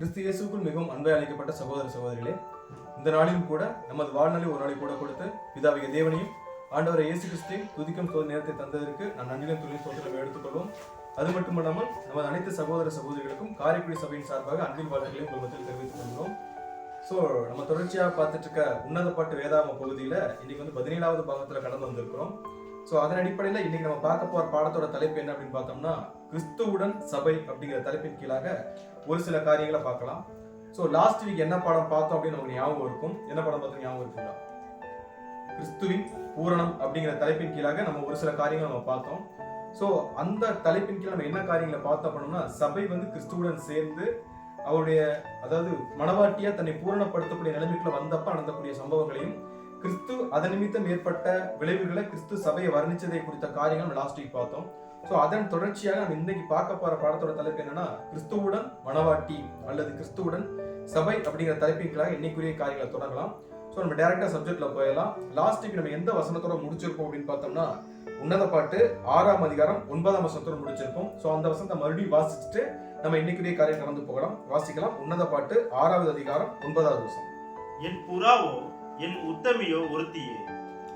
கிறிஸ்து இயேசுக்குள் மிகவும் அன்பை அழைக்கப்பட்ட சகோதர சகோதரிகளே, இந்த நாளிலும் கூட நமது வாழ்நாளில் ஒரு நாளை கூட கொடுத்து பிதாவிய தேவனையும் ஆண்டவரை இயேசு கிறிஸ்துவையும் துதிக்கும் நேரத்தை தந்ததற்கு நான் நன்றியும் துணை சோதனை எடுத்துக்கொள்வோம். அது மட்டுமல்லாமல் நமது அனைத்து சகோதர சகோதரிகளுக்கும் காரைக்குடி சபையின் சார்பாக அன்பின் வாழ்த்துக்களை உங்கள் மத்தியில் தெரிவித்துக் கொள்கிறோம். ஸோ நம்ம தொடர்ச்சியாக பார்த்துட்டு இருக்க உன்னத பாட்டு வேதாகம பகுதியில் இன்னைக்கு 17வது பாகத்தில் கடந்து வந்திருக்கிறோம். ஸோ அதன் அடிப்படையில் இன்னைக்கு நம்ம பார்க்க போகிற பாடத்தோட தலைப்பு என்ன அப்படின்னு பார்த்தோம்னா, கிறிஸ்துவுடன் சபை அப்படிங்கிற தலைப்பின் கீழாக ஒரு சில காரியங்களை பார்க்கலாம். ஸோ லாஸ்ட் வீக் என்ன பாடம் பார்த்தோம் அப்படின்னு நமக்கு ஞாபகம் இருக்கும். என்ன பாடம் பார்த்தோம் ஞாபகம் இருக்குங்களா? கிறிஸ்துவின் பூரணம் அப்படிங்கிற தலைப்பின் கீழாக நம்ம ஒரு சில காரியங்களை நம்ம பார்த்தோம். ஸோ அந்த தலைப்பின் கீழே நம்ம என்ன காரியங்களை பார்த்தோம் அப்படின்னா, சபை கிறிஸ்துவுடன் சேர்ந்து அவருடைய அதாவது மனவாட்டியா தன்னை பூரணப்படுத்தக்கூடிய நிலைமைக்குள்ள வந்தப்ப நடந்தக்கூடிய சம்பவங்களையும் கிறிஸ்து அதன் நிமித்தம் ஏற்பட்ட விளைவுகளை கிறிஸ்து சபையை வர்ணிச்சதை குறித்த காரியங்கள் லாஸ்ட் வீக் பார்த்தோம். ஸோ அதன் தொடர்ச்சியாக நம்ம இன்னைக்கு பார்க்க போற பாடத்தோட தலைப்பு என்னன்னா, கிறிஸ்துவுடன் மனவாட்டி அல்லது கிறிஸ்துவுடன் சபை அப்படிங்கிற தலைப்பின்களாக இன்னைக்குரிய காரியங்களை தொடங்கலாம். ஸோ நம்ம டைரக்டா சப்ஜெக்ட்ல போயிடலாம். லாஸ்ட் வீக் நம்ம எந்த வசனத்தோட முடிச்சிருக்கோம் அப்படின்னு பார்த்தோம்னா, உன்னத பாட்டு 6ஆம் அதிகாரம் 9ஆம் வசனத்தோட முடிச்சிருக்கோம். ஸோ அந்த வசனத்தை மறுபடியும் வாசிச்சுட்டு நம்ம இன்னைக்குரிய காரியம் கடந்து போகலாம். வாசிக்கலாம். உன்னத பாட்டு 6வது அதிகாரம் 9வது வசனம். என் புறாவோ என் உத்தமியோ ஒருத்தியே,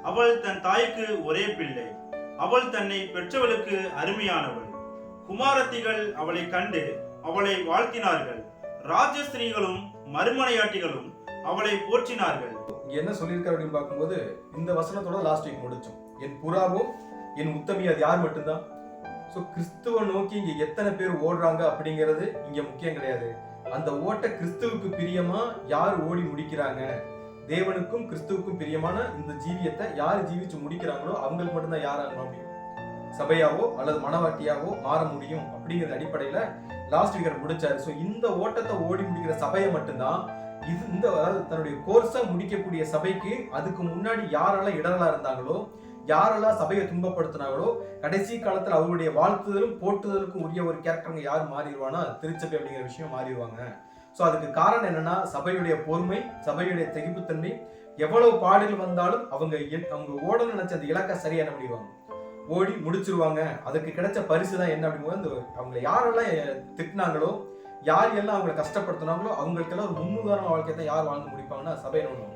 அவள் தன் தாய்க்கு ஒரே பிள்ளை, அவள் தன்னை பெற்றவளுக்கு அருமையானவள். குமாரத்திகள் அவளை கண்டு அவளை வாழ்த்தினார்கள், ராஜஸ்திரீகளும் மறுமனையாட்டிகளும் அவளை போற்றினார்கள். என்ன சொல்லியிருக்காரு அப்படின்னு பார்க்கும்போது, இந்த வசனத்தோட லாஸ்ட் வீக் முடிச்சோம். என் புறாவோ என் உத்தமி, அது யார் மட்டும்தான்? ஸோ கிறிஸ்துவை நோக்கி இங்க எத்தனை பேர் ஓடுறாங்க அப்படிங்கிறது இங்க முக்கியம் கிடையாது. அந்த ஓட்ட கிறிஸ்துவுக்கு பிரியமா யார் ஓடி முடிக்கிறாங்க, தேவனுக்கும் கிறிஸ்துவுக்கும் பிரியமான இந்த ஜீவியத்தை யார் ஜீவிச்சு முடிக்கிறாங்களோ அவங்களுக்கு மட்டும்தான் யாராக முடியும், சபையாவோ அல்லது மனவாட்டியாவோ மாற முடியும் அப்படிங்கிற அடிப்படையில லாஸ்ட் வீக்கர் முடிச்சாரு. ஸோ இந்த ஓட்டத்தை ஓடி முடிக்கிற சபையை மட்டும்தான் இந்த அதாவது தன்னுடைய கோர்ஸை முடிக்கக்கூடிய சபைக்கு அதுக்கு முன்னாடி யாரெல்லாம் இடரலா இருந்தாங்களோ, யாரெல்லாம் சபையை துன்பப்படுத்தினாங்களோ, கடைசி காலத்துல அவருடைய வாழ்த்துதலும் போட்டுதலுக்கும் உரிய ஒரு கேரக்டருங்க யார் மாறிடுவானா, திருச்சபை அப்படிங்கிற விஷயம் மாறிடுவாங்க. ஸோ அதுக்கு காரணம் என்னன்னா, சபையுடைய பொறுமை, சபையுடைய தெகிப்புத்தன்மை. எவ்வளவு பாடுகள் வந்தாலும் அவங்க ஓட நினைச்ச அந்த இலக்கை சரியா என்ன பண்ணிடுவாங்க, ஓடி முடிச்சிருவாங்க. அதுக்கு கிடைச்ச பரிசு தான் என்ன அப்படிங்கும்போது, அவங்க யாரெல்லாம் திட்டினாங்களோ, யார் எல்லாம் அவங்களை கஷ்டப்படுத்தினாங்களோ அவங்களுக்கெல்லாம் ஒரு முன்னுதாரண வாழ்க்கையை தான் யார் வாழ்ந்து முடிப்பாங்கன்னா சபையில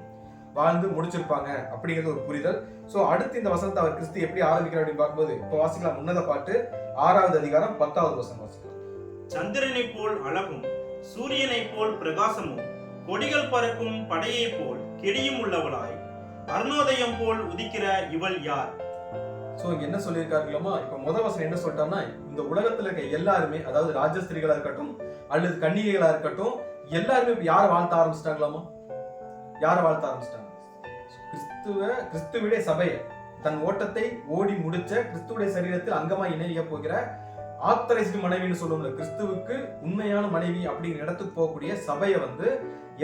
வாழ்ந்து முடிச்சிருப்பாங்க அப்படிங்கிறது ஒரு புரிதல். ஸோ அடுத்து இந்த வசனத்தை அவர் கிறிஸ்து எப்படி ஆரம்பிக்கிறார் அப்படின்னு பார்க்கும்போது, இப்போ வாசிக்கலாம். உன்னத பாட்டு 6வது அதிகாரம் 10வது வசனம் வாசிக்கலாம். சந்திரனை போல் அழகும், சூரியனை போல் பிரகாசமும், கொடிகள் பறக்கும் படையை போல் கெடியும் உள்ளவளாய், அருணோதயம் போல் உதிக்கிற இவள் யார்? ஸோ இங்க என்ன சொல்லியிருக்காருங்களா, இப்போ முதல் வசனம் என்ன சொல்லிட்டாங்கன்னா, இந்த உலகத்துல இருக்க எல்லாருமே, அதாவது ராஜஸ்திரிகளா இருக்கட்டும் அல்லது கன்னிகைகளா இருக்கட்டும், எல்லாருமே இப்ப யாரை வாழ்த்த ஆரம்பிச்சிட்டாங்களாமா? யாரை வாழ்த்த ஆரம்பிச்சிட்டாங்க? கிறிஸ்துவிடைய சபையை, தன் ஓட்டத்தை ஓடி முடிச்ச கிறிஸ்துவுடைய சரீரத்தில் அங்கமா இணைய போகிற ஆத்தரைஸ்டு மனைவின்னு சொல்லுவோம்ல, கிறிஸ்துவுக்கு உண்மையான மனைவி அப்படிங்கிற இடத்துக்கு போகக்கூடிய சபையை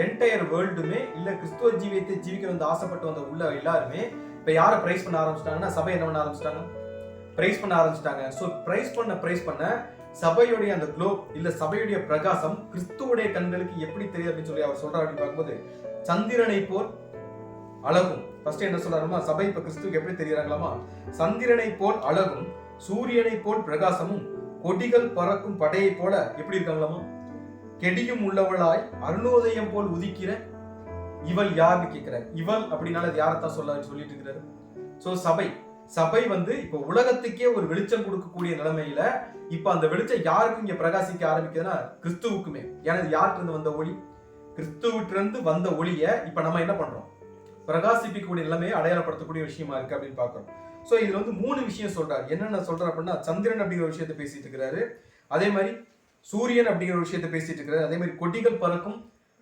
என்டையர் வேர்ல்டுமே இல்ல கிறிஸ்துவ ஜீவியத்தை ஜீவிக்க ஆசைப்பட்டு வந்த உள்ள எல்லாருமே இப்ப யாரை பிரைஸ் பண்ண ஆரம்பிச்சிட்டாங்கன்னா, சபை என்ன பண்ண ஆரம்பிச்சிட்டாங்க, பிரைஸ் பண்ண ஆரம்பிச்சிட்டாங்க. ஸோ பிரைஸ் பண்ண சபையுடைய அந்த க்ளோ இல்ல சபையுடைய பிரகாசம் கிறிஸ்துவுடைய கண்களுக்கு எப்படி தெரியும் அப்படின்னு சொல்லி அவர் சொல்றாரு அப்படின்னு பார்க்கும்போது, சந்திரனை போல் அழகும். ஃபர்ஸ்ட் என்ன சொல்றாருமா, சபை இப்ப கிறிஸ்துவுக்கு எப்படி தெரியுறாங்களாமா, சந்திரனை போல் அழகும், சூரியனை போல் பிரகாசமும், கொடிகள் பறக்கும் படையை போல எப்படி இருக்காங்களாமா, கெடியும் உள்ளவளாய், அருணோதயம் போல் உதிக்கிற இவள் யாருன்னு கேட்கிறார். இவள் அப்படின்னால அது யாரத்தான் சொல்லிட்டு இருக்கிறாரு. சோ சபை இப்ப உலகத்துக்கே ஒரு வெளிச்சம் கொடுக்கக்கூடிய நிலைமையில இப்ப அந்த வெளிச்சம் யாருக்கும் இங்க பிரகாசிக்க ஆரம்பிக்குதுன்னா, கிறிஸ்துவுக்குமே. ஏன்னா இது யார்கிட்ட இருந்து வந்த ஒளி, கிறிஸ்துவிட்டிருந்து வந்த ஒளிய இப்ப நம்ம என்ன பண்றோம், பிரகாசிப்பிக்கக்கூடிய நிலைமையை அடையாளப்படுத்தக்கூடிய விஷயமா இருக்கு அப்படின்னு பாக்குறோம். சோ இதுல 3 விஷயம் சொல்றாரு. என்னென்ன சொல்றாரு அப்படின்னா, சந்திரன் அப்படிங்கிற விஷயத்தை பேசிட்டு இருக்கிறாரு, அதே மாதிரி சூரியன் அப்படிங்கிற விஷயத்தை பேசிட்டு இருக்கிறாரு, அதே மாதிரி கொடிகள் பறக்கும்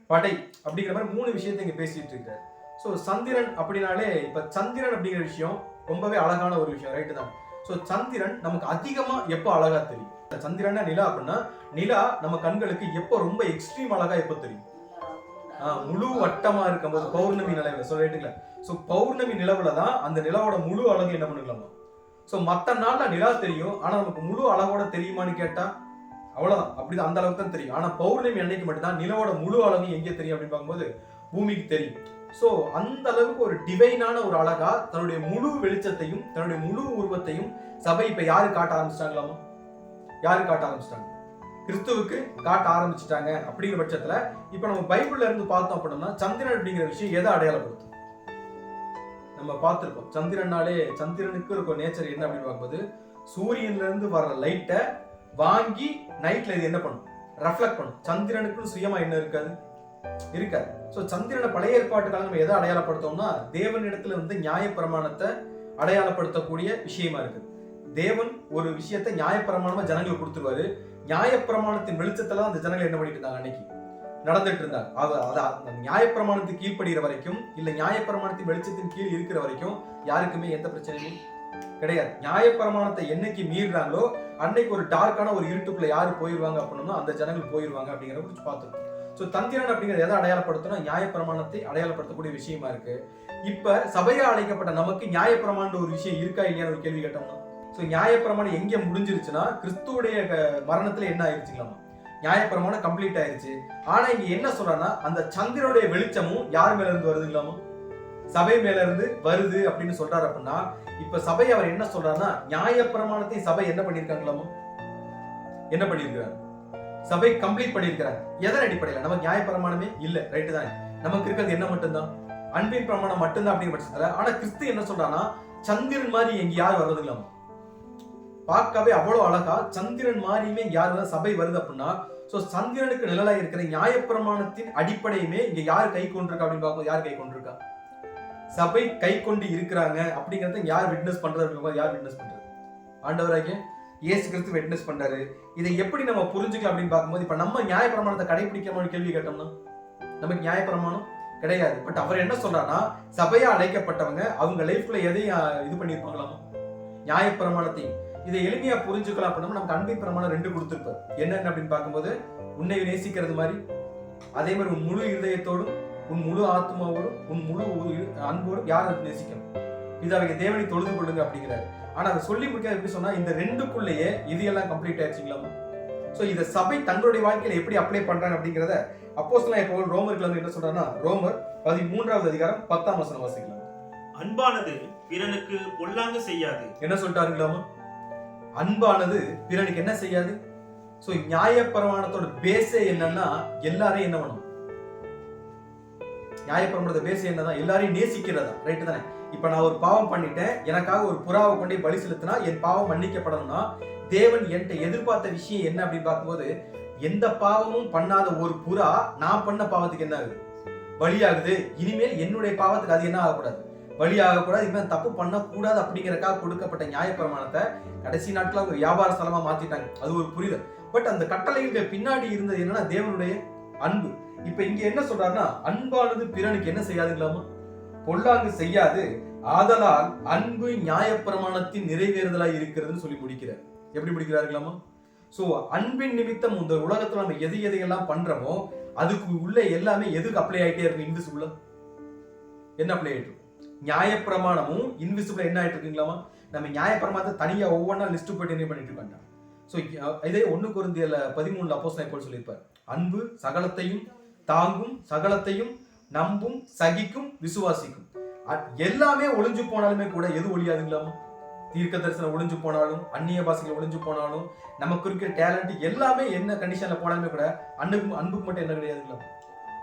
படை அப்படிங்கிற மாதிரி 3 விஷயத்தை இங்க பேசிட்டு இருக்காரு. சோ சந்திரன் அப்படின்னாலே, இப்ப சந்திரன் அப்படிங்கிற விஷயம் ரொம்பவே அழகான ஒரு விஷயம், ரைட்டு தான். சோ சந்திரன் நமக்கு அதிகமா எப்போ அழகா தெரியும்? சந்திரன் நிலா அப்படின்னா, நிலா நம்ம கண்களுக்கு எப்போ ரொம்ப எக்ஸ்ட்ரீம் அழகா எப்போ தெரியும்? முழு வட்டமா இருக்கும்போது, பௌர்ணமி நிலவுல. சோ ரைட்டுங்களா? சோ பௌர்ணமி நிலவுல தான் அந்த நிலாவோட முழு அழகு என்ன பண்ணிக்கலாமா? சோ மத்த நாள்ல நிலா தெரியும், ஆனா நமக்கு முழு அழகோட தெரியுமான்னு கேட்டா அவ்வளவுதான், அப்படிதான், அந்த அளவுக்கு தான் தெரியும். ஆனா பௌர்ணமி அன்னைக்கு மட்டும்தான் நிலவோட முழு அழகு எங்கே தெரியும் அப்படின்னு பார்க்கும்போது பூமிக்கு தெரியும். சோ அந்த அளவுக்கு ஒரு டிவைனான ஒரு அழகா தன்னுடைய முழு வெளிச்சத்தையும் தன்னுடைய முழு உருவத்தையும் சபை இப்ப யாரு காட்ட ஆரம்பிச்சிட்டாங்களாமா? யாரு காட்ட ஆரம்பிச்சிட்டாங்க? கிறிஸ்துவுக்கு காட்ட ஆரம்பிச்சுட்டாங்க. அப்படிங்கிற பட்சத்துல இப்ப நம்ம பைபிள்ல இருந்து பார்த்தோம் அப்படின்னா சந்திரன் அப்படிங்கிற விஷயம் எதை அடையாளப்படுத்தும்? நம்ம பார்த்திருக்கோம். சந்திரனுக்கு இருக்க நேச்சர் என்ன அப்படின்னு பார்க்கும்போது சூரியன்ல இருந்து வர லைட்டை வாங்கி நைட்ல இது என்ன பண்ணும்? ரெஃப்ளெக்ட் பண்ணும். சந்திரனுக்கு சுயமா என்ன இருக்காது? சோ சந்திரனை பழைய ஏற்பாட்டுக்காக நம்ம எதை அடையாளப்படுத்தோம்னா தேவனிடத்துல வந்து நியாயப்பிரமாணத்தை அடையாளப்படுத்தக்கூடிய விஷயமா இருக்கு. தேவன் ஒரு விஷயத்தை நியாயப்பிரமாணமா ஜனங்களுக்கு கொடுத்துருவாரு. நியாயப்பிரமாணத்தின் வெளிச்சத்துல அந்த ஜனங்கள் என்ன பண்ணிட்டு இருந்தாங்க? அன்னைக்கு நடந்துட்டு இருந்தாங்க. நியாயப்பிரமாணத்துக்கு கீழ்ப்படுகிற வரைக்கும் இல்ல நியாயப்பிரமாணத்தின் வெளிச்சத்தின் கீழ் இருக்கிற வரைக்கும் யாருக்குமே எந்த பிரச்சனையும் கிடையாது. நியாயப்பிரமாணத்தை என்னைக்கு மீறாங்களோ அன்னைக்கு ஒரு டார்க்கான ஒரு இருட்டுக்குள்ள யாரு போயிருவாங்க அப்படின்னா அந்த ஜனங்கள் போயிருவாங்க அப்படிங்கறத குறித்து பார்த்துருக்கோம். சோ தந்திரன் அப்படிங்கிறது எதை அடையாளப்படுத்தணும்? நியாயப்பிரமாணத்தை அடையாளப்படுத்தக்கூடிய விஷயமா இருக்கு. இப்ப சபையா அழைக்கப்பட்ட நமக்கு நியாயப்பிரமாண ஒரு விஷயம் இருக்கா இல்லையான்னு ஒரு கேள்வி கேட்டோம்னா, சோ நியாயப்பிரமாணம் எங்க முடிஞ்சிருச்சுன்னா கிறிஸ்துவுடைய மரணத்துல என்ன ஆயிடுச்சுங்களாமா? நியாயப்பிரமாணம் கம்ப்ளீட் ஆயிருச்சு. ஆனா இங்க என்ன சொல்றான்னா அந்த சந்திரனுடைய வெளிச்சமும் யார் மேல இருந்து வருதுங்களாமா? சபை மேல இருந்து வருது அப்படின்னு சொல்றாரு. அப்படின்னா இப்ப சபை அவர் என்ன சொல்றாருன்னா நியாயப்பிரமாணத்தை சபை என்ன பண்ணிருக்காங்களாமா? என்ன பண்ணிருக்கிறாங்க? சபை கம்ப்ளீட் பண்ணிருக்கிறாங்க. எதன் அடிப்படையில்? நமக்கு நியாயப்பிரமாணமே இல்ல, ரைட்டு தானே? நமக்கு இருக்கிறது என்ன மட்டும்தான்? அன்பின் பிரமாணம் மட்டும்தான் அப்படிங்கிற பட்சத்துல. ஆனா கிறிஸ்து என்ன சொல்றான்னா சந்திரன் மாதிரி எங்க யார் வர்றதுங்களாமா? பார்க்கவே அவ்வளவு அழகா சந்திரன் மாதிரியுமே யார் சபை வருது அப்படின்னா சோ சந்திரனுக்கு நிழலாக இருக்கிற நியாயப்பிரமாணத்தின் அடிப்படையுமே இங்க யார் கை கொண்டிருக்கா அப்படின்னு பார்க்கும். யார் கை கொண்டிருக்கா? சபை கை கொண்டு இருக்கிறாங்க அப்படிங்கறத யார் விட்னஸ் பண்றது? யார் விட்னஸ் பண்றது? ஆண்டவராகிய இயேசு கிறிஸ்து விட்னஸ் பண்றாரு. இதை எப்படி நம்ம புரிஞ்சுக்கலாம் அப்படின்னு பார்க்கும்போது இப்ப நம்ம நியாயப்பிரமாணத்தை கடைபிடிக்காம கேள்வி கேட்டோம்னா நமக்கு நியாயப்பிரமாணம் கிடையாது. பட் அவர் என்ன சொல்றாருன்னா சபையா அழைக்கப்பட்டவங்க அவங்க லைஃப்ல எதையும் இது பண்ணிருப்பாங்களாமா? நியாயப்பிரமாணத்தையும். இதை எளிமையா புரிஞ்சுக்கலாம் அப்படின்னா நமக்கு அன்பின் பிரமாணம் 2 கொடுத்திருப்பார். என்னென்ன அப்படின்னு பார்க்கும்போது உன்னை நேசிக்கிறது மாதிரி, அதே மாதிரி உன் முழு இருதயத்தோடும் உன் முழு ஆத்மாவோடும் உன் முழு அன்போடும் யாரை நேசிக்கணும்? இதை தேவனை தொழுது கொள்ளுங்க அப்படிங்கிறாரு. ஆனா அதை சொல்லி முடிக்க எப்படி சொன்னா இந்த 2க்குள்ளேயே இது எல்லாம் கம்ப்ளீட் ஆயிடுச்சுங்களாமா? சோ இத சபை தங்களுடைய வாழ்க்கையில எப்படி அப்ளை பண்றாங்க அப்படிங்கறத அப்போஸ்தலனாகிய பவுல் ரோமருக்கு வந்து என்ன சொல்றாருன்னா ரோமர் 13வது அதிகாரம் 10ஆம் வசனம் வாசிக்கலாம். அன்பானது பிறனுக்கு பொல்லாங்கு செய்யாது. என்ன சொல்லிட்டாருங்களாமா? அன்பானது பிறனுக்கு என்ன செய்யாது? சோ நியாயப்பிரமாணத்தோட பேஸே என்னன்னா எல்லாரையும் என்ன பண்ணணும்? நியாயப்பிரமாணத்தோட பேஸ் என்னதான்? எல்லாரையும் நேசிக்கிறதா, ரைட்டு தானே? இப்ப நான் ஒரு பாவம் பண்ணிட்டேன், எனக்காக ஒரு புறாவை கொண்டு பலி செலுத்தினா என் பாவம் மன்னிக்கப்படணும்னா தேவன் என்கிட்ட எதிர்பார்த்த விஷயம் என்ன அப்படின்னு பார்க்கும்போது எந்த பாவமும் பண்ணாத ஒரு புறா நான் பண்ண பாவத்துக்கு என்ன ஆகுது? பலியாகுது. இனிமேல் என்னுடைய பாவத்துக்கு அது என்ன ஆகக்கூடாது? பலியாகக்கூடாது. இனிமேல் தப்பு பண்ணக்கூடாது அப்படிங்கறக்காக கொடுக்கப்பட்ட நியாயப்பிரமாணத்தை கடைசி நாட்கள் அவங்க வியாபார ஸ்தலமா மாத்திட்டாங்க. அது ஒரு புரிதல். பட் அந்த கட்டளைகளுக்கு பின்னாடி இருந்தது என்னன்னா தேவனுடைய அன்பு. இப்ப இங்க என்ன சொல்றாருன்னா அன்பானது பிறனுக்கு என்ன செய்யாதுங்களாமா? பொல்லாங்கு செய்யாது. ஆதலால் அன்பு நியாயப்பிரமாணத்தின் நிறைவேறுதலாய் இருக்கிறதுன்னு சொல்லி முடிக்கிறார். எப்படி முடிக்கிறாருங்களாமா? சோ அன்பின் நிமித்தம் இந்த உலகத்துல நம்ம எதையெல்லாம் பண்றோமோ அதுக்கு உள்ள எல்லாமே எதுக்கு அப்ளை ஆயிட்டே இருக்கு? இன்விசிபிளா என்ன அப்ளை ஆயிட்டு இருக்கு? நியாயப்பிரமாணமும் இன்விசிபிளா என்ன ஆயிட்டு இருக்குங்களாமா? நம்ம நியாயப்பிரமாணத்தை தனியா ஒவ்வொன்றா லிஸ்ட் போட்டு என்ன பண்ணிட்டு இருக்காங்க. சோ இதே 1 கொரிந்தியர்ல 13 அப்போஸ்தலன் பவுல் சொல்லியிருப்பார். அன்பு சகலத்தையும் தாங்கும், சகலத்தையும் நம்பும், சகிக்கும், விசுவாசிக்கும். எல்லாமே ஒளிஞ்சு போனாலுமே கூட எது ஒழியாதுங்களாமா? தீர்க்க தரிசனம் ஒளிஞ்சு போனாலும், அந்நிய பாஷைகள் ஒளிஞ்சு போனாலும், நமக்கு இருக்கிற டேலண்ட் எல்லாமே என்ன கண்டிஷன்ல போனாலுமே கூட அன்புக்கு மட்டும் என்ன கிடையாதுங்களா?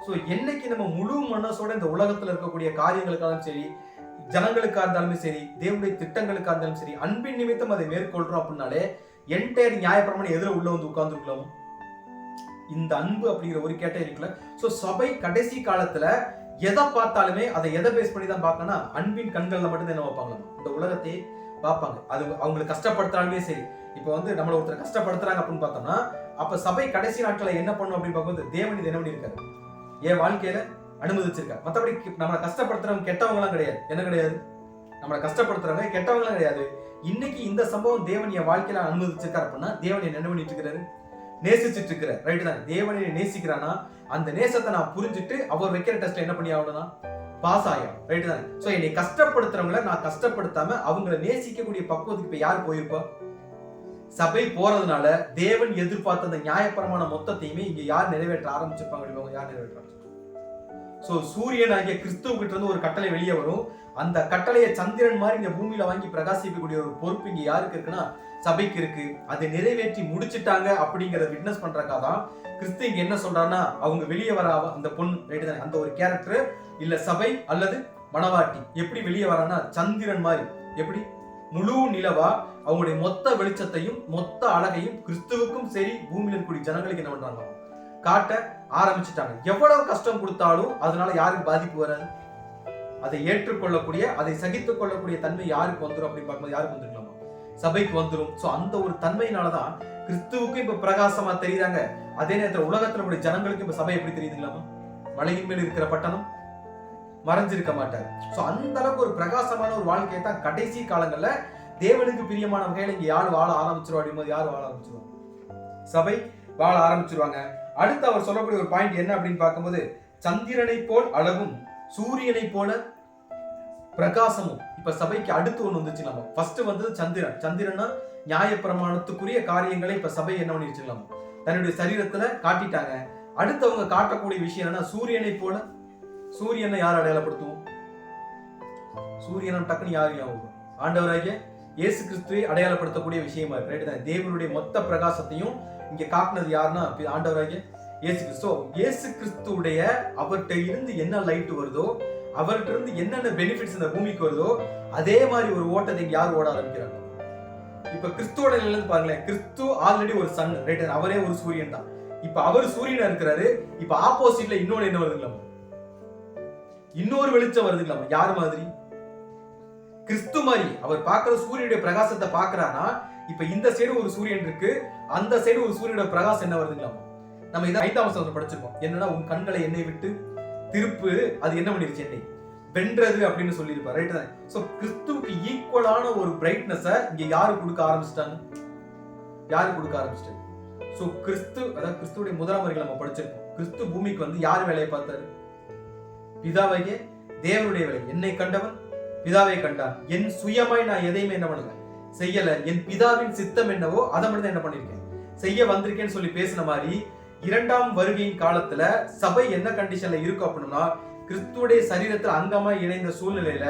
சோ என்னைக்கு நம்ம முழு மனசோட இந்த உலகத்துல இருக்கக்கூடிய காரியங்களுக்காலும் சரி, ஜனங்களுக்கா இருந்தாலும் சரி, தேவனுடைய திட்டங்களுக்கா இருந்தாலும் சரி, அன்பின் நிமித்தம் அதை மேற்கொள்றோம் அப்படின்னாலே என்டையர் நியாயப்பிரமாணம் எதிர உள்ள வந்து உட்கார்ந்துருக்கலாமா? இந்த அன்பு அப்படிங்கிற ஒரு கேட்டகரிக்குள்ள. சோ சபை கடைசி காலத்துல எதை பார்த்தாலுமே அதை எதை பேஸ் பண்ணி தான் பார்க்கணும்னா அன்பின் கண்கள்ல மட்டும் என்ன வைப்பாங்களாமா? இந்த உலகத்தை பார்ப்பாங்க. அது அவங்களுக்கு கஷ்டப்படுத்தாலுமே சரி. இப்ப வந்து நம்மள ஒருத்தர் கஷ்டப்படுத்துறாங்க அப்படின்னு பார்த்தோம்னா அப்ப சபை கடைசி நாட்களை என்ன பண்ணும் அப்படின்னு பார்க்கும்போது தேவன் இது என்ன பண்ணிருக்காரு? என் வாழ்க்கையில அனுமதிச்சிருக்காரு. மற்றபடி நம்மளை கஷ்டப்படுத்துறவங்க கெட்டவங்க எல்லாம் கிடையாது. என்ன கிடையாது? நம்மளை கஷ்டப்படுத்துறவங்க கெட்டவங்க எல்லாம் கிடையாது. இன்னைக்கு இந்த சம்பவம் தேவன் என் வாழ்க்கையில அனுமதிச்சிருக்காரு அப்படின்னா தேவன் என்ன பண்ணிட்டு இருக்கிறாரு? நேசிச்சுட்டு இருக்கிற, ரைட்டு தான். தேவனை நேசிக்கிறானா அந்த நேசத்தை நான் புரிஞ்சுட்டு அவர் வைக்கிற டெஸ்ட்ல என்ன பண்ணி ஆகணும்னா பாஸ் ஆகும், ரைட்டு தான். சோ என்னை கஷ்டப்படுத்துறவங்களை நான் கஷ்டப்படுத்தாம அவங்களை நேசிக்கக்கூடிய பக்குவத்துக்கு இப்ப யார் போயிருப்பா? சபை போறதுனால தேவன் எதிர்பார்த்த அந்த நியாயப்பிரமாண மொத்தத்தையுமே இங்க யார் நிறைவேற்ற ஆரம்பிச்சிருப்பாங்க? யார் நிறைவேற்ற? சோ சூரியன் ஆகிய கிறிஸ்துவுக்கிட்ட இருந்து ஒரு கட்டளை வெளியே வரும். அந்த கட்டளையை சந்திரன் மாதிரி இந்த பூமியில வாங்கி பிரகாசிக்கக்கூடிய ஒரு பொறுப்பு இங்க யாருக்கு இருக்குன்னா சபைக்கு இருக்கு, அதை நிறைவேற்றி முடிச்சிட்டாங்க அப்படிங்கறத விட்னஸ் பண்றதுக்காக தான் கிறிஸ்து இங்க என்ன சொல்றாருன்னா, அவங்க வெளியே வர அந்த பொண்ணு ரைட் தானே, அந்த ஒரு கேரக்டர் இல்ல சபை அல்லது மணவாட்டி எப்படி வெளியே வரான்னா சந்திரன் மாதிரி, எப்படி முழு நிலவா அவங்களுடைய மொத்த வெளிச்சத்தையும் மொத்த அழகையும் கிறிஸ்துவுக்கும் சரி பூமியில இருக்கக்கூடிய ஜனங்களுக்கு என்ன பண்றாங்க, காட்ட ஆரம்பிச்சுட்டாங்க. எவ்வளவு கஷ்டம் கொடுத்தாலும் அதனால யாருக்கு பாதிப்பு வராது, அதை ஏற்றுக்கொள்ளக்கூடிய அதை சகித்துக் கொள்ளக்கூடிய தன்மை யாருக்கு வந்துடும் அப்படின்னு பார்க்கும்போது யாருக்கு வந்துருக்கலாமா, சபைக்கு வந்துடும். சோ அந்த ஒரு தன்மையினாலதான் கிறிஸ்துவுக்கும் இப்ப பிரகாசமா தெரியுறாங்க. அதே நேரத்தில் உலகத்துல கூடிய ஜனங்களுக்கு இப்ப சபை எப்படி தெரியுதுங்களாமா, மலையின் மேல் இருக்கிற பட்டணம் மறைஞ்சிருக்க மாட்டார். சோ அந்த அளவுக்கு ஒரு பிரகாசமான ஒரு வாழ்க்கையை தான் கடைசி காலங்கள்ல தேவனுக்கு பிரியமான வகையில இங்க யார் வாழ ஆரம்பிச்சிருவா அப்படிங்கும்போது யார் வாழ ஆரம்பிச்சிருவாங்க, சபை வாழ ஆரம்பிச்சிருவாங்க. அடுத்து அவர் சொல்லக்கூடிய ஒரு பாயிண்ட் என்ன அப்படின்னு பார்க்கும்போது, சந்திரனை போல் அழகும் சூரியனை போல பிரகாசமும். இப்ப சபைக்கு அடுத்து ஒண்ணு வந்துச்சு, நம்ம ஃபர்ஸ்ட் வந்தது சந்திரன். சந்திரன்னா நியாயப்பிரமாணத்துக்குரிய காரியங்களை இப்ப சபை என்ன பண்ணிருச்சுக்கலாம், தன்னுடைய சரீரத்துல காட்டிட்டாங்க. அடுத்து அவங்க காட்டக்கூடிய விஷயம் என்னன்னா சூரியனை போல. சூரியனை யார் அடையாளப்படுத்துவோம், சூரியனை டக்குன்னு யார் ஞாபகம், ஆண்டவராகிய இயேசு கிறிஸ்துவை அடையாளப்படுத்தக்கூடிய விஷயமா இருக்கு ரைட் தான். தேவனுடைய மொத்த பிரகாசத்தையும் இங்க காட்டினது யாருன்னா ஆண்டவராகிய இயேசு கிறிஸ்து. இயேசு கிறிஸ்துடைய அவர்கிட்ட இருந்து என்ன லைட் வருதோ, அவர்கிட்ட இருந்து என்னென்ன பெனிஃபிட்ஸ் இந்த பூமிக்கு வருதோ, அதே மாதிரி ஒரு ஓட்டத்தை யார் ஓட ஆரம்பிக்கிறாங்க. இப்ப கிறிஸ்துவோட நிலையில பாருங்களேன், கிறிஸ்து ஆல்ரெடி ஒரு சன் ரைட், அவரே ஒரு சூரியன் தான். இப்ப அவர் சூரியனா இருக்கிறாரு. இப்ப ஆப்போசிட்ல இன்னொரு என்ன வருதுங்களாமா, இன்னொரு வெளிச்சம் வருதுங்களாமா. யாரு மாதிரி, கிறிஸ்து மாதிரி. அவர் பார்க்கிற சூரியனுடைய பிரகாசத்தை பாக்குறாருன்னா இப்ப இந்த சைடு ஒரு சூரியன் இருக்கு, அந்த சைடு ஒரு சூரியனோட பிரகாசம் என்ன வருதுங்களாமா. நம்ம இதை 5ஆம் வசனத்துல படிச்சிருக்கோம், என்னன்னா உன் கண்களை என்னை விட்டு திருப்பு, அது என்ன பண்ணிருச்சு, என்னை வென்றது அப்படின்னு சொல்லியிருப்பார் ரைட் தான். சோ கிறிஸ்துவுக்கு ஈக்குவலான ஒரு பிரைட்னஸை இங்க யாரு கொடுக்க ஆரம்பிச்சிட்டாங்க, யாரு கொடுக்க ஆரம்பிச்சிட்டாங்க. சோ கிறிஸ்து, அதாவது கிறிஸ்துவுடைய முதலாம் வரிகளை நம்ம படிச்சிருப்போம். கிறிஸ்து பூமிக்கு வந்து யார் வேலையை பார்த்தாரு, பிதாவையே தேவனுடைய வேலை. என்னை கண்டவன் பிதாவை கண்டான், என் சுயமாய் நான் எதையுமே என்ன பண்ணல செய்யல, என் பிதாவின் சித்தம் என்னவோ அதை மட்டும் என்ன பண்ணிருக்கேன் செய்ய வந்திருக்கேன்னு சொல்லி பேசின மாதிரி 2ஆம் வருகையின் காலத்துல சபை என்ன கண்டிஷன்ல இருக்கும் அப்படின்னா, கிறிஸ்துவுடைய சரீரத்தில் அங்கமா இணைந்த சூழ்நிலையில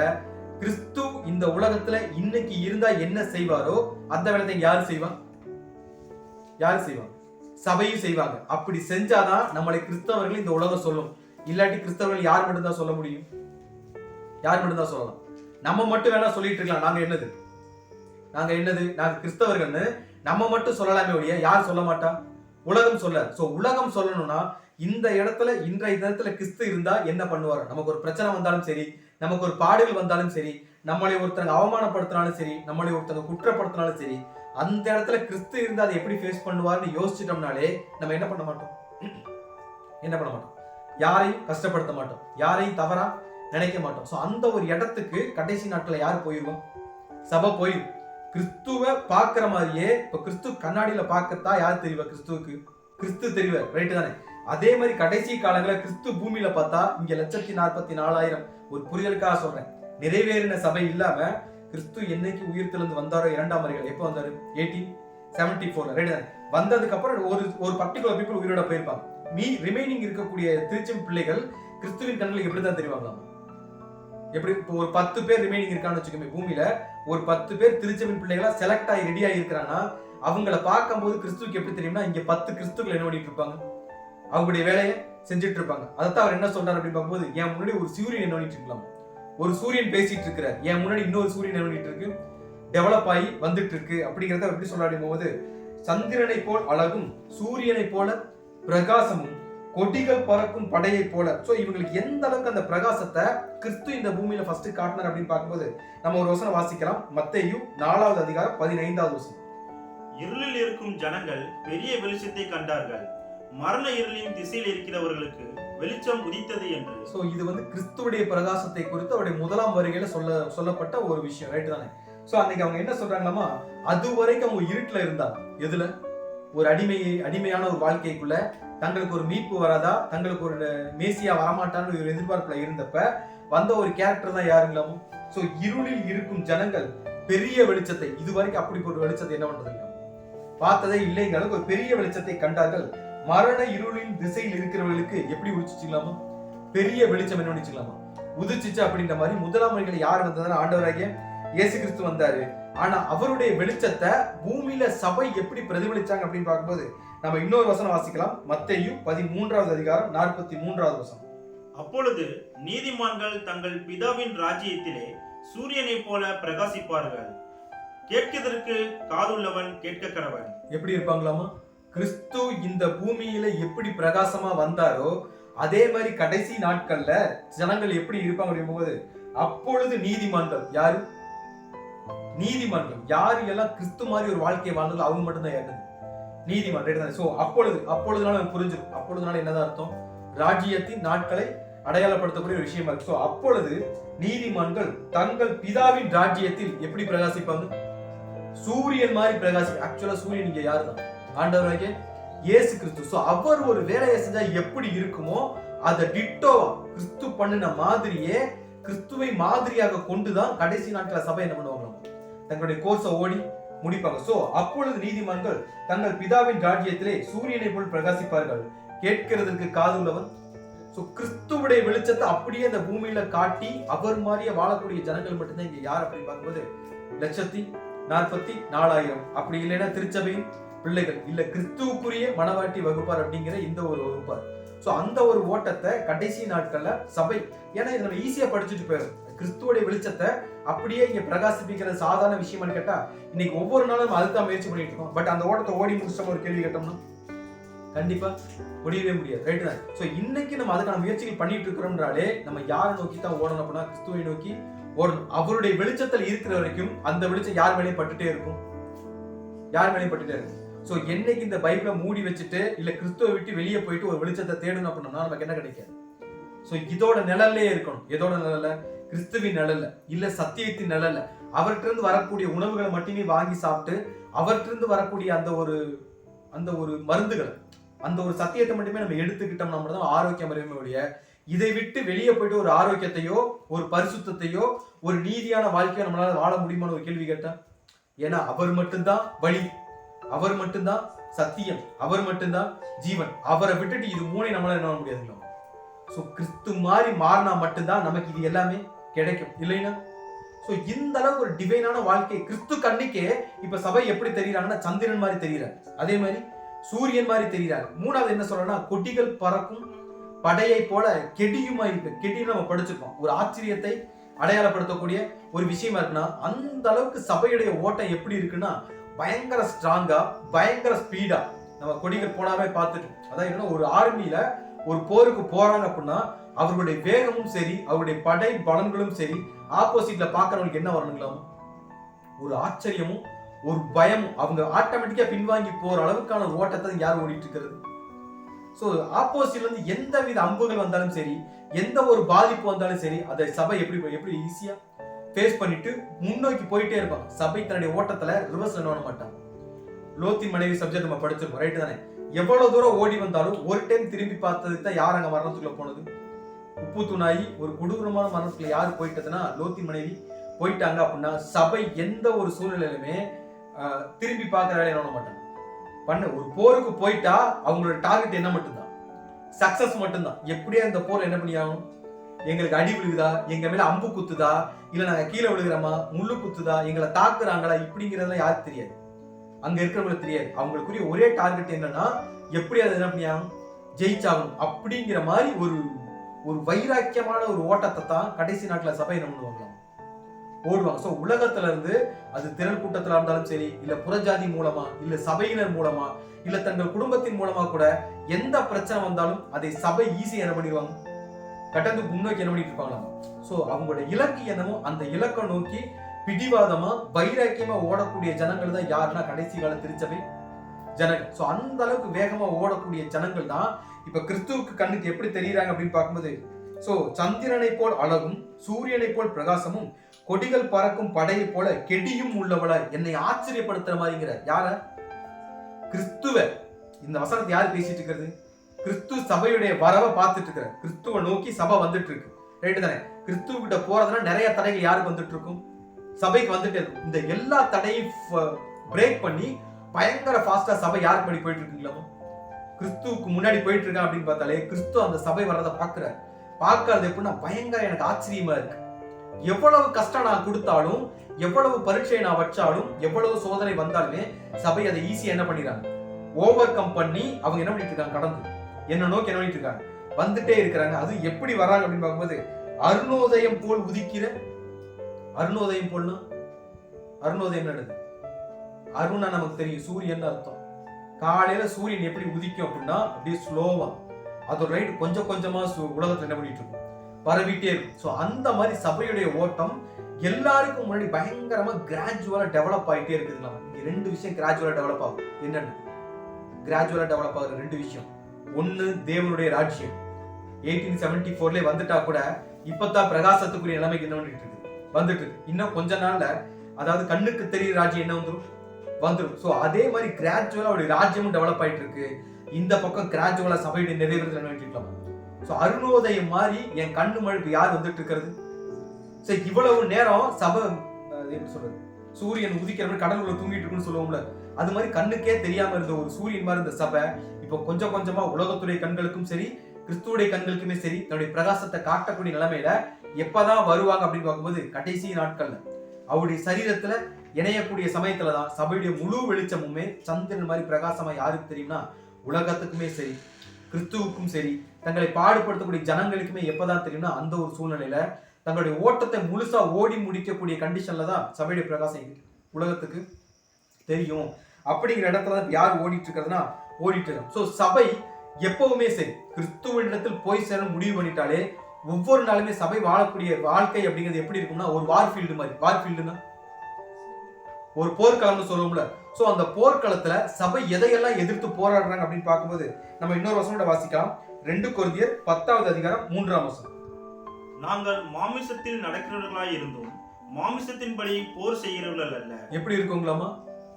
கிறிஸ்து இந்த உலகத்துல இன்னைக்கு இருந்தா என்ன செய்வாரோ அந்த வேலையை யாரு செய்வான், யாரு செய்வாங்க, சபையும் செய்வாங்க. அப்படி செஞ்சாதான் நம்மளை கிறிஸ்தவர்கள் இந்த உலகம் சொல்லும். இல்லாட்டி கிறிஸ்தவர்கள் யார் மட்டும் தான் சொல்ல முடியும், யார் மட்டும் தான் சொல்லலாம். நம்ம மட்டும் வேணா சொல்லிட்டு இருக்கலாம், நாங்க என்னது நாங்க கிறிஸ்தவர்கள்னு நம்ம மட்டும் சொல்லலாமே ஒழிய யார் சொல்ல மாட்டா, உலகம் சொல்ல. சோ உலகம் சொல்லணும்னா இந்த இடத்துல இன்றைய தினத்துல கிறிஸ்து இருந்தா என்ன பண்ணுவாரு, நமக்கு ஒரு பிரச்சனை வந்தாலும் சரி, நமக்கு ஒரு பாடுகள் வந்தாலும் சரி, நம்மளை ஒருத்தங்க அவமானப்படுத்தினாலும் சரி, நம்மளை ஒருத்தங்க குற்றப்படுத்தினாலும் சரி, அந்த இடத்துல கிறிஸ்து இருந்தா அதை எப்படி ஃபேஸ் பண்ணுவாருன்னு யோசிச்சிட்டோம்னாலே நம்ம என்ன பண்ண மாட்டோம், யாரையும் கஷ்டப்படுத்த மாட்டோம், யாரையும் தவறா நினைக்க மாட்டோம். சோ அந்த ஒரு இடத்துக்கு கடைசி நாட்களை யார் போயிருவோம், சபை போயிடும். கிறிஸ்துவ பாக்குற மாதிரியே இப்ப கிறிஸ்து கண்ணாடியில பாக்கத்தா யார் தெரிவா, கிறிஸ்து தெரிவா ரைட்டு தானே. அதே மாதிரி கடைசி காலங்களில் கிறிஸ்து பூமியில பார்த்தா இங்க 1,44,000 ஒரு புரிதலுக்காக சொல்றேன், நிறைவேறின சபை இல்லாம கிறிஸ்து என்னைக்கு உயிர்த்தெழுந்து வந்தாரோ 2ஆம் வருகையில, எப்போ வந்தாரு 1874 ரைட்டு தானே. வந்ததுக்கு அப்புறம் ஒரு பர்டிகுலர் பீப்புள் உயிரோட போயிருப்பாங்க. ரிமைனிங் இருக்கக்கூடிய திருச்செம் பிள்ளைகள் கிறிஸ்துவின் கண்களுக்கு எப்படிதான் தெரிவாங்களாம், எப்படி இப்போ ஒரு 10 பேர் ரிமைனிங் இருக்கான்னு வச்சுக்கோங்க பூமியில, ஒரு 10 பேர் திருச்செவின் பிள்ளைகளா செலக்ட் ஆகி ரெடி ஆகி இருக்கிறாங்கன்னா அவங்கள பார்க்கும்போது கிறிஸ்துவுக்கு எப்படி தெரியும்னா இங்க 10 கிறிஸ்துக்கள் என்ன பண்ணிட்டு இருப்பாங்க, அவங்களுடைய வேலையை செஞ்சுட்டு இருப்பாங்க. அதைத்தான் அவர் என்ன சொல்றாரு அப்படின்னு பார்க்கும்போது, என் முன்னாடி ஒரு சூரியன் என்ன பண்ணிட்டு இருக்கலாம், ஒரு சூரியன் பேசிட்டு இருக்கிறார், என் முன்னாடி இன்னொரு சூரியன் என்ன பண்ணிட்டு இருக்கு, டெவலப் ஆகி வந்துட்டு இருக்கு அப்படிங்கிறத எப்படி சொல்றாரு போது, சந்திரனை போல் அழகும் சூரியனை போல பிரகாசமும் கொடிகள் பறக்கும் படையை போல. சோ இவங்களுக்கு எந்த அளவுக்கு அந்த பிரகாசத்தை கிறிஸ்து இந்த பூமியில ஃபர்ஸ்ட் காட்டினார் அப்படின்னு பார்க்கும்போது நம்ம ஒரு வசனம் வாசிக்கலாம். மத்தேயு 4ஆவது அதிகாரம் 15ஆவது வசனம். இருளில் இருக்கும் ஜனங்கள் பெரிய வெளிச்சத்தை கண்டார்கள், மரண இருளின் திசையில் இருக்கிறவர்களுக்கு வெளிச்சம் உதித்தது என்று. சோ இது வந்து கிறிஸ்துவுடைய பிரகாசத்தை குறித்து அவருடைய முதலாம் வருகையில சொல்லப்பட்ட ஒரு விஷயம் ரைட் தானே. சோ அன்னைக்கு அவங்க என்ன சொல்றாங்களாமா, அது வரைக்கும் அவங்க இருட்டுல இருந்தாங்க, எதுல, ஒரு அடிமையான ஒரு வாழ்க்கைக்குள்ள தங்களுக்கு ஒரு மீட்பு வராதா, தங்களுக்கு ஒரு மேசியா வரமாட்டான்னு ஒரு எதிர்பார்ப்புல இருந்தப்ப வந்த ஒரு கேரக்டர் தான் யாருங்களாமோ. சோ இருளில் இருக்கும் ஜனங்கள் பெரிய வெளிச்சத்தை, இதுவரைக்கும் அப்படி ஒரு வெளிச்சத்தை என்ன பண்றது பார்த்ததே இல்லைங்க, ஒரு பெரிய வெளிச்சத்தை கண்டார்கள். மரண இருளின் திசையில் இருக்கிறவர்களுக்கு எப்படி உதிச்சுக்கலாமா, பெரிய வெளிச்சம் என்ன பண்ணிச்சுக்கலாமா உதிச்சிச்சு அப்படின்ற மாதிரி முதலாம் வரிகளை யார் வந்ததுன்னா ஆண்டவராகிய இயேசு கிறிஸ்து வந்தாரு. ஆனா அவருடைய வெளிச்சத்தை பூமியில சபை எப்படி பிரதிபலிச்சாங்க அப்படின்னு பார்க்கும்போது நம்ம இன்னொரு வசனம் வாசிக்கலாம். மத்தேயு 13வது அதிகாரம் 43வது வசனம். அப்பொழுது நீதிமான்கள் தங்கள் பிதாவின் ராஜ்யத்திலே சூரியனைப் போல பிரகாசிப்பார்கள். கேட்கிறதற்கு காதுள்ளவன் கேட்க கடவன். எப்படி இருப்பாங்களாமா? கிறிஸ்து இந்த பூமியில எப்படி பிரகாசமா வந்தாரோ அதே மாதிரி கடைசி நாட்கள்ல ஜனங்கள் எப்படி இருப்பாங்க அப்படிங்கும்போது அப்பொழுது நீதிமான்கள் யாரு? நீதிமான்கள் யாரு எல்லாம் கிறிஸ்து மாதிரி ஒரு வாழ்க்கையை வாழ்ந்தது அவங்க மட்டும்தான் ஏற்றது நீதிமான். சோ அப்பொழுதுனால புரிஞ்சிடும். அப்பொழுதுனால என்னதான் அர்த்தம்? ராஜ்யத்தின் நாட்களை அடையாளப்படுத்தக்கூடிய ஒரு விஷயமா இருக்கு. அப்பொழுது நீதிமான்கள் தங்கள் பிதாவின் ராஜ்யத்தில் எப்படி பிரகாசிப்பாங்க? சூரியன் மாதிரி பிரகாசி. ஆக்சுவலா சூரியன் இங்க யாரு தான்? ஆண்டவராகிய இயேசு கிறிஸ்து. சோ அவர் ஒரு வேலையை செஞ்சா எப்படி இருக்குமோ அதை டிட்டோவா கிறிஸ்து பண்ணின மாதிரியே கிறிஸ்துவை மாதிரியாக கொண்டுதான் கடைசி நாட்கள சபை என்ன பண்ணுவாங்க? தங்களுடைய கோர்ஸை ஓடி முடிப்பாங்க. சோ அப்பொழுது நீதிமான்கள் தங்கள் பிதாவின் ராஜ்யத்திலே சூரியனை போல் பிரகாசிப்பார்கள். கேட்கிறதற்கு காது உள்ளவன். சோ கிறிஸ்துவுடைய வெளிச்சத்தை அப்படியே இந்த பூமியில காட்டி அவர் மாதிரியே வாழக்கூடிய ஜனங்கள் மட்டும்தான் இங்க யார் அப்படின்னு பார்க்கும்போது 1,44,000. அப்படி இல்லைன்னா திருச்சபையின் பிள்ளைகள், இல்ல கிறிஸ்துவுக்குரிய மனவாட்டி வகுப்பார் அப்படிங்கிற இந்த ஒரு வகுப்பார். சோ அந்த ஒரு ஓட்டத்தை கடைசி நாட்கள்ல சபை, ஏன்னா இதை நம்ம ஈஸியா படிச்சுட்டு போயிடும். கிறிஸ்துவோட வெளிச்சத்தை அப்படியே இங்க பிரகாசிப்பிக்கிறது சாதாரண விஷயமானு கேட்டா இன்னைக்கு ஒவ்வொரு நாளும் நம்ம அதுதான் முயற்சி பண்ணிட்டு இருக்கோம். பட் அந்த ஓட்டத்தை ஓடி முடிச்சோம் ஒரு கேள்வி கேட்டோம்னா கண்டிப்பா முடியவே முடியாது. ரைட் தான். சோ இன்னைக்கு நம்ம அதுக்கான முயற்சிகள் பண்ணிட்டு இருக்கிறோம்ன்றாலே நம்ம யாரை நோக்கி தான் ஓடணும் அப்படின்னா கிறிஸ்துவை நோக்கி ஓடணும். அவருடைய வெளிச்சத்தில் இருக்கிற வரைக்கும் அந்த வெளிச்சம் யார் மேலேயும் பட்டுட்டே இருக்கும். யார் மேலேயும் பட்டுட்டே இருக்கும். சோ என்னைக்கு இந்த பைபிளை மூடி வச்சுட்டு இல்ல கிறிஸ்துவை விட்டு வெளியே போயிட்டு ஒரு வெளிச்சத்தை தேடணும் அப்படின்னா நமக்கு என்ன கிடைக்காது. சோ இதோட நிழல்லே இருக்கணும். எதோட நிழல்ல? கிறிஸ்துவின் நிழல்ல, இல்ல சத்தியத்தின் நிழல்ல. அவர்கிட்ட வரக்கூடிய உணவுகளை மட்டுமே வாங்கி சாப்பிட்டு அவர்கிட்ட வரக்கூடிய அந்த ஒரு மருந்துகளை, அந்த ஒரு சத்தியத்தை மட்டுமே நம்ம எடுத்துக்கிட்டோம் நம்ம தான் ஆரோக்கியம் அறிவுடைய. இதை விட்டு வெளியே போயிட்டு ஒரு ஆரோக்கியத்தையோ ஒரு பரிசுத்தையோ ஒரு நீதியான வாழ்க்கையோ நம்மளால வாழ முடியுமான ஒரு கேள்வி கேட்டா, ஏன்னா அவர் மட்டும்தான் வழி, அவர் மட்டும்தான் சத்தியம், அவர் மட்டும்தான் ஜீவன். அவரை விட்டுட்டு இது மூணை நம்மளால என்ன பண்ண முடியாதுங்களா? சோ கிறிஸ்து மாதிரி மாறினா மட்டும்தான் நமக்கு இது எல்லாமே கிடைக்கும். இல்லைன்னா சோ இந்த அளவுக்கு ஒரு டிவைனான வாழ்க்கை கிறிஸ்து கண்ணுக்கே இப்ப சபை எப்படி தெரியுறாங்கன்னா சந்திரன் மாதிரி தெரியுறாரு, அதே மாதிரி சூரியன் மாதிரி தெரியுறாரு. மூணாவது என்ன சொல்றேன்னா கொடிகள் பறக்கும் படையை போல கெடியுமா இருக்கு. கெடியும் நம்ம படிச்சிருக்கோம். ஒரு ஆச்சரியத்தை அடையாளப்படுத்தக்கூடிய ஒரு விஷயமா இருக்குன்னா அந்த அளவுக்கு சபையுடைய ஓட்டம் எப்படி இருக்குன்னா பயங்கர ஸ்ட்ராங்கா பயங்கர ஸ்பீடா நம்ம கொடிகள் போனாவே பார்த்துட்டு. அதான் என்னன்னா ஒரு ஆர்மியில ஒரு போருக்கு போறாங்க அப்படின்னா அவர்களுடைய வேகமும் சரி அவருடைய படை பலன்களும் சரி ஆப்போசிட்ல பாக்குறவங்களுக்கு என்ன வரணுங்களாம்? ஒரு ஆச்சரியமும் ஒரு பயமும். அவங்க ஆட்டோமேட்டிக்கா பின்வாங்கி போற அளவுக்கான ஓட்டத்தை யார் ஓடிட்டு இருக்கிறது? சோ ஆப்போசிட்ல இருந்து எந்த வித அம்புகள் வந்தாலும் சரி எந்த ஒரு பாதிப்பு வந்தாலும் சரி அதை சபை எப்படி ஈஸியா ஃபேஸ் பண்ணிட்டு முன்னோக்கி போயிட்டே இருப்பாங்க. சபை தன்னுடைய ஓட்டத்துல ரிவர்ஸ் பண்ண மாட்டாங்க. லோத்தின் மனைவி சப்ஜெக்ட் நம்ம படிச்சிருக்கோம். ரைட் தானே? எவ்வளவு தூரம் ஓடி வந்தாலும் ஒரு டைம் திரும்பி பார்த்ததுக்கு தான் யார் அங்க மரணத்துக்குள்ள போனது? உப்பு தூணாயி ஒரு கொடூரமான மரணத்துக்குள்ள யார் போயிட்டதுன்னா லோத்தின் மனைவி போயிட்டாங்க. அப்படின்னா சபை எந்த ஒரு சூழ்நிலையிலுமே திரும்பி பார்க்கிற வேலையை என்ன மாட்டாங்க. ஒரு போருக்கு போயிட்டா அவங்களோட டார்கெட் என்ன மட்டும்தான்? சக்சஸ் மட்டும்தான். எப்படியா இந்த போர் என்ன பண்ணி ஆகணும்? எங்களுக்கு அடி விழுகுதா, எங்க மேல அம்பு குத்துதா, இல்ல நாங்க கீழே விழுகிறோமா, முள்ளு குத்துதா, எங்களை தாக்குறாங்களா, இப்படிங்கிறதெல்லாம் யாருக்கு தெரியாது. அங்க இருக்கிறவங்களுக்கு தெரியாது. அவங்களுக்குரிய ஒரே டார்கெட் என்னன்னா எப்படி அதை என்ன பண்ணி ஆகணும்? ஜெயிச்சாகணும். அப்படிங்கிற மாதிரி ஒரு வைராக்கியமான ஒரு ஓட்டத்தை தான் கடைசி நாட்கள சபை என்ன பண்ணுவாங்க? ஓடுவாங்க. சோ உலகத்துல இருந்து அது திரள் கூட்டத்துல இருந்தாலும் சரி இல்ல புறஜாதி மூலமா இல்ல சபையினர் மூலமா இல்ல தங்கள் குடும்பத்தின் மூலமா கூட எந்த பிரச்சனை வந்தாலும் அதை சபை ஈஸியா என்ன பண்ணிடுவாங்க? கடந்து முன்னோக்கி என்ன பண்ணிட்டு இருப்பாங்க. சோ அவங்களோட இலக்கு என்னமோ அந்த இலக்கை நோக்கி பிடிவாதமா வைராக்கியமா ஓடக்கூடிய ஜனங்கள் தான் யாருன்னா கடைசி கால திருச்சபை ஜனங்கள். சோ அந்த அளவுக்கு வேகமா ஓடக்கூடிய ஜனங்கள் தான் இப்ப கிறிஸ்துவுக்கு கண்ணுக்கு எப்படி தெரியுறாங்க அப்படின்னு பார்க்கும்போது சோ சந்திரனை போல் அழகும் சூரியனை போல் பிரகாசமும் கொடிகள் பறக்கும் படையை போல கெடியும் உள்ளவள என்னை ஆச்சரியப்படுத்துற மாதிரிங்கிற யார? கிறிஸ்துவ. இந்த வசனத்தை யாரு பேசிட்டு இருக்கிறது? கிறிஸ்து சபையுடைய வரவை பார்த்துட்டு இருக்கிற. கிறிஸ்துவை நோக்கி சபை வந்துட்டு இருக்கு. ரைட்டு தானே? கிறிஸ்துவ கிட்ட போறதுனா நிறைய தடைகள் யாருக்கு வந்துட்டு இருக்கும்? சபைக்கு வந்துட்டு இருக்கும். இந்த எல்லா தடையும் பிரேக் பண்ணி பயங்கர ஃபாஸ்டா சபை யாருக்கு முன்னாடி போயிட்டு இருக்குங்களா? கிறிஸ்துவுக்கு முன்னாடி போயிட்டு இருக்கா அப்படின்னு பார்த்தாலே கிறிஸ்து அந்த சபை வர்றதை பார்க்கறது எப்படின்னா பயங்கர எனக்கு ஆச்சரியமா இருக்கு. எவ்வளவு கஷ்டம் நான் கொடுத்தாலும் எவ்வளவு பரீட்சையை நான் வச்சாலும், எவ்வளவு சோதனை வந்தாலுமே சபை அதை ஈஸியா என்ன பண்ணிடுறாங்க, ஓவர் கம் பண்ணி அவங்க என்ன பண்ணிட்டு இருக்காங்க, கடந்து என்ன நோக்கி என்ன பண்ணிட்டு இருக்காங்க, வந்துட்டே இருக்கிறாங்க. அது எப்படி வராங்க அப்படின்னு பார்க்கும்போது, அருணோதயம் போல் உதிக்கிற, அருணோதயம் போல்னா அருணோதயம் என்னது, அருணா நமக்கு தெரியும் சூரியன் அர்த்தம். காலையில சூரியன் எப்படி உதிக்கும் அப்படின்னா அப்படியே ஸ்லோவா அது ரைட் கொஞ்சம் கொஞ்சமா உலகத்துல என்ன பண்ணிட்டு இருக்கும், பரவிட்டே இருக்கும். ஸோ அந்த மாதிரி சபையுடைய ஓட்டம் எல்லாருக்கும் முன்னாடி பயங்கரமா கிராஜுவலா டெவலப் ஆகிட்டே இருக்குதுங்களா. இங்க ரெண்டு விஷயம் கிராஜுவலா டெவலப் ஆகும். என்னென்ன கிராஜுவலா டெவலப் ஆகுற ரெண்டு விஷயம்? ஒன்னு தேவனுடைய ராஜ்யம். 1874 வந்துட்டா கூட இப்பதான் பிரகாசத்துக்குரிய நிலைமைக்கு என்ன பண்ணிட்டு இருக்கு, வந்துட்டு இருக்கு. இன்னும் கொஞ்ச நாள்ல அதாவது கண்ணுக்கு தெரியுற ராஜ்யம் என்ன வந்துடும். ஸோ அதே மாதிரி கிராஜுவலா அவருடைய ராஜ்யமும் டெவலப் ஆயிட்டு இருக்கு. இந்த பக்கம் கிராஜுவலா சபையுடைய நிறைவேறுதல் என்ன பண்ணிட்டு. ஸோ அருணோதயம் மாதிரி என் கண்ணு மழுப்பு யார் வந்துட்டு இருக்கிறது. சரி, இவ்வளவு நேரம் சபை எப்படி சொல்றது, சூரியன் உதிக்கிற மாதிரி கடல் உள்ள தூங்கிட்டு இருக்குன்னு சொல்லுவோம்ல, அது மாதிரி கண்ணுக்கே தெரியாம இருந்த ஒரு சூரியன் மாதிரி இருந்த சபை இப்போ கொஞ்சம் கொஞ்சமா உலகத்துடைய கண்களுக்கும் சரி கிறிஸ்துவுடைய கண்களுக்குமே சரி தன்னுடைய பிரகாசத்தை காட்டக்கூடிய நிலைமையில எப்பதான் வருவாங்க அப்படின்னு பார்க்கும்போது, கடைசி நாட்கள்ல அவருடைய சரீரத்துல இணையக்கூடிய சமயத்துலதான் சபையுடைய முழு வெளிச்சமுமே சந்திரன் மாதிரி பிரகாசமா யாருக்கு தெரியும்னா உலகத்துக்குமே சரி கிறிஸ்துவுக்கும் சரி தங்களை பாடுபடுத்தக்கூடிய ஜனங்களுக்குமே எப்பதான் தெரியும்னா அந்த ஒரு சூழ்நிலையில தங்களுடைய ஓட்டத்தை முழுசா ஓடி முடிக்கக்கூடிய கண்டிஷன்ல தான் சபையுடைய பிரகாசம் உலகத்துக்கு தெரியும். அப்படிங்கிற இடத்துல தான் யார் ஓடிட்டு இருக்கிறதுனா ஓடிட்டு இருக்கோம். ஸோ சபை எப்பவுமே சரி கிறிஸ்துவனிடத்தில் போய் சேர முடிவு பண்ணிட்டாலே ஒவ்வொரு நாளுமே சபை வாழக்கூடிய வாழ்க்கை அப்படிங்கிறது எப்படி இருக்கும்னா ஒரு வார்ஃபீல்டு மாதிரி. வார்ஃபீல்டுனா ஒரு போர்க்களம்னு சொல்லுவோம்ல. சோ அந்த போர்க்களத்துல சபை எதையெல்லாம் எதிர்த்து போராடுறாங்க அப்படின்னு பார்க்கும்போது நம்ம இன்னொரு வசனத்தை வாசிக்கலாம். 2 கொரிந்தியர் 10வது அதிகாரம் 3ஆம் வசனம். நாங்கள் மாமிசத்தில் நடக்கிறவர்களாய் இருந்தோம், மாமிசத்தின்படி போர் செய்கிறவர்கள் அல்ல. எப்படி இருக்குங்களாமா,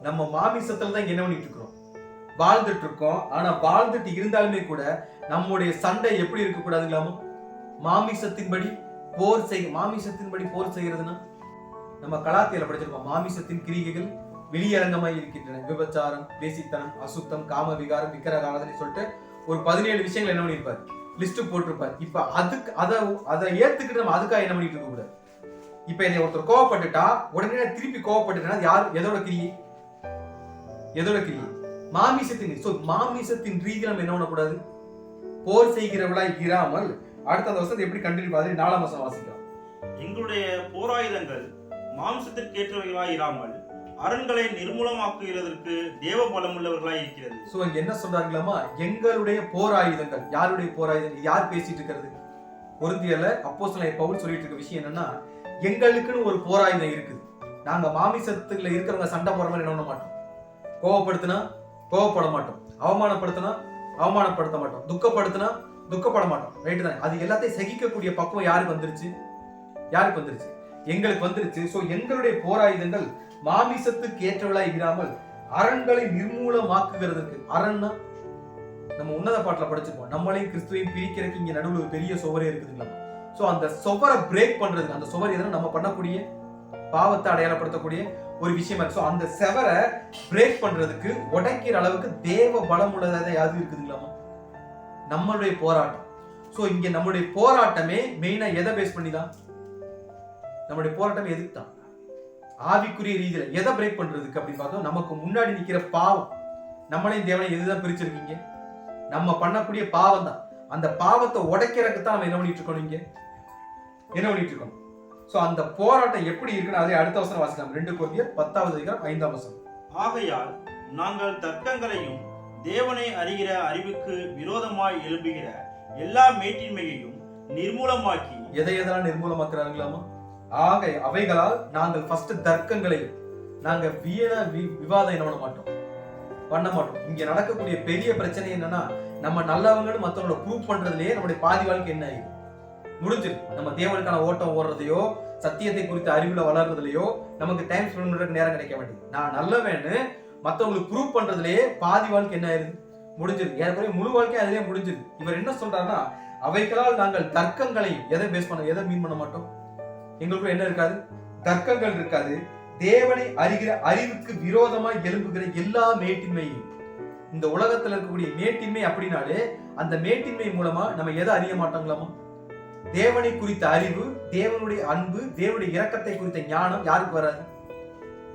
நம்ம மாமிசத்துல தான் என்ன பண்ணிட்டு இருக்கிறோம், வாழ்ந்துட்டு இருக்கோம். ஆனா வாழ்ந்துட்டு இருந்தாலுமே கூட நம்முடைய சண்டை எப்படி இருக்க கூடாதுங்களாமா, மாமிசத்தின்படி போர் செய்கிறதுனா நம்ம கலாத்தியில படிச்சிருக்கோம். மாமிசத்தின் கிரிகைகள் வெளியரங்கமாய் இருக்கின்றன, விபச்சாரம், வேசித்தனம், அசுத்தம், காம விகாரம், விக்கிரக ஆராதனை சொல்லிட்டு ஒரு 17 விஷயங்கள் என்ன பண்ணிருப்பார், லிஸ்ட் போட்டிருப்பார். இப்ப அதுக்கு அதை ஏத்துக்கிட்டு நம்ம அதுக்காக என்ன பண்ணிட்டு இருக்க கூடாது. இப்ப என்னை ஒருத்தர் கோவப்பட்டுட்டா உடனே திருப்பி கோவப்பட்டுட்டா யார் எதோட கிரியை, மாமிசத்தின். சோ மாமிசத்தின் ரீதியில் நம்ம என்ன பண்ணக்கூடாது, போர் செய்கிறவளாய் இராமல். அடுத்த வருஷத்தை எப்படி கண்டினியூ பாரு 4ஆம் வசனம் வாசிக்கலாம். எங்களுடைய போராயுதங்கள் மாம்சத்திற்கேற்றவைகளாய் இராமல் அரண்களை நிர்மூலமாக்குகிறதற்கு தேவ பலமுள்ளவர்களாய் இருக்கிறது. சோ இங்க என்ன சொல்றாங்களாமா, எங்களுடைய போராயுதங்கள். யாருடைய போராயுதங்கள், யார் பேசிட்டு இருக்கிறது, கொரிந்தியர்ல அப்போஸ்தலன் பவுல் சொல்லிட்டு இருக்க விஷயம் என்னன்னா, எங்களுக்குன்னு ஒரு போராயுதம் இருக்குது. நாங்க மாமிசத்துல இருக்கிறவங்க சண்டை போற மாதிரி என்ன பண்ண மாட்டோம், கோவப்படுத்தினா கோவப்பட மாட்டோம், அவமானப்படுத்தினா அவமானப்படுத்த மாட்டோம், துக்கப்படுத்தினா துக்கப்பட மாட்டோம். ரைட்டு தான். அது எல்லாத்தையும் சகிக்கக்கூடிய பக்குவம் யாருக்கு வந்துருச்சு, எங்களுக்கு வந்துருச்சு. சோ எங்களுடைய போராயுதங்கள் மாமிசத்துக்கு ஏற்றவளாய் இராமல் அரண்களை நிர்மூலமாக்குகிறதுக்கு. அரண்னா நம்ம உன்னத பாட்டுல படிச்சிருப்போம், நம்மளையும் கிறிஸ்துவையும் பிரிக்கிறதுக்கு இங்க நடுவில் ஒரு பெரிய சுவரே இருக்குதுங்களா. சோ அந்த சுவரை பிரேக் பண்றதுக்கு, அந்த சுவர் எதுனா நம்ம பண்ணக்கூடிய பாவத்தை அடையாளப்படுத்தக்கூடிய ஒரு விஷயமா இருக்கு. சோ அந்த சுவரை பிரேக் பண்றதுக்கு உடைக்கிற அளவுக்கு தேவ பலம் உள்ளதாக யாரு இருக்குதுங்களாமா, நம்மளுடைய போராட்டம். சோ இங்க நம்மளுடைய போராட்டமே மெயினா எதை பேஸ் பண்ணிதான், நம்மளுடைய போராட்டம் எதுக்கு தான், ஆவிக்குரிய ரீதியில எதை பிரேக் பண்றதுக்கு அப்படின்னு பார்த்தோம். நமக்கு முன்னாடி நிக்கிற பாவம், நம்மளையும் தேவனையும் எதுதான் பிரிச்சிருக்கீங்க, நம்ம பண்ணக்கூடிய பாவம் தான். அந்த பாவத்தை உடைக்கிறதுக்கு தான் நம்ம என்ன பண்ணிட்டு இருக்கோம். சோ அந்த போராட்டம் எப்படி இருக்குன்னு அதே அடுத்த வசனம் வாசிக்கலாம். 2 கொரிந்தியர் 10வது அதிகாரம் 5ஆம் வசனம். ஆகையால் நாங்கள் தர்க்கங்களையும் தேவனை அறிகிற அறிவுக்கு விரோதமாய் எழும்புகிற எல்லா மேட்டின்மையையும் நிர்மூலமாக்கி. எதையெல்லாம் நிர்மூலமாக்குறாங்களாமா, அவைகளால் நாங்கள் ஃபர்ஸ்ட் தர்க்கங்களையும் நாங்க விவாதம் என்ன பண்ண மாட்டோம். இங்க நடக்கக்கூடிய பெரிய பிரச்சனை என்னன்னா, நம்ம நல்லவங்கன்னு மத்தவங்கள ப்ரூவ் பண்றதுலயே நம்மளுடைய பாதி வாழ்க்கை என்ன ஆயிடும், முடிஞ்சிருக்கு. நம்ம தேவனுக்கான ஓட்டம் ஓடுறதையோ சத்தியத்தை குறித்த அறிவுல வளர்றதுலயோ நமக்கு டைம் ஸ்பெண்ட் பண்றதுக்கு நேரம் கிடைக்க மாட்டேங்குது. நான் நல்லவேன்னு மத்தவங்களுக்கு ப்ரூவ் பண்றதுலயே பாதி வாழ்க்கை என்ன ஆயிருது, முடிஞ்சிருக்கு. ஏற்கனவே முழு வாழ்க்கை அதுலயே முடிஞ்சிருக்கு. இவர் என்ன சொல்றாருன்னா, அவைகளால் நாங்கள் தர்க்கங்களையும் எதை மீன் பண்ண மாட்டோம், எங்களுக்கு என்ன இருக்காது, தர்க்கங்கள் இருக்காது. தேவனை அறிகிற அறிவுக்கு விரோதமாய் எழும்புகிற எல்லா மேட்டின்மையும். இந்த உலகத்துல இருக்கக்கூடிய மேட்டின்மை அப்படின்னாலே அந்த மேட்டின்மை மூலமா நம்ம எதை அறிய மாட்டோங்களாமா, தேவனை குறித்த அறிவு, தேவனுடைய அன்பு, தேவனுடைய இரக்கத்தை குறித்த ஞானம் யாருக்கு வராது?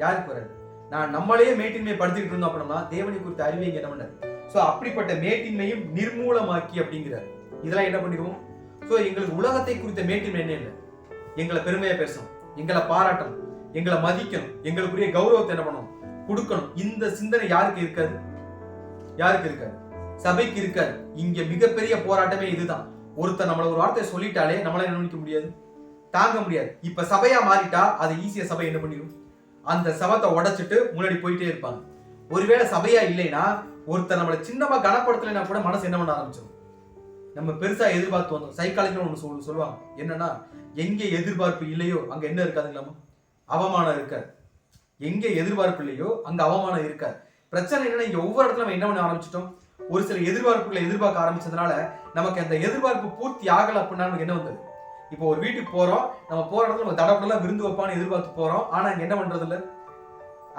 யாருக்கு வராது? நான் நம்மளையே மேட்டின்மை படுத்திட்டு இருந்தோம் அப்படின்னா தேவனை குறித்த அறிவை இங்க என்ன பண்ணாரு? சோ அப்படிப்பட்ட மேட்டின்மையும் நிர்மூலமாக்கி அப்படிங்கிறார். இதெல்லாம் என்ன பண்ணிடுவோம்? சோ எங்களுக்கு உலகத்தை குறித்த மேட்டின்மை என்ன இல்லை, எங்களை பெருமையா பேசணும், எங்களை பாராட்டணும், எங்களை மதிக்கணும், எங்களுக்குரிய கௌரவத்தை என்ன பண்ணணும், கொடுக்கணும். இந்த சிந்தனை யாருக்கு இருக்காது? யாருக்கு இருக்காது? சபைக்கு இருக்காது. இங்க மிகப்பெரிய போராட்டமே இதுதான். ஒருத்தர் நம்மள ஒரு வார்த்தையை சொல்லிட்டாலே நம்மளால என்ன நினைக்க முடியாது, தாங்க முடியாது. இப்ப சபையா மாறிட்டா அதை ஈஸியா சபை என்ன பண்ணிடும், அந்த சபத்தை உடைச்சிட்டு முன்னாடி போயிட்டே இருப்பாங்க. ஒருவேளை சபையா இல்லைன்னா ஒருத்தர் நம்மளை சின்னமா கனப்படுத்தலைன்னா கூட மனசு என்ன பண்ண ஆரம்பிச்சிடும், நம்ம பெருசா எதிர்பார்த்து வந்தோம். சைக்காலஜில ஒன்று சொல்லுவாங்க என்னன்னா, எங்கே எதிர்பார்ப்பு இல்லையோ அங்க என்ன இருக்காதுங்களாமா, அவமானம் இருக்காது. எங்க எதிர்பார்ப்பு இல்லையோ அங்க அவமானம் இருக்காது. பிரச்சனை என்னன்னா, இங்க ஒவ்வொரு இடத்துல நம்ம என்ன பண்ண ஆரம்பிச்சிட்டோம், ஒரு சில எதிர்பார்ப்புகளை எதிர்பார்க்க ஆரம்பிச்சதுனால நமக்கு அந்த எதிர்பார்ப்பு பூர்த்தி ஆகல அப்படின்னா நமக்கு என்ன வந்தது. இப்போ ஒரு வீட்டுக்கு போறோம், நம்ம போற இடத்துல நம்ம தடப்படலாம் விருந்து வைப்பான்னு எதிர்பார்த்து போறோம். ஆனா அங்க என்ன பண்றது இல்ல,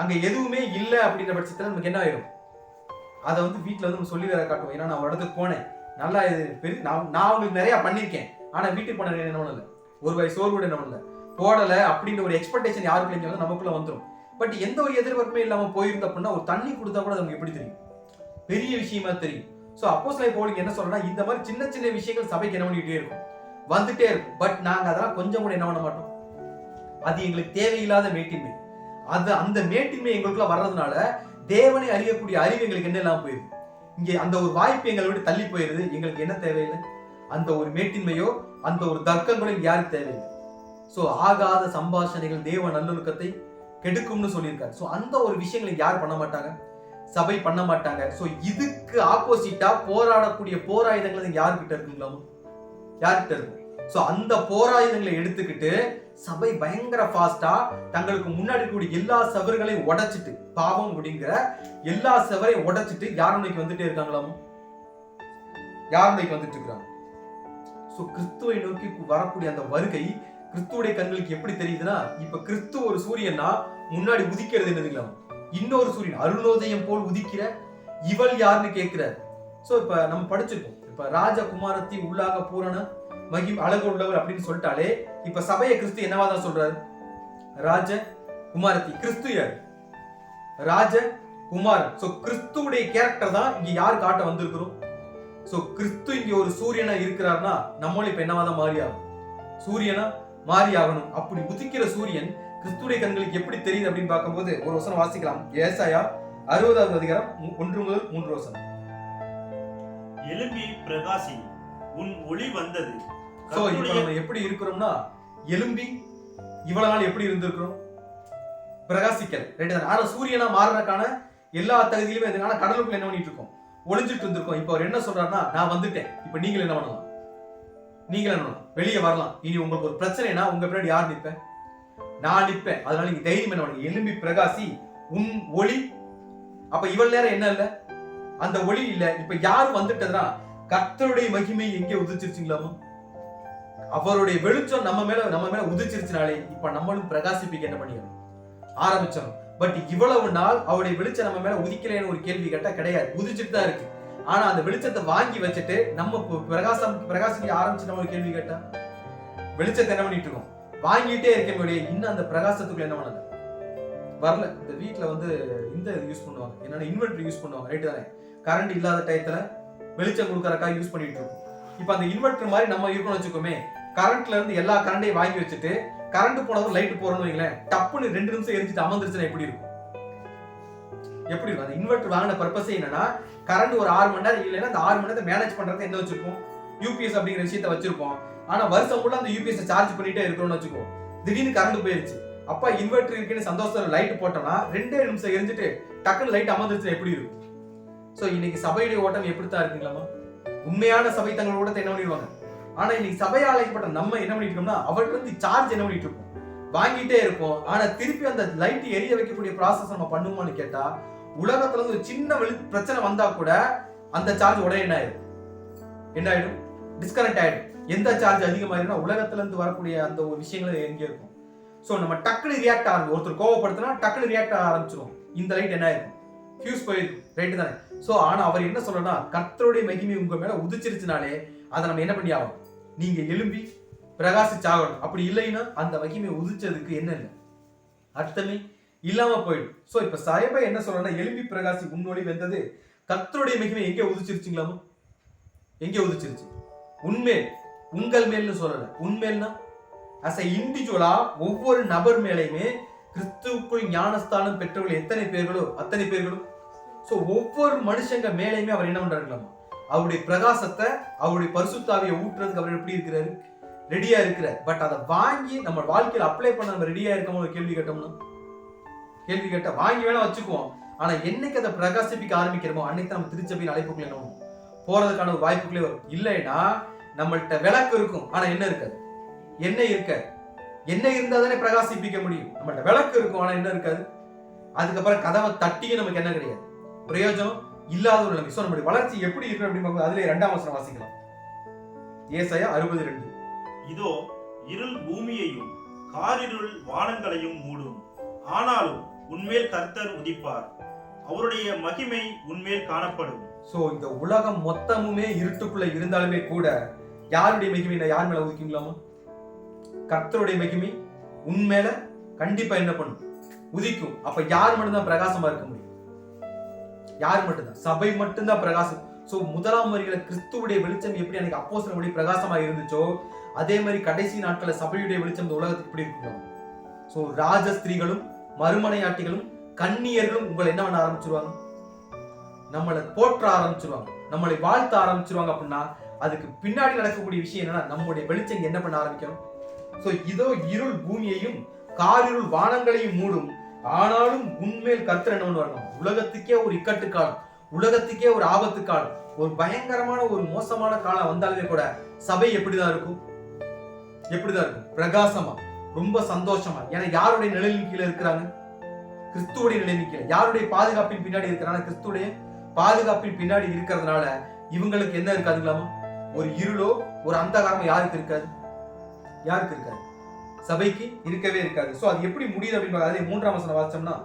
அங்க எதுவுமே இல்ல அப்படின்ற பட்சத்துல நமக்கு என்ன ஆயிடும், அதை வந்து வீட்டுல வந்து நம்ம சொல்லி வேற காட்டுவோம். ஏன்னா நான் ஒரு இடத்துக்கு போனேன், நல்லா இது நான் உங்களுக்கு நிறைய பண்ணிருக்கேன், ஆனா வீட்டுக்கு போன என்ன பண்ணல, ஒரு வயசு சோறு கூட என்ன பண்ணல, போடல அப்படின்ற ஒரு எக்ஸ்பெக்டேஷன் யாருக்குள்ள வந்து நமக்குள்ள வந்துடும். பட் எந்த ஒரு எதிர்பார்ப்புமே இல்லாம போயிருந்த அப்படின்னா ஒரு தண்ணி கொடுத்தா கூட நமக்கு எப்படி தெரியும், பெரிய விஷயமா தெரியும். சோ அப்போஸ்தலர் பவுல் என்ன சொல்றா, இந்த மாதிரி சின்ன சின்ன விஷயங்கள் சபைக்கு என்ன பண்ணிட்டே இருக்கும், வந்துட்டே இருக்கும். பட் நாங்க அதெல்லாம் கொஞ்சம் கூட என்ன பண்ண மாட்டோம், அது எங்களுக்கு தேவையில்லாத மேட்டின்மை. அது அந்த மேட்டின்மை எங்களுக்குள்ள வர்றதுனால தேவனை அறியக்கூடிய அறிவு எங்களுக்கு என்ன இல்லாம போயிருது. இங்கே அந்த ஒரு வாய்ப்பு எங்களை விட்டு தள்ளி போயிருது. எங்களுக்கு என்ன தேவையில்லை, அந்த ஒரு மேட்டின்மையோ அந்த ஒரு தர்க்கங்களோ யாருக்கு தேவையில்லை. சோ ஆகாத சம்பாஷணைகள் தேவ நல்லொழுக்கத்தை கெடுக்கும்னு சொல்லியிருக்காரு. சோ அந்த ஒரு விஷயங்களை யார் பண்ண மாட்டாங்க, சபை பண்ண மாட்டாங்க. சோ இதுக்கு ஆப்போசிட்டா போராடக்கூடிய போராயுதங்கள் யாருக்கிட்ட இருக்குங்களாமோ, யார்கிட்ட இருக்கும். சோ அந்த போராயுதங்களை எடுத்துக்கிட்டு சபை பயங்கர ஃபாஸ்டா தங்களுக்கு முன்னாடி கூடிய எல்லா சவர்களையும் உடைச்சிட்டு, பாவம் அப்படிங்கிற எல்லா சவரையும் உடைச்சிட்டு யார் நோக்கி வந்துட்டே இருக்காங்களாமோ, யார் நோக்கி வந்துட்டு இருக்காங்க. சோ கிறிஸ்துவை நோக்கி வரக்கூடிய அந்த வருகை கிறிஸ்துவுடைய கண்களுக்கு எப்படி தெரியுதுன்னா, இப்ப கிறிஸ்து ஒரு சூரியனா முன்னாடி உதிக்கிறது என்னதுங்களாம், இன்னொரு சூரியன் அருணோதயம் போல் உதிக்கிற இவள் யாருன்னு கேட்கிறார். சோ இப்ப நம்ம படிச்சிருக்கோம், இப்ப ராஜகுமாரத்தி உள்ளாக பூரண மகிம் அழகு உள்ளவர் அப்படின்னு சொல்லிட்டாலே இப்ப சபையை கிறிஸ்து என்னவாதான் சொல்றாரு, ராஜ குமாரத்தி. கிறிஸ்து யார், ராஜ குமாரன். சோ கிறிஸ்துவுடைய கேரக்டர் தான் இங்க யார் காட்ட வந்திருக்கிறோம். சோ கிறிஸ்து இங்க ஒரு சூரியனா இருக்கிறார்னா நம்மளும் இப்ப என்னவாதான் மாறி ஆகும், சூரியனா மாறி ஆகணும். அப்படி உதிக்கிற சூரியன் கிறிஸ்துடைய கண்களுக்கு எப்படி தெரியுது அப்படின்னு பார்க்கும்போது ஒரு வசனம் வாசிக்கலாம். ஏசாயா 60வது அதிகாரம் 1 முதல் 3 வசனம். எழும்பி பிரகாசி, உன் ஒளி வந்தது. சோ இப்போ நம்ம எப்படி இருக்கிறோம்னா, எழும்பி இவ்வளவு நாள் எப்படி இருந்திருக்கிறோம், பிரகாசிக்கல் ரைட் தான். ஆனா சூரியனா மாறறதுக்கான எல்லா தகுதியிலுமே இதுக்கான கடலுக்குள்ள என்ன பண்ணிட்டு இருக்கோம், ஒளிஞ்சிட்டு இருந்திருக்கோம். இப்போ அவர் என்ன சொல்றாருன்னா, நான் வந்துட்டேன், இப்போ நீங்க என்ன பண்ணலாம், நீங்க என்ன பண்ணலாம், வெளியே வரலாம். இனி உங்களுக்கு ஒரு பிரச்சனைனா உங்க பின்னாடி யார் நிற்பேன், நான் நிற்பேன். அதனால நீங்க தைரியம் என்ன பண்ணுங்க, எழும்பி பிரகாசி, உன் ஒளி. அப்ப இவ்வளவு நேரம் என்ன இல்ல, அந்த ஒளி இல்ல. இப்ப யார் வந்துட்டதுன்னா கர்த்தருடைய மகிமை எங்கே உதிச்சிருச்சுங்களாமோ, அவருடைய வெளிச்சம் நம்ம மேல உதிச்சிருச்சுனாலே இப்ப நம்மளும் பிரகாசிப்பிக்க என்ன பண்ணிடணும், ஆரம்பிச்சோம். பட் இவ்வளவு நாள் அவருடைய வெளிச்சம் நம்ம மேல உதிக்கலைன்னு ஒரு கேள்வி கேட்டா கிடையாது, உதிச்சுட்டு தான் இருக்கு. ஆனா அந்த வெளிச்சத்தை வாங்கி வச்சுட்டு நம்ம பிரகாசிக்க ஆரம்பிச்சு நம்ம ஒரு கேள்வி கேட்டா, வெளிச்சத்தை என்ன பண்ணிட்டு இருக்கோம், வாங்கிட்டே இருக்க இன்னும் அந்த பிரகாசத்துக்குள்ள என்ன பண்ணல, வரல. இந்த வீட்டுல வந்து இந்த யூஸ் பண்ணுவாங்க, என்னன்னா இன்வெர்டர் யூஸ் பண்ணுவாங்க ரைட் தானே. கரண்ட் இல்லாத டயத்துல வெளிச்சம் கொடுக்கறதுக்காக யூஸ் பண்ணிட்டு இருக்கோம். இப்ப அந்த இன்வெர்டர் மாதிரி நம்ம இருக்கணும்னு வச்சுக்கோமே, கரண்ட்ல இருந்து எல்லா கரண்டையும் வாங்கி வச்சுட்டு கரண்ட் போனதும் லைட் போறோம்னு வைங்களேன், டப்புன்னு 2 நிமிஷம் எரிஞ்சிட்டு அமர்ந்துருச்சுன்னா எப்படி இருக்கும், எப்படி இருக்கும். அந்த இன்வெர்டர் வாங்கின பர்பஸே என்னன்னா, கரண்ட் ஒரு 6 மணி நேரம் இல்லைன்னா அந்த 6 மணி நேரத்தை மேனேஜ் பண்றது என்ன வச்சிருப்போம், யூபிஎஸ் அப்படிங்கிற விஷயத்த வச்சிருப்போம். ஆனா வருஷம் ஃபுல்லா அந்த யூபிஎஸ் சார்ஜ் பண்ணிட்டே இருக்கணும்னு வச்சுக்கோ, திடீர்னு கரண்ட் போயிருச்சு, அப்ப இன்வெர்டர் இருக்குன்னு சந்தோஷத்துல லைட் போட்டோம்னா 2 நிமிஷம் எரிஞ்சிட்டு டக்குன்னு லைட் அமர்ந்துருச்சுன்னா எப்படி இருக்கும். சோ இன்னைக்கு சபையுடைய ஓட்டம் எப்படித்தான் இருக்குங்களாமா, உண்மையான சபை தங்களோட ஓட்டத்தை என்ன பண்ணிடுவாங்க. ஆனா இன்னைக்கு சபையால் அழைக்கப்பட்ட நம்ம என்ன பண்ணிட்டு இருக்கோம்னா, அவருக்கு வந்து சார்ஜ் என்ன பண்ணிட்டு இருக்கோம், வாங்கிட்டே இருப்போம். ஆனா திருப்பி அந்த லைட் எரிய வைக்கக்கூடிய ப்ராசஸ் நம்ம பண்ணுவோம்னு கேட்டா, உலகத்துல இருந்து ஒரு சின்ன பிரச்சனை வந்தா கூட அந்த சார்ஜ் உடனே என்ன ஆயிடும், டிஸ்கனெக்ட் ஆயிடும். எந்த சார்ஜ் அதிகமாயிரும்னா உலகத்துல இருந்து வரக்கூடிய அந்த ஒரு விஷயங்கள் எங்கே இருக்கும். சோ நம்ம டக்குனு ரியாக்ட் ஆகும், ஒருத்தர் கோவப்படுத்தினா டக்குனு ரியாக்ட் ஆக ஆரம்பிச்சிடும். இந்த லைட் என்ன ஆயிருக்கும், ஃபியூஸ் போயிருக்கும் ரைட் தானே. சோ ஆனா அவர் என்ன சொல்றனா, கர்த்தருடைய மகிமை உங்க மேல உதிச்சிருச்சுனாலே அதை நம்ம என்ன பண்ணி ஆகும், நீங்க எழும்பி பிரகாசிச்சாகணும். அப்படி இல்லைன்னா அந்த மகிமை உதிச்சதுக்கு என்ன இல்லை, அர்த்தமே இல்லாம போயிடும். சோ இப்ப சபை என்ன சொல்றேன்னா, எழும்பி பிரகாசி உன்னொளி வெந்தது. கர்த்தருடைய மகிமை எங்கே உதிச்சிருச்சுங்களாமா? எங்கே உதிச்சிருச்சு? உண்மையில், உங்கள் மேல்னு சொல்லல. உண்மையில்னா அஸ் எ இண்டிவிஜுவலா ஒவ்வொரு நபர் மேலையுமே கிறிஸ்துவுக்குள் ஞானஸ்தானம் பெற்றவர்கள் எத்தனை பேர்களோ அத்தனை பேர்களும். சோ ஒவ்வொரு மனுஷங்க மேலையுமே அவர் என்ன பண்றாங்களாமா? அவருடைய பிரகாசத்தை, அவருடைய பரிசுத்தாவியை ஊற்றுறதுக்கு அவர் எப்படி இருக்கிறாரு? ரெடியா இருக்கிறார். பட் அதை வாங்கி நம்ம வாழ்க்கையில் அப்ளை பண்ண நம்ம ரெடியா இருக்கோம். ஒரு கேள்வி கேட்டோம்னா, கேள்வி கேட்ட வாங்கி வேணா வச்சுக்குவோம். ஆனா என்னைக்கு அதை பிரகாசிப்பிக்க ஆரம்பிக்கிறோமோ அன்னைக்கு நம்ம திருச்சபையின் அழைப்புக்குள்ள என்ன போறதுக்கான ஒரு வாய்ப்புகளே வரும். இல்லைன்னா நம்மள்கிட்ட விளக்கு இருக்கும், ஆனா என்ன இருக்காது, என்ன இருக்க, என்ன இருந்தா தானே பிரகாசிப்பிக்க முடியும். நம்மள்ட்ட விளக்கு இருக்கும், ஆனா என்ன இருக்காது. அதுக்கப்புறம் கதவை தட்டியும் நமக்கு என்ன கிடையாது, பிரயோஜனம் இல்லாத ஒரு நிலைமை. சோ நம்முடைய வளர்ச்சி எப்படி இருக்கு அப்படின்னு அதுல 2ஆம் வசனம் வாசிக்கலாம். ஏசாயா 60:2. இதோ இருள் பூமியையும் காரிருள் வானங்களையும் மூடும், ஆனாலும் உன்மேல் கர்த்தர் உதிப்பார், அவருடைய மகிமை உன்மேல் காணப்படும். சோ இந்த உலகம் மொத்தமுமே இருட்டுக்குள்ள இருந்தாலுமே கூட யாருடைய மகிமை யார் மேல உதிக்குங்களாமா? கர்த்தருடைய மகிமை உண்மையில கண்டிப்பா என்ன பண்ணும்? உதிக்கும். அப்ப யார் மட்டும்தான் பிரகாசமா இருக்க முடியும்? யார் மட்டும்தான்? சபை மட்டும்தான் பிரகாசம். சோ முதலாம் வரியில கிறிஸ்துவுடைய வெளிச்சம் எப்படி அன்னைக்கு அப்போஸ்தலர்களுடைய பிரகாசமா இருந்துச்சோ, அதே மாதிரி கடைசி நாட்கள சபையுடைய வெளிச்சம் இந்த உலகத்துக்கு எப்படி இருக்கும்? சோ ராஜ ஸ்திரீகளும் மறுமனையாட்டிகளும் கன்னியர்களும் உங்களை என்ன பண்ண ஆரம்பிச்சிருவாங்க? நம்மளை போற்ற ஆரம்பிச்சிருவாங்க, நம்மளை வாழ்த்த ஆரம்பிச்சிருவாங்க. அப்படின்னா அதுக்கு பின்னாடி நடக்கக்கூடிய விஷயம் என்னன்னா, நம்முடைய வெளிச்சம் என்ன பண்ண ஆரம்பிக்கணும்? சோ இதோ இருள் பூமியையும் காரிருள் வானங்களையும் மூடும், ஆனாலும் உண்மையில் கர்த்தர் என்ன பண்ணுவாங்க? உலகத்துக்கே ஒரு இக்கட்டு காலம், உலகத்துக்கே ஒரு ஆபத்து காலம், ஒரு பயங்கரமான ஒரு மோசமான காலம் வந்தாலுமே கூட சபை எப்படிதான் இருக்கும்? எப்படிதான் இருக்கும்? பிரகாசமா, ரொம்ப சந்தோஷமா. ஏன்னா யாருடைய நிழலின் கீழே இருக்கிறாங்க? கிறிஸ்துவுடைய நிழலின் கீழே. யாருடைய பாதுகாப்பின் பின்னாடி இருக்கிறாங்க? கிறிஸ்துவுடைய பாதுகாப்பின் பின்னாடி இருக்கிறதுனால இவங்களுக்கு என்ன இருக்காதுங்களாமா? ஒரு இருளோ ஒரு அந்தகாரமோ யாருக்கு இருக்காது? யாருக்கு இருக்காது? சபைக்கு இருக்கவே இருக்காது. சோ அது எப்படி முடியுது அப்படின்னு அதே 3ஆம் வசனம் வாசிச்சோம்னா,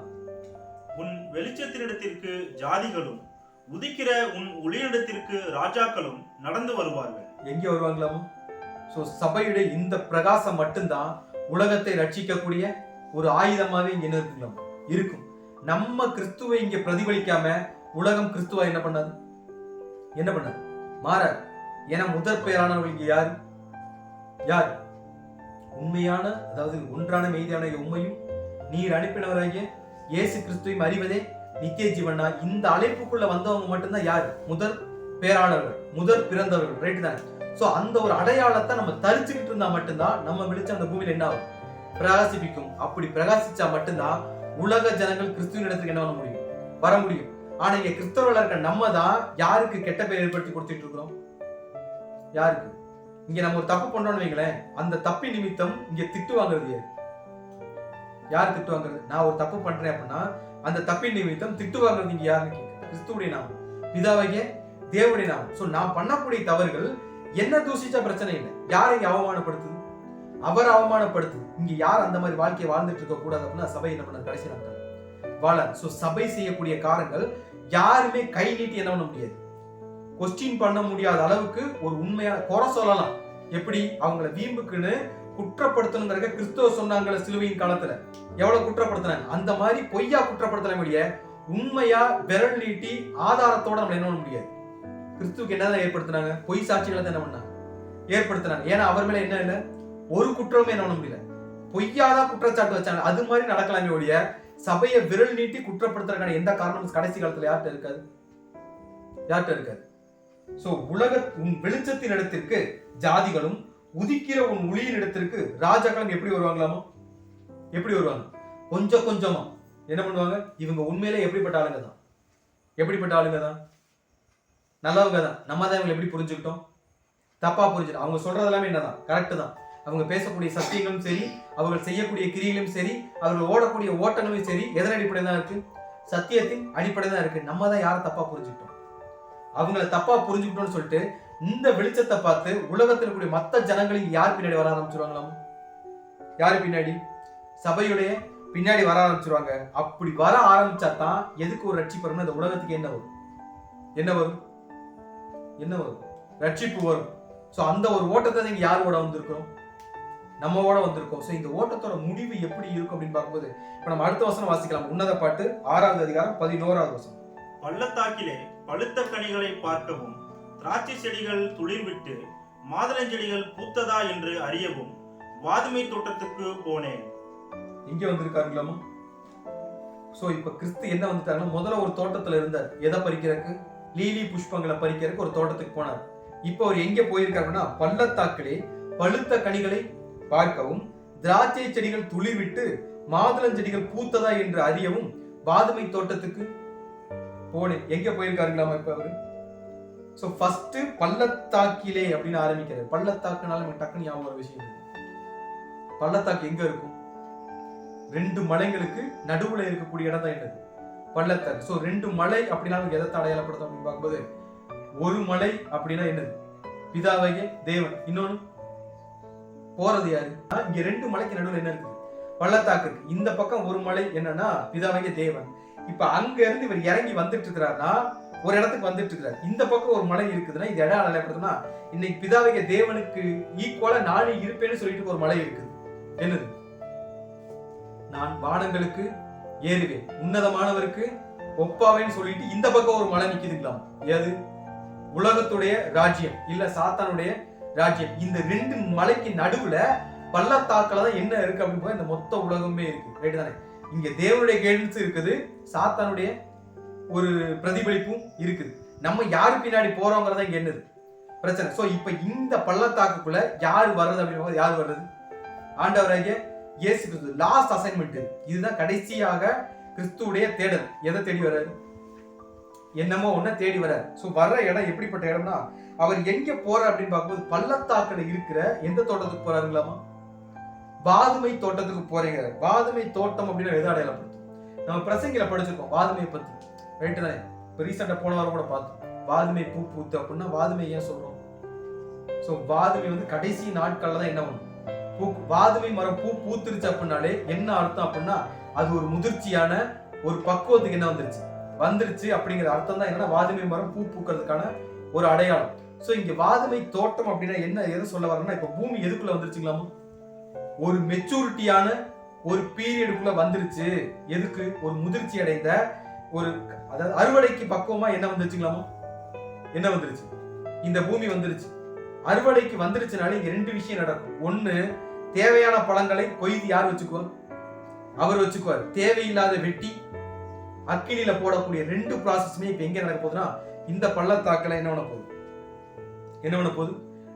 உன் வெளிச்சத்தினிடத்திற்கு ஜாதிகளும் உதிக்கிற உன் ஒளியிடத்திற்கு ராஜாக்களும் நடந்து வருவார்கள். எங்கே வருவாங்களாமா? சோ சபையுடைய இந்த பிரகாசம் மட்டும்தான் உலகத்தை ரட்சிக்கக்கூடிய ஒரு ஆயுதமாவே இங்க என்ன இருக்குங்களாமா? இருக்கும். நம்ம கிறிஸ்துவை இங்க பிரதிபலிக்காம உலகம் கிறிஸ்துவா என்ன பண்ணாது? என்ன பண்ணாது? மாறாது. ஏன்னா முதற் பெயரானவர்களுக்கு யாரு? யார்? உண்மையான, அதாவது ஒன்றான மெய்தியான உண்மையும் நீர் அனுப்பினவராகிய இயேசு கிறிஸ்துவையும் அறிவதே நித்திய ஜீவனா. இந்த அழைப்புக்குள்ள வந்தவங்க மட்டும்தான் யாரு? முதற் பேரானவர்கள், முதற் பிறந்தவர்கள். ரைட் தானே? சோ அந்த ஒரு அடையாளத்தை நம்ம தரிச்சுக்கிட்டு இருந்தா மட்டும்தான் நம்ம வெளிச்சம் அந்த பூமியில என்ன ஆகும்? பிரகாசிப்பிக்கும். அப்படி பிரகாசிச்சா மட்டும்தான் உலக ஜனங்கள் கிறிஸ்துவின் இடத்துக்கு என்ன பண்ண முடியும்? வர முடியும். ஆனா இங்க கிறிஸ்தவர்கள் இருக்க நம்ம தான் யாருக்கு கெட்ட பெயர் ஏற்படுத்தி கொடுத்துட்டு இருக்கிறோம்? யாருக்கு? இங்க நம்ம ஒரு தப்பு பண்றோம்னு வைங்களேன், அந்த தப்பி நிமித்தம் இங்க திட்டு வாங்குறது யாரு? யார் திட்டு வாங்குறது? நான் ஒரு தப்பு பண்றேன் அப்படின்னா அந்த தப்பின் நிமித்தம் திட்டு வாங்குறது இங்க யாருன்னு கேட்க, கிறிஸ்துவுடைய நாமம், பிதாவாகிய தேவனுடைய நாமம். சோ நான் பண்ணக்கூடிய தவறுகள் என்ன தூசிச்சா பிரச்சனை இல்லை, யாரை அவமானப்படுத்துது? அவர் அவமானப்படுத்துது. இங்க யார் அந்த மாதிரி வாழ்க்கையை வாழ்ந்துட்டு இருக்க கூடாது அப்படின்னா சபை என்ன பண்ண கடைசி நாட்கள் வாழ. சோ சபை செய்யக்கூடிய காரணங்கள் யாருமே கை நீட்டி என்ன பண்ண முடியாது, கொஸ்டின் பண்ண முடியாத அளவுக்கு ஒரு உண்மையா குறை சொல்லலாம். எப்படி? அவங்கள வீம்புக்குன்னு குற்றப்படுத்தணுங்கிறத கிறிஸ்துவ சொன்னாங்கள சிலுவையின் காலத்துல எவ்வளவு குற்றப்படுத்தினாங்க, அந்த மாதிரி பொய்யா குற்றப்படுத்தல முடிய உண்மையா விரல் நீட்டி ஆதாரத்தோட நம்ம என்ன பண்ண முடியாது. கிறிஸ்துவுக்கு என்னதான் ஏற்படுத்தினாங்க? பொய் சாட்சிகளை தான் என்ன பண்ணாங்க? ஏற்படுத்தினாங்க. ஏன்னா அவர் மேல என்ன இல்லை, ஒரு குற்றமே என்ன பண்ண முடியல, பொய்யாதான் குற்றச்சாட்டு வச்சாங்க. அது மாதிரி நடக்கலாமே ஒழிய சபையை விரல் நீட்டி குற்றப்படுத்துறதுக்கான எந்த காரணமும் கடைசி காலத்துல யார்கிட்ட இருக்காது, யார்கிட்ட இருக்காது. சோ உலக உன் வெளிச்சத்தின் இடத்திற்கு ஜாதிகளும் உதிக்கிற உன் ஒளியின் இடத்திற்கு ராஜாக்களும் எப்படி வருவாங்களாமோ? எப்படி வருவாங்க? கொஞ்சம் கொஞ்சமா என்ன பண்ணுவாங்க? இவங்க உண்மையிலே எப்படிப்பட்ட ஆளுங்க தான்? எப்படிப்பட்ட ஆளுங்க தான்? நல்லவங்க தான். நம்ம தான் இவங்களை எப்படி புரிஞ்சுக்கிட்டோம்? தப்பா புரிஞ்சுட்டோம். அவங்க சொல்றது எல்லாமே என்னதான்? கரெக்ட் தான். அவங்க பேசக்கூடிய சத்தியங்களும் சரி, அவர்கள் செய்யக்கூடிய கிரியைகளும் சரி, அவர்கள் ஓடக்கூடிய ஓட்டங்களும் சரி, எதன் அடிப்படையில் தான் இருக்கு? சத்தியத்தின் அடிப்படையில் தான் இருக்கு. நம்ம தான் யாரை தப்பா புரிஞ்சுக்கிட்டோம்? அவங்கள தப்பா புரிஞ்சுக்கிட்டோம்னு சொல்லிட்டு இந்த வெளிச்சத்தை பார்த்து உலகத்தில் கூடிய மற்ற ஜனங்களுக்கு யார் பின்னாடி வர ஆரம்பிச்சிருவாங்களாம்? யாரு பின்னாடி? சபையுடைய பின்னாடி வர ஆரம்பிச்சிருவாங்க. அப்படி வர ஆரம்பிச்சா தான் எதுக்கு ஒரு ரட்சிப்பு வரும்னா இந்த உலகத்துக்கு என்ன வரும்? என்ன வரும்? என்ன வரும்? ரட்சிப்பு வரும். சோ அந்த ஒரு ஓட்டத்தை நீங்க யார் ஓட வந்திருக்கிறோம்? நம்மோட வந்திருக்கோம். ஸோ இந்த ஓட்டத்தோட முடிவு எப்படி இருக்கும் அப்படின்னு பார்க்கும்போது இப்ப நம்ம அடுத்த வசனம் வாசிக்கலாம். உன்னத பாட்டு 6வது அதிகாரம் 11வது வசனம். பள்ளத்தாக்கிலே பழுத்த கனிகளை பார்க்கவும், திராட்சை செடிகள் துளிர்விட்டு மாதுளஞ்செடிகள் பூத்ததா என்று அறியவும் வாதுமை தோட்டத்துக்கு போனேன். இங்க வந்திருக்காருங்களாமா? சோ இப்ப கிறிஸ்து என்ன வந்துட்டாருன்னா, முதல்ல ஒரு தோட்டத்துல இருந்தார். எதை பறிக்கிறதுக்கு? லீலி புஷ்பங்களை பறிக்கிறதுக்கு ஒரு தோட்டத்துக்கு போனார். இப்ப அவர் எங்க போயிருக்காருன்னா, பள்ளத்தாக்கிலே பழுத்த கனிகளை பார்க்கவும், திராட்சை செடிகள் துளிர்விட்டு மாதுளஞ்செடிகள் பூத்ததா என்று அறியவும் வாதுமை தோட்டத்துக்கு போனேன். எங்க போயிருக்காருங்களாமா இப்ப அவரு? சோ ஃபர்ஸ்ட் பள்ளத்தாக்கிலே அப்படின்னு ஆரம்பிக்கிறார். பள்ளத்தாக்குனால நமக்கு டக்குனு ஞாபகம் ஒரு விஷயம். பள்ளத்தாக்கு எங்க இருக்கும்? 2 மலைகளுக்கு நடுவுல இருக்கக்கூடிய இடம் தான் என்னது? பள்ளத்தாக்கு. சோ 2 மலை அப்படின்னா நமக்கு எதை அடையாளப்படுத்தும் அப்படின்னு பார்க்கும்போது, ஒரு மலை அப்படின்னா என்னது? பிதாவாகிய தேவன். இன்னொன்னு போறது யாரு? இங்க 2 மலைக்கு நடுவுல என்ன இருக்குது? பள்ளத்தாக்கு இருக்கு. இந்த பக்கம் ஒரு மலை என்னன்னா பிதாவாகிய தேவன். இப்ப அங்க இருந்து இவர் இறங்கி வந்துட்டு இருக்கிறாருன்னா ஒரு இடத்துக்கு வந்துட்டு இருக்கிறார். இந்த பக்கம் ஒரு மலை இருக்குதுன்னா இது இடம் அடையாளப்படுத்துனா இன்னைக்கு பிதாவாகிய தேவனுக்கு ஈக்குவலா நானே இருப்பேன்னு சொல்லிட்டு ஒரு மலை இருக்குது. என்னது? நான் வானங்களுக்கு ஏறுவேன், உன்னதமானவருக்கு ஒப்பாவேன்னு சொல்லிட்டு இந்த பக்கம் ஒரு மலை நிக்குதுங்களாம். ஏது? உலகத்துடைய ராஜ்யம் இல்ல சாத்தானுடைய ராஜ்யம். இந்த 2 மலைக்கு நடுவுல பள்ளத்தாக்குல தான் என்ன இருக்கு அப்படின்னு இந்த மொத்த உலகமே இருக்கு. ரைட் தானே? இங்க தேவனுடைய கைடன்ஸ் இருக்குது, சாத்தானுடைய ஒரு பிரதிபலிப்பும் இருக்குது. நம்ம யாரு பின்னாடி போறோங்கிறத இங்க என்னது பிரச்சனை. சோ இப்ப இந்த பள்ளத்தாக்குக்குள்ள யாரு வர்றது அப்படின்னு யாரு வர்றது? ஆண்டவராகிய இயேசு கிறிஸ்து. லாஸ்ட் அசைன்மெண்ட் இதுதான். கடைசியாக கிறிஸ்துவுடைய தேடல். எதை தேடி வர்றாரு? என்னமோ ஒன்ன தேடி வர்றாரு. சோ வர்ற இடம் எப்படிப்பட்ட இடம்னா, அவர் எங்க போறார் அப்படின்னு பார்க்கும்போது பள்ளத்தாக்குல இருக்கிற எந்த தோட்டத்துக்கு போறாருங்களாமா? வாதுமை தோட்டத்துக்கு போறீங்க. வாதுமை தோட்டம் அப்படின்னு எதை அடையாளப்படுத்தும்? நம்ம பிரசங்கில படிச்சிருக்கோம் வாதுமையை பத்தி. ரைட்டு தானே? இப்போ ரீசெண்டா போன வாரம் கூட பார்த்தோம். வாதுமை பூ பூத்து அப்படின்னா வாதுமை ஏன் சொல்றோம்? சோ வாதுமை வந்து கடைசி நாட்கள்ல தான் என்ன பண்ணும்? வாதுமை மரம் பூ பூத்துருச்சு அப்படின்னாலே என்ன அர்த்தம் அப்படின்னா அது ஒரு முதிர்ச்சியான ஒரு பக்குவத்துக்கு என்ன வந்துருச்சு அப்படிங்கிற அர்த்தம் தான். என்னன்னா வாதுமை மரம் பூ பூக்கிறதுக்கான ஒரு அடையாளம். சோ இங்க வாதுமை தோட்டம் அப்படின்னா என்ன எதை சொல்ல வரணும்னா, இப்ப பூமி எதுக்குள்ள வந்துருச்சுங்களாமா? ஒரு மெச்சூரிட்டியான ஒரு பீரியடுக்குள்ள வந்துருச்சு. எதுக்கு? ஒரு முதிர்ச்சி அடைந்த ஒரு, அதாவது அறுவடைக்கு பக்குவமா என்ன வந்துருச்சுங்களாமா? என்ன வந்துருச்சு? இந்த பூமி வந்துருச்சு. அறுவடைக்கு வந்துருச்சுனாலே இங்க 2 விஷயம் நடக்கும். ஒண்ணு, தேவையான பழங்களை கொய்து யார் வச்சுக்குவார்? அவர் வச்சுக்குவார். தேவையில்லாத வெட்டி அக்கினியில போடக்கூடிய 2 ப்ராசஸ்மே இப்ப எங்க நடக்க போகுதுன்னா இந்த பள்ளத்தாக்குல என்ன பண்ண போகுது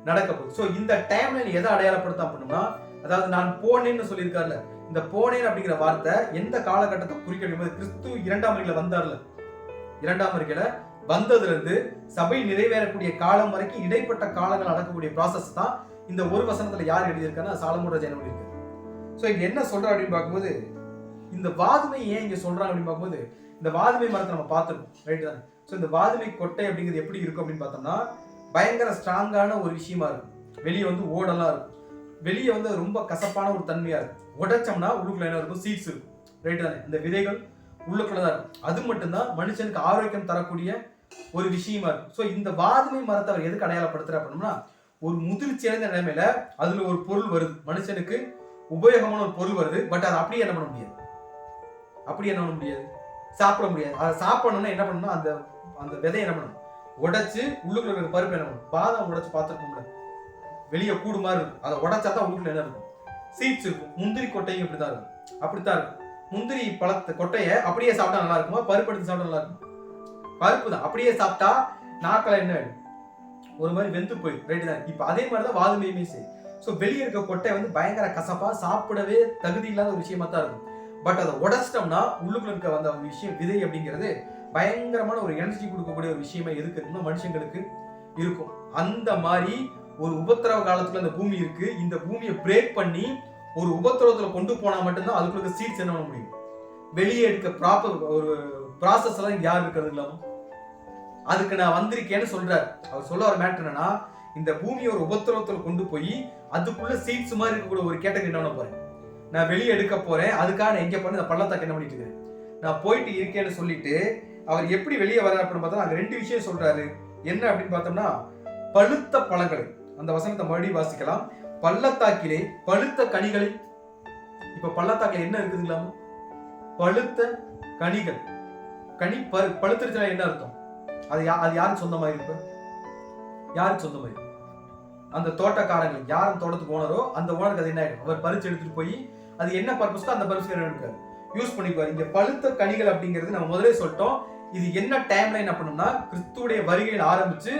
நடக்க போகுது. சோ இந்த டைம்ல நீ எதை அடையாளப்படுத்த அப்படின்னா, அதாவது நான் போனேன்னு சொல்லியிருக்காருல, இந்த போனேன் அப்படிங்கிற வார்த்தை எந்த காலகட்டத்தை குறிக்க? கிறிஸ்து 2ஆம் வருகையில வந்தார்ல, 2ஆம் வருகையில வந்ததுல இருந்து சபை நிறைவேறக்கூடிய காலம் வரைக்கும் இடைப்பட்ட காலங்கள் நடக்கக்கூடிய ப்ராசஸ் தான் இந்த ஒரு வசனத்துல யார் எழுதியிருக்காருன்னா சாலமோன் ராஜா எழுதியிருக்காரு. சோ இங்க என்ன சொல்றா அப்படின்னு பார்க்கும்போது, இந்த வாதுமை ஏன் இங்க சொல்றாங்க அப்படின்னு பார்க்கும்போது, இந்த வாதுமை மரத்தை நம்ம பார்த்துருக்கோம். ரைட் தானே? சோ இந்த வாதுமை கொட்டை அப்படிங்கிறது எப்படி இருக்கும் அப்படின்னு பார்த்தோம்னா பயங்கர ஸ்ட்ராங்கான ஒரு விஷயமா இருக்கும். வெளியே வந்து ஓடெல்லாம் இருக்கும். வெளியே வந்து ரொம்ப கசப்பான ஒரு தன்மையா இருக்கும். உடைச்சோம்னா உள்ளுக்குள்ள என்ன இருக்கும்? சீட்ஸ் இருக்கும். ரைட் தானே? இந்த விதைகள் உள்ளுக்குள்ளதான் இருக்கும். அது மட்டும்தான் மனுஷனுக்கு ஆரோக்கியம் தரக்கூடிய ஒரு விஷயமா இருக்கும். சோ இந்த வாதுமை மரத்தை அவர் எதுக்கு அடையாளப்படுத்துற அப்படின்னா, ஒரு முதிர்ச்சி அடைந்த நிலைமையில அதுல ஒரு பொருள் வருது, மனுஷனுக்கு உபயோகமான ஒரு பொருள் வருது. பட் அதை அப்படியே என்ன பண்ண முடியாது? சாப்பிட முடியாது. அதை சாப்பிடணும்னா என்ன பண்ணணும்? அந்த விதையை என்ன பண்ணணும்? உடைச்சு உள்ளுக்குள்ள இருக்கிற பருப்பு என்ன பண்ணணும்? பாதாம் உடைச்சு பார்த்துருக்கோம்ல, வெளியே கூடு மாதிரி இருக்கும். அதை உடைச்சா தான் உள்ளுக்குள்ள என்ன இருக்கும்? சீட்ஸ் இருக்கும். முந்திரி கொட்டையும் இப்படித்தான் இருக்கும். முந்திரி பழத்தை கொட்டையை அப்படியே சாப்பிட்டா நல்லா இருக்குமா? பருப்பு எடுத்து சாப்பிட்டா நல்லா இருக்கும்? பருப்பு தான் அப்படியே சாப்பிட்டா நாக்கில் என்ன ஆயிடும்? ஒரு மாதிரி வெந்து போயிடும். ரைட்டு தான்? இப்ப அதே மாதிரிதான் வாதுமையுமே சரி. ஸோ வெளியே இருக்க கொட்டை வந்து பயங்கர கசப்பா, சாப்பிடவே தகுதி இல்லாத ஒரு விஷயமா தான் இருக்கும். பட் அதை உடைச்சிட்டோம்னா உள்ளுக்குள்ள இருக்க அந்த விஷயம், விதை அப்படிங்கிறது பயங்கரமான ஒரு எனர்ஜி கொடுக்கக்கூடிய ஒரு விஷயமா எதுக்கு இருக்குன்னா மனுஷங்களுக்கு இருக்கும். அந்த மாதிரி ஒரு உபத்திரவ காலத்துல அந்த பூமி இருக்கு. இந்த பூமியை பிரேக் பண்ணி ஒரு உபத்திரவத்துல கொண்டு போனா மட்டும்தான் அதுக்குள்ள சீட்ஸ் என்ன பண்ண முடியும்? வெளியே எடுக்க ப்ராப்பர் ஒரு ப்ராசஸ் எல்லாம் யார் இருக்கிறது இல்லாம அதுக்கு நான் வந்திருக்கேன்னு சொல்றாரு. அவர் சொல்ல வர மேட்டர் என்னன்னா, இந்த பூமியை ஒரு உபத்திரவத்துல கொண்டு போய் அதுக்குள்ள சீட்ஸ் மாதிரி இருக்கக்கூடிய ஒரு கேட்டகரி என்ன பண்ண போறேன்? நான் வெளியே எடுக்க போறேன். அதுக்காக நான் எங்க போறேன்? இந்த பள்ளத்தாக்கு என்ன பண்ணிட்டு இருக்கேன்? நான் போயிட்டு இருக்கேன்னு சொல்லிட்டு அவர் எப்படி வெளியே வர்றாரு அப்படின்னு பார்த்தா அங்க 2 விஷயம் சொல்றாரு. என்ன அப்படின்னு பார்த்தோம்னா, பழுத்த பழங்களை, அந்த வசனத்தை மறுபடியும் வாசிக்கலாம். பள்ளத்தாக்கிலே பழுத்த கனிகளை. இப்ப பள்ளத்தாக்கில் என்ன இருக்குதுங்களாமா? பழுத்த கனிகள். கனி பழுத்திருச்சுனா என்ன அர்த்தம்? அது யாருக்கு சொந்தமா இருக்கு? யாருக்கு சொந்தமா இருக்கு? அந்த தோட்டக்காரங்க யாரும் தோட்டத்துக்கு ஓனரோ அந்த ஓனருக்கு அது என்ன ஆயிடும்? அவர் பறிச்சு எடுத்துட்டு போய் அது என்ன பர்பஸ்க்கோ அந்த பர்பஸ்க்கு என்ன எடுக்காரு, யூஸ் பண்ணிக்குவார். இங்க பழுத்த கனிகள் அப்படிங்கிறது நம்ம முதலே சொல்லிட்டோம். இது என்ன டைம் லைன் அப்படின்னா கிறிஸ்துவுடைய வருகையில் ஆரம்பிச்சு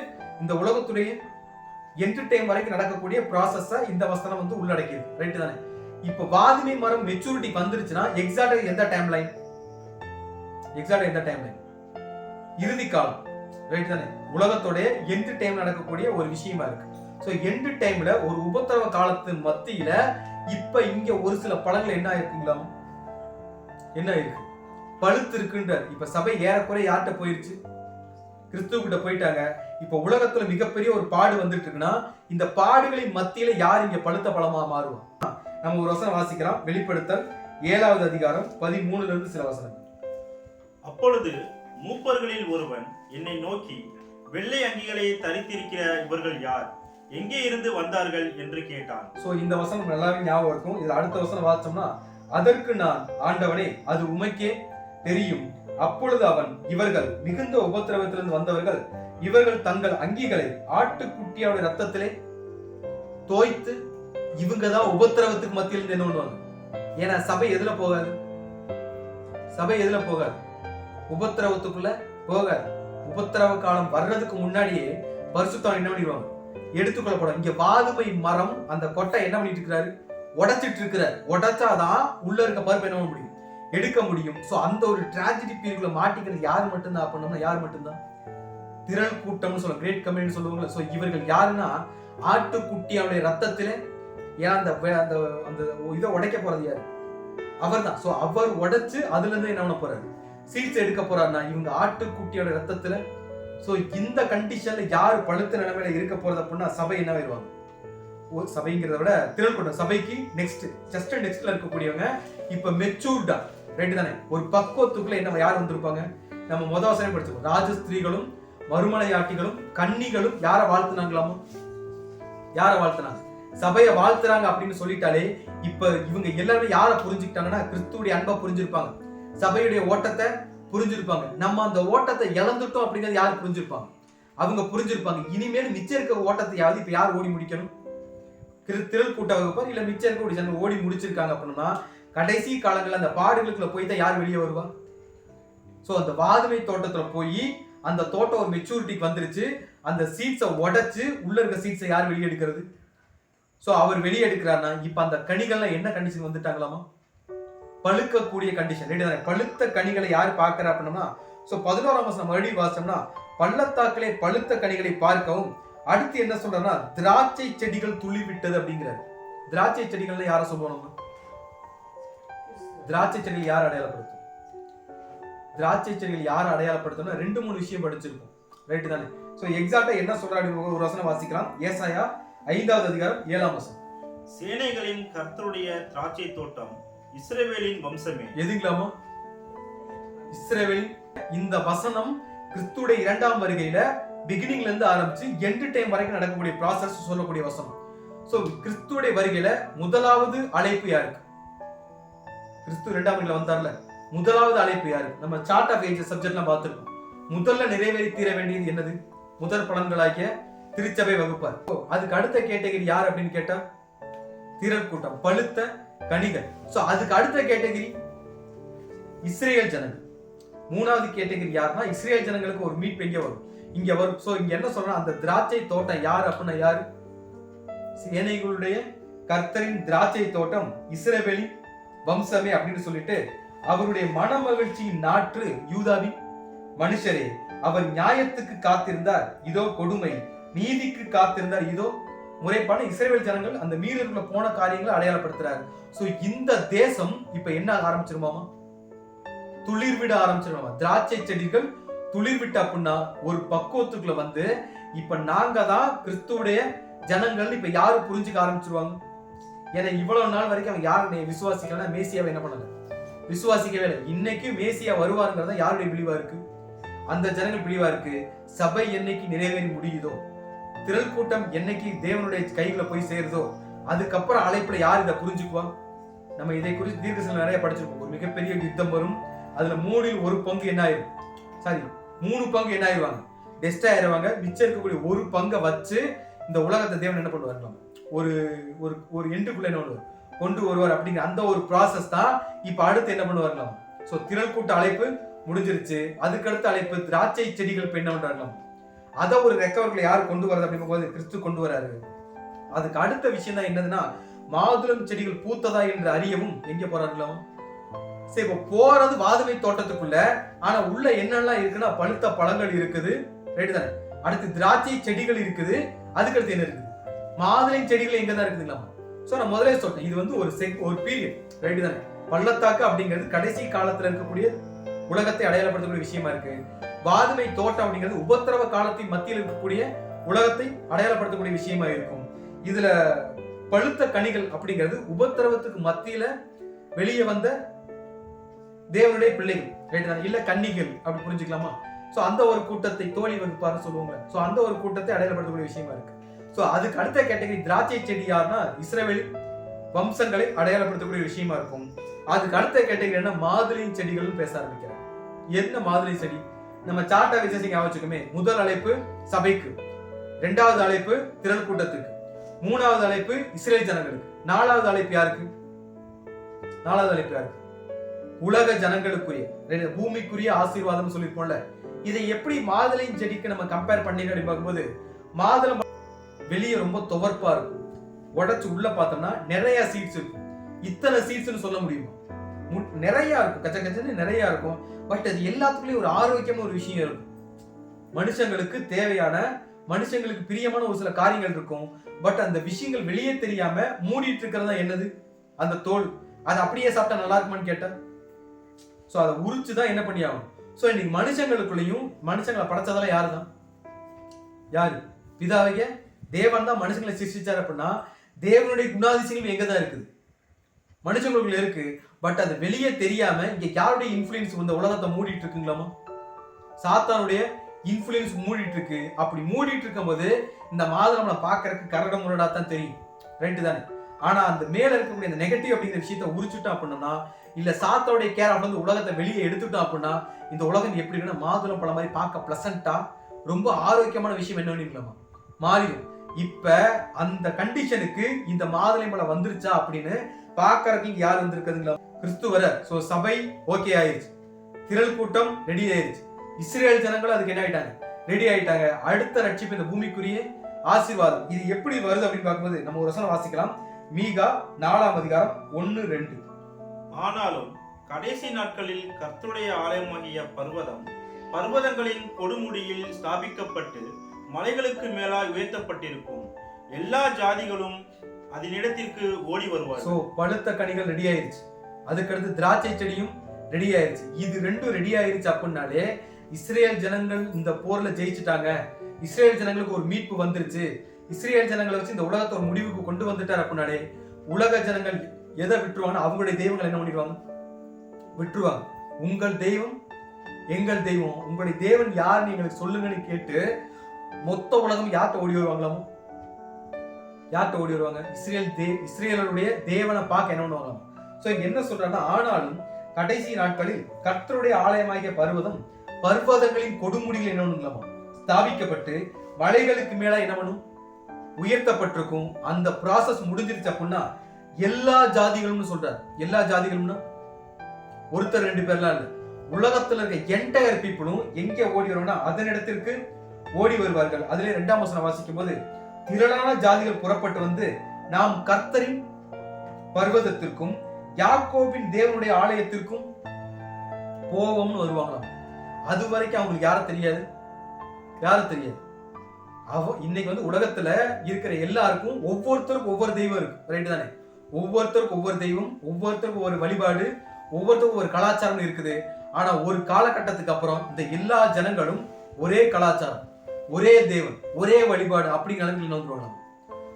இந்த உலகத்துடைய எண்ட் டைம் வரைக்கும் நடக்கக்கூடிய ப்ராசஸ் இந்த வசனம் வந்து உள்ளடக்கியது. ரைட் தானே? இப்ப வாதுமை மரம் மெச்சூரிட்டி வந்துருச்சுன்னா எக்ஸாக்டா எந்த டைம் லைன்? எக்ஸாக்டா எந்த டைம் லைன்? இறுதி காலம். ரைட் தானே? உலகத்தோட எண்ட் டைம் நடக்கக்கூடிய ஒரு விஷயமா இருக்கு. சோ எண்ட் டைம்ல ஒரு உபத்திரவ காலத்தின் மத்தியில இப்ப இங்க ஒரு சில பழங்கள் என்ன இருக்குங்களா? என்ன இருக்கு? பழுத்து இருக்குன்றார். இப்ப சபை ஏறக்குறை யார்கிட்ட போயிருச்சு? கிறிஸ்துவ கிட்ட போயிட்டாங்க. இப்ப உலகத்துல மிகப்பெரிய ஒரு பாடு வந்துட்டு இருக்குன்னா இந்த பாடுகளின் மத்தியில யார் இங்க பழுத்த பழமா மாறுவோம்? நம்ம ஒரு வசனம் வாசிக்கிறோம். வெளிப்படுத்தல் 7வது அதிகாரம் 13ல இருந்து சில வசனங்கள். அப்பொழுது மூப்பர்களில் ஒருவன் என்னை நோக்கி, வெள்ளை அங்கிகளை தரித்திருக்கிற இவர்கள் யார்? எங்கே இருந்து வந்தார்கள் என்று கேட்டான். சோ இந்த வசனம் நல்லாவே ஞாபகம் இருக்கும். இதுல அடுத்த வசனம் வாசிச்சோம்னா, அதற்கு நான், ஆண்டவனே அது உமக்கே தெரியும். அப்பொழுது அவன், இவர்கள் மிகுந்த உபத்திரவத்திலிருந்து வந்தவர்கள், இவர்கள் தங்கள் அங்கிகளை ஆட்டுக்குட்டியோட ரத்தத்திலே தோய்த்து இவங்கதான் உபத்திரவத்துக்கு மத்தியில இருந்து என்ன பண்ணுவாங்க? ஏன்னா சபை எதுல போகாது? சபை எதுல போகாது? உபத்திரவத்துக்குள்ள போகாது. உபத்திரவ காலம் வர்றதுக்கு முன்னாடியே பரிசுத்தம் என்ன பண்ணிடுவாங்க? எடுத்துக்கொள்ளப்படும். இங்க வாதுமை மரம் அந்த கொட்டை என்ன பண்ணிட்டு இருக்கிறாரு? உடைச்சிட்டு இருக்கிறார். உடைச்சாதான் உள்ள இருக்க பருப்பு என்ன பண்ண முடியும்? எடுக்க முடியும். சோ அந்த ஒரு டிராஜடி பீரியட்ல மாட்டிக்கிறது யாரு மட்டும்தான் அப்படின்னா யார் மட்டும்தான்? திரள் கூட்டம்னு சொல்ல, கிரேட் கம்யூனிட்டி சொல்லுவாங்க. சோ இவர்கள் யாருன்னா ஆட்டுக்குட்டியோட ரத்தத்திலே அந்த அந்த இதை உடைக்க போறது யாரு? அவர் தான். சோ அவர் உடைச்சு அதுல இருந்து என்ன பண்ண போறாரு? சீட்ஸ் எடுக்க போறாருன்னா இவங்க ஆட்டுக்குட்டியோட ரத்தத்துல. சோ இந்த கண்டிஷன்ல யாரு பழுத்த நிலைமையில இருக்க போறது அப்படின்னா சபை என்ன ஆயிடுவாங்க? சபைங்கிறத விட திரள் கூட்டம். சபைக்கு ஜஸ்ட் நெக்ஸ்ட்ல இருக்கக்கூடியவங்க இப்ப மெச்சூர்டா. ரைட் தானே? ஒரு பக்குவத்துக்குள்ள என்ன யார் வந்திருப்பாங்க? நம்ம முதவசனம் படிச்சிருக்கோம். ராஜஸ்திரீகளும் மறுமலையாட்டிகளும் கன்னிகளும் யார வாழ்த்துனாங்களாமோ? யார வாழ்த்துனாங்க? சபையை வாழ்த்துறாங்க அப்படின்னு சொல்லிட்டாலே இப்ப இவங்க எல்லாருமே யார புரிஞ்சுக்கிட்டாங்கன்னா கிறிஸ்துவுடைய அன்பை புரிஞ்சிருப்பாங்க, சபையுடைய ஓட்டத்தை புரிஞ்சிருப்பாங்க. நம்ம அந்த ஓட்டத்தை இழந்துட்டோம் அப்படிங்கிறது யாரு புரிஞ்சிருப்பாங்க? அவங்க புரிஞ்சிருப்பாங்க. இனிமேல் மிச்சம் இருக்க ஓட்டத்தையாவது இப்ப யார் ஓடி முடிக்கணும்? திரள் கூட்ட வகுப்பார் இல்ல மிச்சம் இருக்க ஓடி முடிச்சிருக்காங்க அப்படின்னா கடைசி காலங்கள்ல அந்த பாடுகளுக்குள்ள போய் தான் யார் வெளியே வருவா? சோ அந்த வாதுமை தோட்டத்துல போய் அந்த தோட்டம் ஒரு மெச்சூரிட்டிக்கு வந்துருச்சு. அந்த சீட்ஸை உடைச்சு உள்ள இருக்க சீட்ஸை யார் வெளியே எடுக்கிறது? சோ அவர் வெளியே எடுக்கிறாருன்னா இப்ப அந்த கனிகள்லாம் என்ன கண்டிஷன் வந்துட்டாங்களாமா? பழுக்கக்கூடிய கண்டிஷன். பழுத்த கனிகளை யார் பார்க்கிறா அப்படின்னா, சோ 11ஆம் வசனம் மறுபடியும் வாசிச்சோம்னா, பள்ளத்தாக்கிலே பழுத்த கனிகளை பார்க்கவும். அடுத்து என்ன சொல்றா? திராட்சை செடிகள் துளிர் விட்டது அப்படிங்கிறார். திராட்சை செடிகள் யார சொல்லுவோம்? திராட்சை செடிகள் யார் அடையாளப்படுத்தும்? திராட்சை செடிகள் யார் அடையாளப்படுத்தணும்? 2-3 விஷயம் படிச்சிருக்கோம். ரைட் தானே? சோ எக்ஸாக்ட்டா என்ன சொல்றாரு ஒரு வசனம் வாசிக்கலாம். ஏசாயா 5வது அதிகாரம் 7ஆம் வசனம். சேனைகளின் கர்த்தருடைய திராட்சை தோட்டம் இஸ்ரவேலின் வம்சமே. எதுங்களாமா? இஸ்ரவேலின். இந்த வசனம் கிறிஸ்துவுடைய 2ஆம் வருகையில பிகினிங்ல இருந்து ஆரம்பிச்சு எண்ட் டைம் வரைக்கும் நடக்கக்கூடிய ப்ராசஸ் சொல்லக்கூடிய வசனம். சோ கிறிஸ்துவுடைய வருகையில முதலாவது அழைப்பு யாருக்கு? கிறிஸ்து 2ஆம் வருகையில வந்தார்ல, முதலாவது அழைப்பு யாருக்கு? நம்ம சார்ட் ஆஃப் ஏஜஸ் சப்ஜெக்ட்லாம் பார்த்திருக்கோம். முதல்ல நிறைவேறி தீர வேண்டியது என்னது? முதற் பலன்களாகிய திருச்சபை வகுப்பார். அதுக்கு அடுத்த கேட்டகரி யார் அப்படின்னு கேட்டா திரள் கூட்டம், பழுத்த கனிகள். சோ அதுக்கு அடுத்த கேட்டகரி இஸ்ரேல் ஜனங்கள். 3வது கேட்டகரி யாருன்னா இஸ்ரேல் ஜனங்களுக்கு ஒரு மீட்பு எங்க வரும்? இங்க வரும். சோ இங்க என்ன சொல்றா? அந்த திராட்சை தோட்டம் யார் அப்படின்னா யாரு? சேனைகளுடைய கர்த்தரின் திராட்சை தோட்டம் இஸ்ரவேலின் வம்சமே அப்படின்னு சொல்லிட்டு அவருடைய மனமகிழ்ச்சியின் நாற்று யூதாவின் மனுஷரே. அவர் நியாயத்துக்கு காத்திருந்தார், இதோ கொடுமை, நீதிக்கு காத்திருந்தார், இதோ முறைப்பான இஸ்ரவேல் ஜனங்கள் அந்த மீறலுக்குள்ள போன காரியங்களை அடையாளப்படுத்துறாரு. சோ இந்த தேசம் இப்ப என்ன ஆரம்பிச்சிருமாமா? துளிர்விட ஆரம்பிச்சிருமாமா. திராட்சை செடிகள் துளிர்விட்ட அப்படின்னா ஒரு பக்குவத்துக்குள்ள வந்து இப்ப நாங்க தான் கிறிஸ்துவுடைய ஜனங்கள் இப்ப யாரு புரிஞ்சுக்க ஆரம்பிச்சிருவாங்க? ஏன்னா இவ்வளவு நாள் வரைக்கும் அவங்க யாரு விசுவாசிக்கலன்னா மேசியாவை என்ன பண்ணல? விசுவாசிக்கவே இல்லை. இன்னைக்கு மேசியா வருவாருங்கிறத யாருடைய பிடிவா இருக்கு? அந்த ஜனங்கள் பிடிவா இருக்கு. சபை என்னைக்கு நிறைவேறி முடியுதோ, திரள் கூட்டம் என்னைக்கு தேவனுடைய கைகளை போய் சேருதோ, அதுக்கப்புறம் அழைப்புல யார் இதை புரிஞ்சுக்குவா? நம்ம இதை குறித்து தீர்க்கதரிசனம் நிறைய படிச்சிருப்போம். ஒரு மிகப்பெரிய யுத்தம் வரும், அதுல 1/3 என்ன ஆயிரும், சாரி 3 பங்கு என்ன ஆயிருவாங்க, டெஸ்ட் ஆயிருவாங்க. மிச்சம் இருக்கக்கூடிய 1 பங்கை வச்சு இந்த உலகத்தை தேவன் என்ன பண்ணுவார், ஒரு ஒரு ஒரு எண்டுக்குள்ள என்ன பண்ணுவார், கொண்டு வருவார். அப்படிங்கிற அந்த ஒரு ப்ராசஸ் தான் இப்ப அடுத்து என்ன பண்ணுவார்களாம். சோ திரள் கூட்ட அழைப்பு முடிஞ்சிருச்சு. அதுக்கடுத்த அழைப்பு திராட்சை செடிகள் இப்ப என்ன பண்றாங்களாம், அதை ஒரு ரெக்கவர்களை யார் கொண்டு வரது அப்படிங்கும் போது கிறிஸ்து கொண்டு வராரு. அதுக்கு அடுத்த விஷயம் தான் என்னதுன்னா, மாதுளம் செடிகள் பூத்ததா என்று அறியவும் எங்க போறாங்களாம். சரி, இப்ப போறது வாதுமை தோட்டத்துக்குள்ள, ஆனா உள்ள என்னெல்லாம் இருக்குன்னா பழுத்த பழங்கள் இருக்குது, ரைட் தானே. அடுத்து திராட்சை செடிகள் இருக்குது, அதுக்கடுத்து என்ன இருக்குது, மாதுளை செடிகள் எங்க தான் இருக்குதுங்களா. சோ நான் முதலே சொல்றேன், இது வந்து ஒரு பீரியட், ரைட் தானே. பள்ளத்தாக்கு அப்படிங்கிறது கடைசி காலத்துல இருக்கக்கூடிய உலகத்தை அடையாளப்படுத்தக்கூடிய விஷயமா இருக்கு. வாதுமை தோட்டம் அப்படிங்கிறது உபத்திரவ காலத்தின் மத்தியில் இருக்கக்கூடிய உலகத்தை அடையாளப்படுத்தக்கூடிய விஷயமா இருக்கும். இதுல பழுத்த கனிகள் அப்படிங்கிறது உபத்திரவத்துக்கு மத்தியில வெளியே வந்த தேவனுடைய பிள்ளைகள், ரைட் தானே, இல்ல கன்னிகள் அப்படி புரிஞ்சுக்கலாமா. சோ அந்த ஒரு கூட்டத்தை தோழி வகுப்பாரு சொல்லுவாங்க. சோ அந்த ஒரு கூட்டத்தை அடையாளப்படுத்தக்கூடிய விஷயமா இருக்கு. சோ அதுக்கு அடுத்த கேட்டகரி திராட்சை செடி யாருன்னா இஸ்ரவேல் வம்சங்களை அடையாளப்படுத்தக்கூடிய விஷயமா இருக்கும். அதுக்கு அடுத்த கேட்டகரி என்ன, மாதுளை செடிகள் பேச ஆரம்பிக்கிறார். என்ன மாதுளை செடி, நம்ம சாட்டா விசேஷம் ஞாபகம். முதல் அழைப்பு சபைக்கு, 2வது அழைப்பு திரள் கூட்டத்துக்கு, 3வது அழைப்பு இஸ்ரேல் ஜனங்களுக்கு, 4வது அழைப்பு யாருக்கு, 4வது அழைப்பு யாருக்கு, உலக ஜனங்களுக்குரிய பூமிக்குரிய ஆசீர்வாதம் சொல்லிருப்போம்ல. இதை எப்படி மாதுளை செடிக்கு நம்ம கம்பேர் பண்ணி பார்க்கும்போது, மாதுளம் வெளியே ரொம்ப துவர்ப்பா இருக்கும், உடைச்சு உள்ள பார்த்தோம்னா நிறைய சீட்ஸ் இருக்கும். இத்தனை சீட்ஸ்னு சொல்ல முடியுமா, நிறைய இருக்கும், கச்ச கச்சன்னு நிறைய இருக்கும். பட் அது எல்லாத்துக்குள்ளயும் ஒரு ஆரோக்கியமான ஒரு விஷயம் இருக்கும். மனுஷங்களுக்கு தேவையான, மனுஷங்களுக்கு பிரியமான ஒரு சில காரியங்கள் இருக்கும். பட் அந்த விஷயங்கள் வெளியே தெரியாம மூடிட்டு இருக்கிறதா என்னது, அந்த தோல். அது அப்படியே சாப்பிட்டா நல்லா இருக்குமான்னு கேட்டா, சோ அதை உரிச்சுதான் என்ன பண்ணி ஆகும். சோ இன்னைக்கு மனுஷங்களுக்குள்ளயும், மனுஷங்களை படைச்சதெல்லாம் யாரு தான், யாரு, பிதாவைய தேவன் தான் மனுஷங்களை சிருஷ்டிச்சார். அப்படின்னா தேவனுடைய குணாதிசயங்கள் எங்கதான் இருக்குது, மனுஷங்களுக்குள்ள இருக்கு. பட் அது வெளியே தெரியாம இங்க யாருடைய இன்ஃபுளுன்ஸ் இந்த உலகத்தை மூடிட்டு இருக்குங்களாமா, சாத்தானுடைய இன்ஃபுளுன்ஸ் மூடிட்டு இருக்கு. அப்படி மூடிட்டு இருக்கும் போது இந்த மாதம் நம்மளை பாக்குறதுக்கு கரட முரடா தான் தெரியும், ரைட்டு தானே. ஆனா அந்த மேல இருக்கக்கூடிய அந்த நெகட்டிவ் அப்படிங்கிற விஷயத்த உரிச்சுட்டோம் அப்படின்னா, இல்ல சாத்தாவுடைய கேர் வந்து உலகத்தை வெளியே எடுத்துட்டோம் அப்படின்னா, இந்த உலகம் எப்படி இருக்குன்னா மாதுளம் பழம் மாதிரி பார்க்க பிளசண்டா ரொம்ப ஆரோக்கியமான விஷயம் என்ன பண்ணிக்கலாமா மாறிடும். இப்ப அந்த கண்டிஷனுக்கு இந்த மாதுளை பழம் வந்துருச்சா அப்படின்னு பாக்குறதுக்கு யார் வந்திருக்குதுங்களா, கிறிஸ்து வர. சோ சபை ஓகே ஆயிருச்சு, திரள் கூட்டம் ரெடி ஆயிருச்சு, இஸ்ரேல் ஜனங்களும் அதுக்கு என்ன ஆயிட்டாங்க, ரெடி ஆயிட்டாங்க. அடுத்த ரட்சிப்பு இந்த பூமிக்குரிய ஆசீர்வாதம். இது எப்படி வருது அப்படின்னு பார்க்கும்போது நம்ம ஒரு வசனம் வாசிக்கலாம். மீகா 4ஆம் அதிகாரம் 1-2. ஆனாலும் கடைசி நாட்களில் கர்த்தருடைய ஆலயமாகிய பர்வதங்களின் கொடுமுடியில் ஸ்தாபிக்கப்பட்டு மலைகளுக்கு மேலாய் உயர்த்தப்பட்டிருக்கும். எல்லா ஜாதிகளும் அதனிடத்திற்கு ஓடி வருவார். சோ பழுத்த கனிகள் ரெடி ஆயிருச்சு, அதுக்கடுத்து திராட்சை செடியும் ரெடி ஆயிருச்சு. இது ரெண்டும் ரெடி ஆயிருச்சு அப்படின்னாலே இஸ்ரேல் ஜனங்கள் இந்த போர்ல ஜெயிச்சுட்டாங்க, இஸ்ரேல் ஜனங்களுக்கு ஒரு மீட்பு வந்துருச்சு, இஸ்ரேல் ஜனங்களை வச்சு இந்த உலகத்தை ஒரு முடிவுக்கு கொண்டு வந்துட்டார் அப்படின்னாலே உலக ஜனங்கள் எதை விட்டுருவாங்க, அவங்களுடைய தெய்வங்கள் என்ன பண்ணிடுவாங்க, விட்டுருவாங்க. உங்கள் தெய்வம் எங்கள் தெய்வம், உங்களுடைய தேவன் யாருன்னு எங்களுக்கு சொல்லுங்கன்னு கேட்டு மொத்த உலகம் யார்கிட்ட ஓடி வருவாங்களாமோ, யார்கிட்ட ஓடி வருவாங்க, இஸ்ரேலுடைய தேவனை பார்க்க என்ன பண்ணுவாங்க. சோ என்ன சொல்றாங்கன்னா, ஆனாலும் கடைசி நாட்களில் கர்த்தருடைய ஆலயமாகிய பர்வதங்களின் கொடுமுடிகள் என்ன பண்ணுங்களாமா ஸ்தாபிக்கப்பட்டு மலைகளுக்கு மேல என்ன பண்ணும், உயர்த்தப்பட்டிருக்கும். அந்த ப்ராசஸ் முடிஞ்சிருச்சு அப்படின்னா எல்லா ஜாதிகளும் சொல்றாரு. எல்லா ஜாதிகளும்னா ஒருத்தர் 2 பேர்லாம் இல்ல, உலகத்துல இருக்க என்டையர் பீப்புளும் எங்க ஓடி வருவாங்கன்னா அதனிடத்திற்கு ஓடி வருவார்கள். அதுல 2ஆம் வசனம் வாசிக்கும் போது, திரளான ஜாதிகள் புறப்பட்டு வந்து நாம் கர்த்தரின் பர்வதத்திற்கும் யாக்கோபின் தேவனுடைய ஆலயத்திற்கும் போவோம்னு வருவாங்களாம். அது வரைக்கும் அவங்களுக்கு யாரும் தெரியாது, இன்னைக்கு வந்து உலகத்துல இருக்கிற எல்லாருக்கும் ஒவ்வொருத்தருக்கும் ஒவ்வொரு தெய்வம் இருக்கு, ரைட் தானே. ஒவ்வொருத்தருக்கும் ஒவ்வொரு தெய்வம், ஒவ்வொருத்தருக்கும் ஒரு வழிபாடு, ஒவ்வொருத்தருக்கும் ஒரு கலாச்சாரம் இருக்குது. ஆனா ஒரு காலகட்டத்துக்கு அப்புறம் இந்த எல்லா ஜனங்களும் ஒரே கலாச்சாரம், ஒரே தேவன், ஒரே வழிபாடு அப்படிங்கிற நிலைமையில வந்துருவாங்க.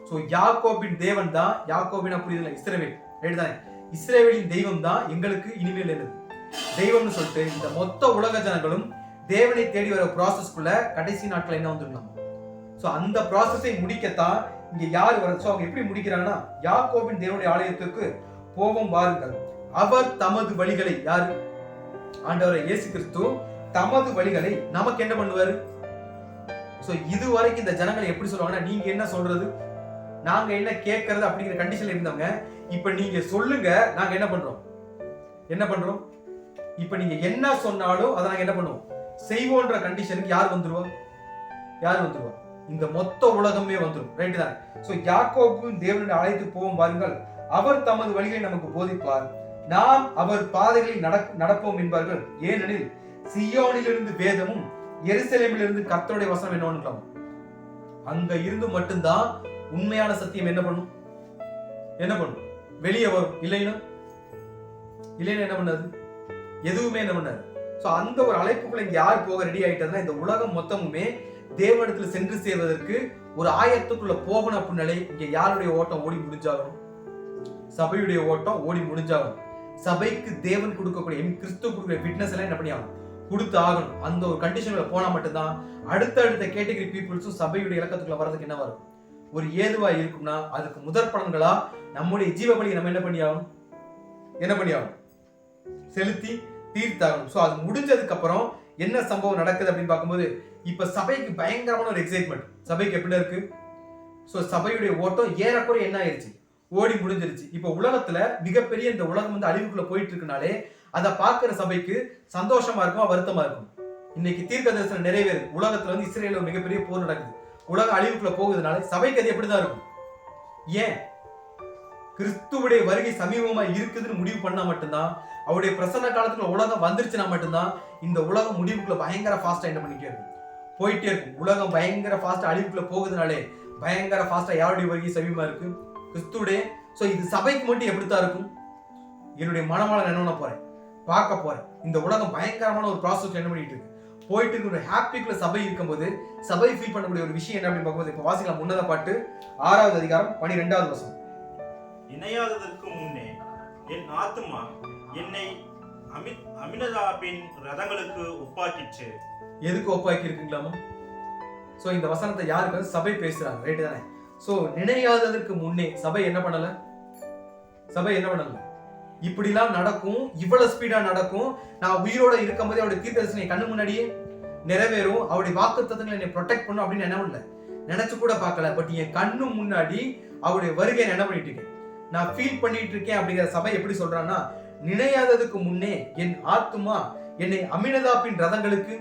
சோ யாக்கோபின் தேவன் தான், யாக்கோபின் அப்படி இல்லை இஸ்ரவேல், ரைட் தானே. இஸ்ரவேலின் தெய்வம் தான் எங்களுக்கு இனிமேல் என்னது தெய்வம்னு சொல்லிட்டு இந்த மொத்த உலக ஜனங்களும் தேவனை தேடி வர ப்ராசஸ்க்குள்ள கடைசி நாட்கள் என்ன வந்துருக்கலாம். சோ அந்த ப்ராசஸை முடிக்கத்தான் இங்க யார் வருது? அவங்க எப்படி முடிக்கிறாங்கன்னா, யாக்கோபின் தேவனுடைய ஆலயத்துக்கு போவோம் வாருங்கள், அவர் தமது வழிகளை, யாரு? ஆண்டவர் இயேசு கிறிஸ்து தமது வழிகளை நமக்கு என்ன பண்ணுவாரு? சோ இதுவரைக்கும் இந்த ஜனங்களை எப்படி சொல்லுவாங்கன்னா, நீங்க என்ன சொல்றது, நாங்க என்ன கேட்கறது அப்படிங்கிற கண்டிஷன்ல இருந்தவங்க, இப்ப நீங்க சொல்லுங்க, நாங்க என்ன பண்றோம்? இப்ப நீங்க என்ன சொன்னாலும் அதை நாங்க என்ன பண்ணுவோம்? செய்வோன்ற கண்டிஷனுக்கு யார் வந்துருவா? இந்த மொத்த உலகமே வந்துரும். ரைட் தான். சோ யாக்கோபு தேவனுடைய ஆலயத்துக்கு போவோம் வாருங்கள், அவர் தமது வழிகளை நமக்கு போதிப்பார், நாம் அவர் பாதைகளில் நடப்போம் என்பார்கள். ஏனெனில் சியோனிலிருந்து வேதமும் எருசலேமிலிருந்து கர்த்தருடைய வசனம் என்ன பண்ணலாம்? அங்க இருந்து மட்டும்தான் உண்மையான சத்தியம் என்ன பண்ணும்? வெளியே வரும். இல்லைன்னா என்ன பண்ணாது? எதுவுமே என்ன பண்ணாது. சோ அந்த ஒரு அழைப்புக்குள்ள இங்க யார் போக ரெடி ஆயிட்டதுன்னா, இந்த உலகம் மொத்தமுமே தேவனிடத்துல சென்று சேர்வதற்கு ஒரு ஆயத்துக்குள்ள போகணும் அப்படின்னாலே இங்க யாருடைய ஓட்டம் ஓடி முடிஞ்சாகணும்? சபையுடைய ஓட்டம் ஓடி முடிஞ்சாகணும். சபைக்கு தேவன் கொடுக்கக்கூடிய கிறிஸ்து கொடுக்கிற விட்னஸ் எல்லாம் என்ன பண்ணி ஆகணும்? கொடுத்து ஆகணும். அந்த ஒரு கண்டிஷன்ல போனா மட்டும்தான் அடுத்த கேட்டகரி பீப்புள்ஸும் சபையுடைய இலக்கத்துக்குள்ள வர்றதுக்கு என்ன வரும்? ஒரு ஏதுவா இருக்கும்னா அதுக்கு முதற் பலன்களா நம்முடைய ஜீவபலியை நம்ம என்ன பண்ணி ஆகணும்? செலுத்தி தீர்த்தாகணும். சோ அது முடிஞ்சதுக்கு அப்புறம் என்ன சம்பவம் நடக்குது அப்படின்னு பார்க்கும்போது, இப்ப சபைக்கு பயங்கரமான ஒரு எக்ஸைட்மெண்ட். சபைக்கு எப்படி இருக்கு? சோ சபையுடைய ஓட்டம் ஏறக்குறைய என்ன ஆயிருச்சு? ஓடி முடிஞ்சிருச்சு. இப்ப உலகத்துல மிகப்பெரிய இந்த உலகம் வந்து அழிவுக்குள்ள போயிட்டு இருக்குனாலே அதை பார்க்கிற சபைக்கு சந்தோஷமா இருக்குமா, வருத்தமா இருக்கும்? இன்னைக்கு தீர்க்க தரிசனம் நிறைவேறு. உலகத்துல வந்து இஸ்ரேல்ல மிகப்பெரிய போர் நடக்குது, உலக அழிவுக்குள்ள போகுதுனால சபைக்கு அது எப்படிதான் இருக்கும்? ஏன்? கிறிஸ்துவுடைய வருகை சமீபமா இருக்குதுன்னு முடிவு பண்ணா மட்டும்தான், அவருடைய பிரசன்ன காலத்துல உலகம் வந்துருச்சுன்னா மட்டும்தான் இந்த உலகம் முடிவுக்குள்ள பயங்கர ஃபாஸ்டா என்ன போயிட்டே இருக்கும். உலகம் பயங்கர ஃபாஸ்டா அழிவுக்குள்ள போகுதுனாலே பயங்கர ஃபாஸ்டா யாருடைய வருகை சமீபமா இருக்கு? கிறிஸ்துவுடைய. சோ இது சபைக்கு மட்டும் எப்படித்தான் இருக்கும்? என்னுடைய மனமாளன் என்ன போறேன், பார்க்க போறேன். இந்த உலகம் பயங்கரமான ஒரு ப்ராசஸ் என்ன பண்ணிட்டு இருக்கு, போயிட்டு இருக்கிற ஹாப்பிக்குள்ள சபை இருக்கும்போது சபை ஃபீல் பண்ணக்கூடிய ஒரு விஷயம் என்ன அப்படின்னு பார்க்கும்போது, இப்ப வாசிக்கலாம் உன்னத பாட்டு 6வது அதிகாரம் 12வது வசனம். இணையாததற்கு முன்னே என் ஆத்துமா என்னை அமினதாபின் ரதங்களுக்கு ஒப்பாக்கிச்சு. எதுக்கு ஒப்பாக்கி இருக்குங்களாமா? சோ இந்த வசனத்தை யாருக்கு? சபை பேசுறாங்க. ரைட் தானே? சோ நினையாததற்கு முன்னே சபை என்ன பண்ணல? இப்படிலாம் நடக்கும், இவ்வளவு ஸ்பீடா நடக்கும், நான் உயிரோட இருக்கும் போதே அவருடைய தீர்க்கதரிசனம் கண்ணு முன்னாடியே நிறைவேறும், அவருடைய வாக்குத்தத்தங்களை என்னை ப்ரொடெக்ட் பண்ணும் அப்படின்னு என்ன பண்ணல, நினைச்சு கூட பார்க்கல. பட் என் கண்ணு முன்னாடி அவருடைய வருகை என்ன பண்ணிட்டு இருக்கேன், நான் ஃபீல் பண்ணிட்டு இருக்கேன் அப்படிங்கிற சபை எப்படி சொல்றான்னா, நினையாததுக்கு முன்னே என் ஆத்துமா என்னை அமினதாபின் ரதங்களுக்கு.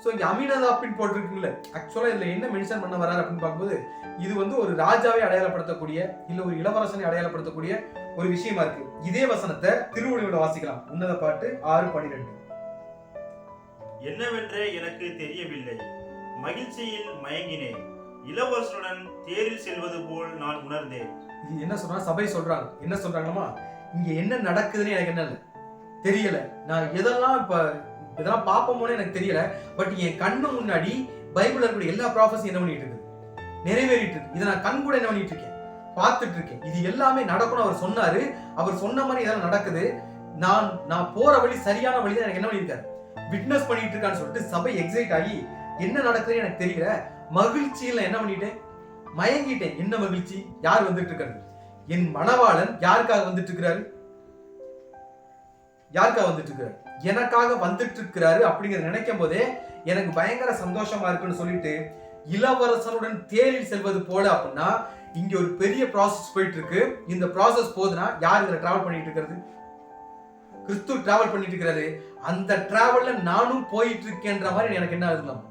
சோ இங்க அமினதாபின் போட்டிருக்குல்ல, ஆக்சுவலா இதுல என்ன மென்ஷன் பண்ண வராரு அப்படின்னு பார்க்கும்போது, இது வந்து ஒரு ராஜாவை அடையாளப்படுத்தக்கூடிய இல்ல ஒரு இளவரசனை அடையாளப்படுத்தக்கூடிய ஒரு விஷயமா இருக்கு. இதே வசனத்தை திருவள்ளுவரோட வாசிக்கலாம். உன்னத பாட்டு 6:12. என்னவென்றே எனக்கு தெரியவில்லை, மகிழ்ச்சியில் மயங்கினேன், இளவரசனுடன் தேரில் செல்வது போல் நான் உணர்ந்தேன். இது என்ன சொல்றா? சபை சொல்றாங்க. என்ன சொல்றாங்கமா, இங்க என்ன நடக்குதுன்னு எனக்கு என்ன தெரியல, நான் இதெல்லாம் பாப்போமோன்னு எனக்கு தெரியல, பட் என் கண்ணு முன்னாடி பைபிள்ல இருக்கக்கூடிய எல்லா ப்ராஃபஸி என்ன பண்ணிட்டு இருக்கு, நிறைவேறிட்டு இருக்கு. இதை நான் கண் கூட என்ன பண்ணிட்டு இருக்கேன், பார்த்துட்டு இருக்கேன். இது எல்லாமே நடக்கணும் அவர் சொன்னாரு, அவர் சொன்ன மாதிரி இதெல்லாம் நடக்குது, நான் போற வழி சரியான வழி தான் எனக்கு என்ன பண்ணிருக்காரு, விட்னஸ் பண்ணிட்டு இருக்கான்னு சொல்லிட்டு சபை எக்ஸைட் ஆகி என்ன நடக்குதுன்னு எனக்கு தெரியல, மகிழ்ச்சியில என்ன பண்ணிட்டேன், மயங்கிட்டேன். என்ன மகிழ்ச்சி? யார் வந்துட்டு இருக்காரு? என் மணவாளன் யாருக்காக வந்துட்டு இருக்கிறாரு? எனக்காக வந்துட்டு இருக்கிறாரு அப்படிங்கறத நினைக்கும் போதே எனக்கு பயங்கர சந்தோஷமா இருக்குன்னு சொல்லிட்டு, இளவரசனுடன் தேரில் செல்வது போல அப்படின்னா இங்க ஒரு பெரிய ப்ராசஸ் போயிட்டு இருக்கு. இந்த ப்ராசஸ் போதுன்னா யார் இதுல டிராவல் பண்ணிட்டு இருக்கிறது? கிறிஸ்து டிராவல் பண்ணிட்டு இருக்கிறாரு. அந்த டிராவல்ல நானும் போயிட்டு இருக்கேன்ற மாதிரி எனக்கு என்ன ஆகுதுலாம்,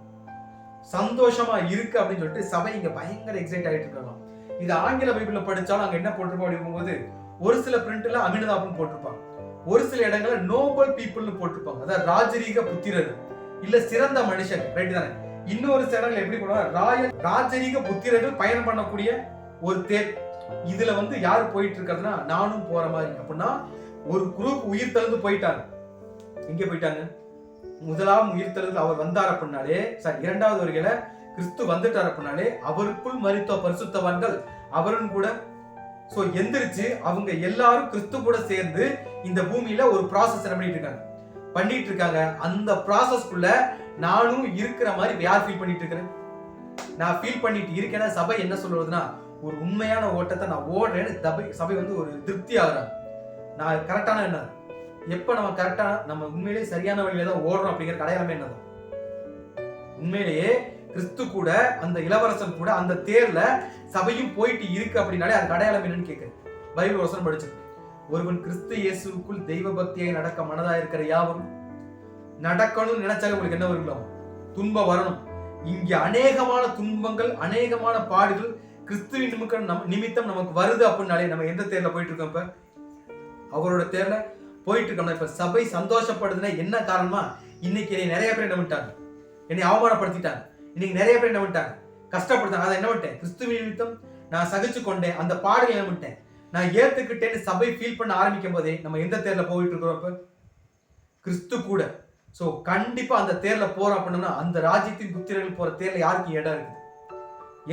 சந்தோஷமா இருக்கு அப்படின்னு சொல்லிட்டு சபை இங்க பயங்கர எக்ஸைட் ஆயிட்டு இருக்கலாம். இது ஆங்கில பைபிள்ல படிச்சாலும் அங்க என்ன போட்டிருப்போம் அப்படிங்கும்போது, ஒரு சில பிரிண்ட்ல அமினதாப்னு போட்டிருப்பாங்க, ஒரு சில இடங்கள்ல நோபல் பீப்புள்னு போட்டிருப்பாங்க, அதாவது ராஜரீக புத்திரர் இல்ல சிறந்த மனுஷன். ரைட் தானே? இன்னொரு சில இடங்கள் எப்படி போடுவாங்க, ராஜரீக புத்திரர்கள் பயணம் பண்ணக்கூடிய ஒரு தேர். இதுல வந்து யாரு போயிட்டு இருக்கிறதுனா நானும் போற மாதிரி. அப்படின்னா ஒரு குரூப் உயிர் தெழுந்து போயிட்டாங்க. எங்க போயிட்டாங்க? முதலாம் உயிர் தெழுந்து அவர் வந்தார் அப்படின்னாலே, இரண்டாவது வருகையில கிறிஸ்து வந்துட்டார் அப்படின்னாலே அவருக்குள் மரித்த பரிசுத்தவான்கள் அவரும் கூட எந்திரிச்சு அவங்க எல்லாரும் கிறிஸ்து கூட சேர்ந்து இந்த பூமியில ஒரு ப்ராசஸ் பண்ணிட்டு இருக்காங்க. அந்த ப்ராசஸ்க்குள்ள நானும் இருக்கிற மாதிரி யார் ஃபீல் பண்ணிட்டு இருக்கிறேன்? நான் ஃபீல் பண்ணிட்டு இருக்கேன்னா சபை என்ன சொல்றதுன்னா, ஒரு உண்மையான ஓட்டத்தை நான் ஓடுறேன்னு சபை வந்து ஒரு திருப்தி ஆகுறாங்க. நான் கரெக்டான என்ன, எப்ப நம்ம கரெக்டா நம்ம உண்மையிலேயே சரியான வழியில தான் ஓடுறோம் அப்படிங்கிற அடையாளமே என்னதான்? உண்மையிலேயே கிறிஸ்து கூட அந்த இளவரசன் கூட அந்த தேர்ல சபையும் போயிட்டு இருக்கு அப்படின்னாலே அது அடையாளம் என்னன்னு கேட்கிறேன். பைபிள் வசனம் படிச்சு, ஒருவன் கிறிஸ்து இயேசுக்குள் தெய்வ பக்தியை நடக்க மனதா இருக்கிற யாவரும் நடக்கணும்னு நினைச்சாலே உங்களுக்கு என்ன வருங்களோ துன்பம் வரணும். இங்க அநேகமான துன்பங்கள், அநேகமான பாடுகள் கிறிஸ்துவின் நிமித்தம் நமக்கு வருது அப்படின்னாலே நம்ம எந்த தேர்ல போயிட்டு இருக்கோம்? இப்ப அவரோட தேர்ல போயிட்டு இருக்கோம். இப்ப சபை சந்தோஷப்படுதுன்னா என்ன காரணமா? இன்னைக்கு என்னை நிறைய பேர் என்ன பண்ணிட்டாங்க, என்னை அவமானப்படுத்திட்டாங்க. இன்னைக்கு நிறைய பேர் என்ன பண்ணிட்டாங்க, கஷ்டப்படுத்தாங்க. அதை என்ன பண்ணிட்டேன்? கிறிஸ்துவின் நிமித்தம் நான் சகிச்சு கொண்டேன், அந்த பாடுகள் என்ன பண்ணிட்டேன், நான் ஏத்துக்கிட்டேன்னு சபை ஃபீல் பண்ண ஆரம்பிக்கும் போதே நம்ம எந்த தேர்ல போயிட்டு இருக்கிறோம்? இப்ப கிறிஸ்து கூட. சோ கண்டிப்பா அந்த தேர்ல போறோம் அப்படின்னா அந்த ராஜ்யத்தின் புத்திரர்கள் போற தேர்ல யாருக்கு இடம் இருக்குது?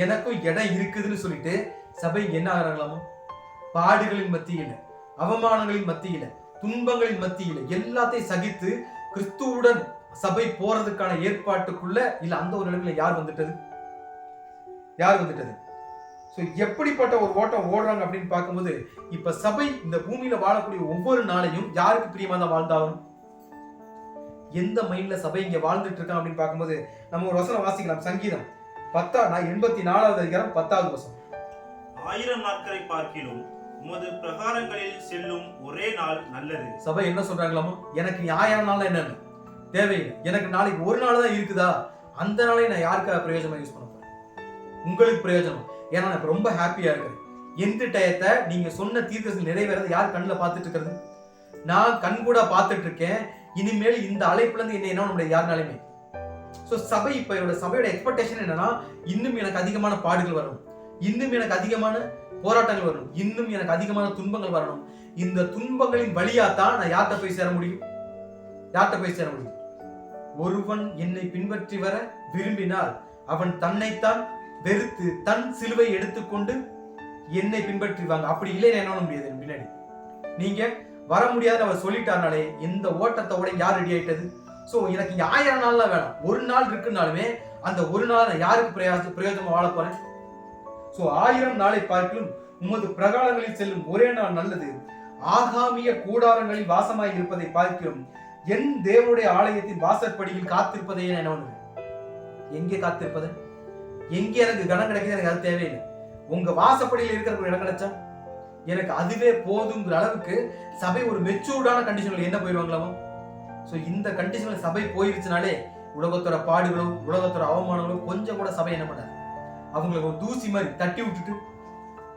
எனக்கும் இடம் இருக்குதுன்னு சொல்லிட்டு சபை என்ன ஆகிறாங்களாமோ, பாடுகளின் மத்தியில, அவமானங்களின் மத்தியில, துன்பங்களின் மத்தியில எல்லாத்தையும் சகித்து கிறிஸ்துவுடன் சபை போறதுக்கான ஏற்பாட்டுக்குள்ள இல்ல அந்த ஒரு நிலைமையில யார் வந்துட்டது? சோ எப்படிப்பட்ட ஒரு ஓட்டம் ஓடுறாங்க அப்படின்னு பார்க்கும்போது, இப்ப சபை இந்த பூமியில வாழக்கூடிய ஒவ்வொரு நாளையும் யாருக்கு பிரியமா தான் வாழ்ந்தாகணும்? எந்த மைண்ட்ல சபை இங்க வாழ்ந்துட்டு இருக்கான் அப்படின்னு பார்க்கும்போது நம்ம ஒரு வசனம் வாசிக்கலாம். சங்கீதம் 84வது அதிகாரம் 10வது வசனம். 1000 நாட்களை பார்க்கிலும் உமது பிரகாரங்களில் செல்லும் ஒரே நாள் நல்லது. சபை என்ன சொல்றாங்களாமோ, எனக்கு 1000 நாள் என்ன தேவையில்லை, எனக்கு நாளைக்கு ஒரு நாள் தான் இருக்குதா, அந்த நாளை நான் யாருக்காக பிரயோஜனமா யூஸ் பண்ண போறேன்? உங்களுக்கு பிரயோஜனம். ஏன்னா நான் ரொம்ப ஹாப்பியா இருக்கிறேன். எந்த டயத்தை நீங்க சொன்ன தீர்க்கதரிசனம் நிறைவேறதை யார் கண்ணில் பார்த்துட்டு இருக்கிறது? நான் கண் கூட பார்த்துட்டு இருக்கேன். இனிமேல் இந்த அழைப்புல இருந்து என்ன பண்ண முடியாது யாருனாலுமே. சோ சபை இப்ப என்னோட சபையோட எக்ஸ்பெக்டேஷன் என்னன்னா, இன்னும் எனக்கு அதிகமான பாடுகள் வரணும், இன்னும் எனக்கு அதிகமான போராட்டங்கள் வரணும், இன்னும் எனக்கு அதிகமான துன்பங்கள் வரணும். இந்த துன்பங்களின் வழியா தான் நான் யார்கிட்ட போய் சேர முடியும்? ஒருவன் என்னை பின்பற்றி வர விரும்பினால் அவன் தன்னைத்தான் வெறுத்து தன் சிலுவை எடுத்துக்கொண்டு என்னை பின்பற்றிவாங்க. அப்படி இல்லைன்னு என்ன பண்ண முடியாது பின்னாடி நீங்க வர முடியாது அவர் சொல்லிட்டாருனாலே இந்த ஓட்டத்தோட யார் ரெடி ஆயிட்டது? சோ எனக்கு 1000 நாள்லாம் வேணாம், ஒரு நாள் இருக்குனாலுமே அந்த ஒரு நாள் நான் யாருக்கு பிரயோஜனமா வாழ போறேன்? சோ 1000 நாளை பார்க்கலும் உமது பிரகாரங்களில் செல்லும் ஒரே நாள் நல்லது. ஆகாமிய கூடாரங்களில் வாசமாய் இருப்பதை பார்க்கிறோம், என் தேவனுடைய ஆலயத்தின் வாசற்படியில் காத்திருப்பதை என்ன பண்ணுவேன்? எங்கே காத்திருப்பது? எங்கே எனக்கு கனம் கிடைக்குது? எனக்கு அது தேவையில்லை. உங்க வாசப்படியில் இருக்கிற ஒரு இடம் கிடைச்சா எனக்கு அதுவே போதுங்கிற அளவுக்கு சபை ஒரு மெச்சூர்டான கண்டிஷன்ல என்ன போயிடுவாங்களாமோ. சோ இந்த கண்டிஷன்ல சபை போயிருச்சுனாலே உலகத்தோட பாடுகளோ உலகத்தோட அவமானங்களோ கொஞ்சம் கூட சபை என்ன பண்ணாது, அவங்களுக்கு ஒரு தூசி மாதிரி தட்டி விட்டுட்டு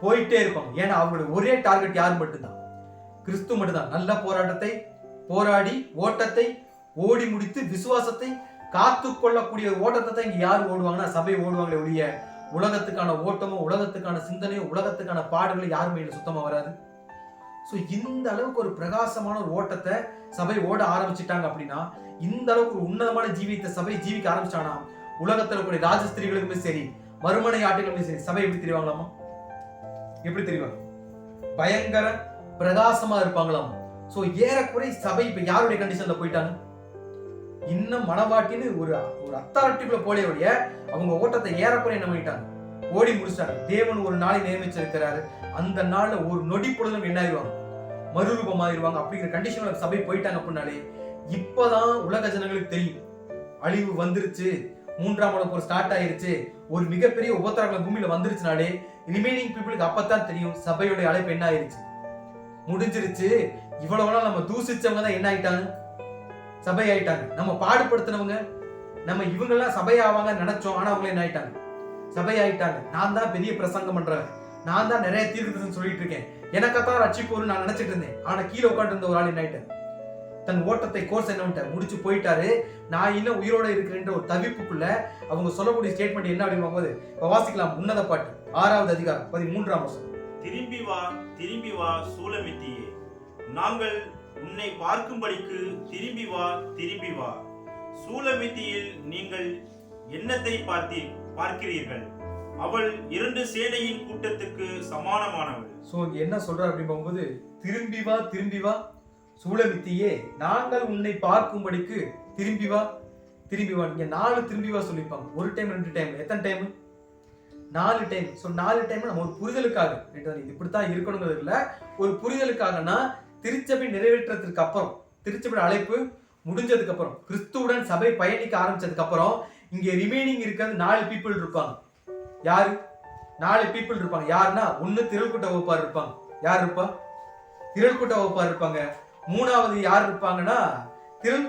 போயிட்டே இருப்பாங்க. ஏன்னா அவங்களோட ஒரே டார்கெட் யார் மட்டும்தான்? கிறிஸ்து மட்டும்தான். நல்ல போராட்டத்தை போராடி ஓட்டத்தை ஓடி முடித்து விசுவாசத்தை காத்து கொள்ளக்கூடிய ஓட்டத்தை தான் இங்க யார் ஓடுவாங்கன்னா சபை ஓடுவாங்களே ஒழிய உலகத்துக்கான ஓட்டமோ உலகத்துக்கான சிந்தனையோ உலகத்துக்கான பாடுகளோ யாருமே சுத்தமா வராது. சோ இந்த அளவுக்கு ஒரு பிரகாசமான ஒரு ஓட்டத்தை சபை ஓட ஆரம்பிச்சுட்டாங்க அப்படின்னா, இந்த அளவுக்கு ஒரு உன்னதமான ஜீவியத்தை சபை ஜீவிக்க ஆரம்பிச்சானா, உலகத்துல கூடிய ராஜஸ்திரிகளுக்குமே சரி மறுமனை ஆட்டுகளுமே சரி சபை எப்படி தெரிவாங்களாமா? எப்படி தெரிவாங்க? பயங்கர பிரகாசமா இருப்பாங்களாமா. சோ ஏறக்குறை சபை இப்ப யாருடைய கண்டிஷன்ல போயிட்டாங்க? இன்னும் மனவாட்டின்னு ஒரு அத்தாரிட்டிக்குள்ள போலையோடைய அவங்க ஓட்டத்தை ஏறக்குறை என்ன பண்ணிட்டாங்க, ஓடி முடிச்சாங்க. தேவன் ஒரு நாளை நியமிச்சிருக்கிறாரு, அந்த நாள்ல ஒரு நொடி பொழுதும் என்ன ஆயிடுவாங்க, மறுரூபமாயிருவாங்க. அப்படிங்கிற கண்டிஷன்ல சபை போயிட்டாங்க அப்படின்னாலே இப்பதான் உலக ஜனங்களுக்கு தெரியும் அழிவு வந்துருச்சு, 3ஆம் உலகப் போர் ஸ்டார்ட் ஆயிருச்சு, ஒரு மிகப்பெரிய உபத்திரவங்கள் பூமியில வந்துருச்சுனாலே ரிமைனிங் பீப்புளுக்கு அப்பதான் தெரியும் சபையோட அழைப்பு என்ன ஆயிருச்சு, முடிஞ்சிருச்சு. இவ்வளவு நாள் நம்ம தூசிச்சவங்க தான் என்ன ஆயிட்டாங்க, சபை ஆயிட்டாங்க. நம்ம பாடுபடுத்தினவங்க நம்ம இவங்கெல்லாம் சபை ஆவாங்க நினைச்சோம், ஆனா அவங்க என்ன ஆயிட்டாங்க, சபை ஆயிட்டாங்க. நான் தான் பெரிய பிரசங்கம் பண்றேன், நான் தான் நிறைய தீர்க்கதரிசனம் சொல்லிட்டு இருக்கேன், எனக்கத்தான் ரட்சிப்போன்னு நான் நினைச்சிட்டு இருந்தேன். ஆனா கீழே உட்காந்து இருந்த ஒரு ஆள் என்ன ஆயிட்டாரு, தன் ஓட்டத்தை கோர்ஸ் என்ன முடிச்சு போயிட்டாரு. நான் இன்னும் உயிரோட இருக்கிறேன்ற ஒரு தவிப்புக்குள்ள அவங்க சொல்லக்கூடிய ஸ்டேட்மெண்ட் என்ன அப்படின்னு போது வாசிக்கலாம். உன்னத பாட்டு 6வது அதிகாரம் 13ஆம் வசனம். திரும்பி வா சூலமித்தியே, நாங்கள் உன்னை பார்க்கும்படிக்கு திரும்பி வா. சூலமித்தியில் நீங்கள் என்னத்தை பார்க்கிறீர்கள்? அவள் 2 சேனையின் கூட்டத்துக்கு சமானமானவள். சோ என்ன சொல்றார் அப்படின்னு போகும்போது, திரும்பி வா சூலமித்தியே, நாங்கள் உன்னை பார்க்கும்படிக்கு திரும்பி வா. திரும்பி வா. நீங்க 4 திரும்பி வா சொல்லியிருப்பாங்க. ஒரு டைம் 2 டைம், எத்தனை டைம்? 4 டைம். ஸோ 4 டைம் நம்ம ஒரு புரிதலுக்காக, இது இப்படித்தான் இருக்கணுங்கிறது இல்ல, ஒரு புரிதலுக்காகனா திருச்சபை நிறைவேற்றதுக்கு அப்புறம், திருச்சபை அழைப்பு முடிஞ்சதுக்கு அப்புறம், கிறிஸ்துவுடன் சபை பயணிக்க ஆரம்பிச்சதுக்கு அப்புறம் இங்க ரிமைனிங் இருக்கிறது 4 பீப்புள் இருப்பாங்க. யாரு? 4 பீப்புள் இருப்பாங்க. யாருன்னா, ஒண்ணு திரள் கூட்ட வகுப்பார் இருப்பாங்க. யார் இருப்பா? திரள் கூட்ட வகுப்பார் இருப்பாங்க. மூணாவது யார் இருப்பாங்கன்னா,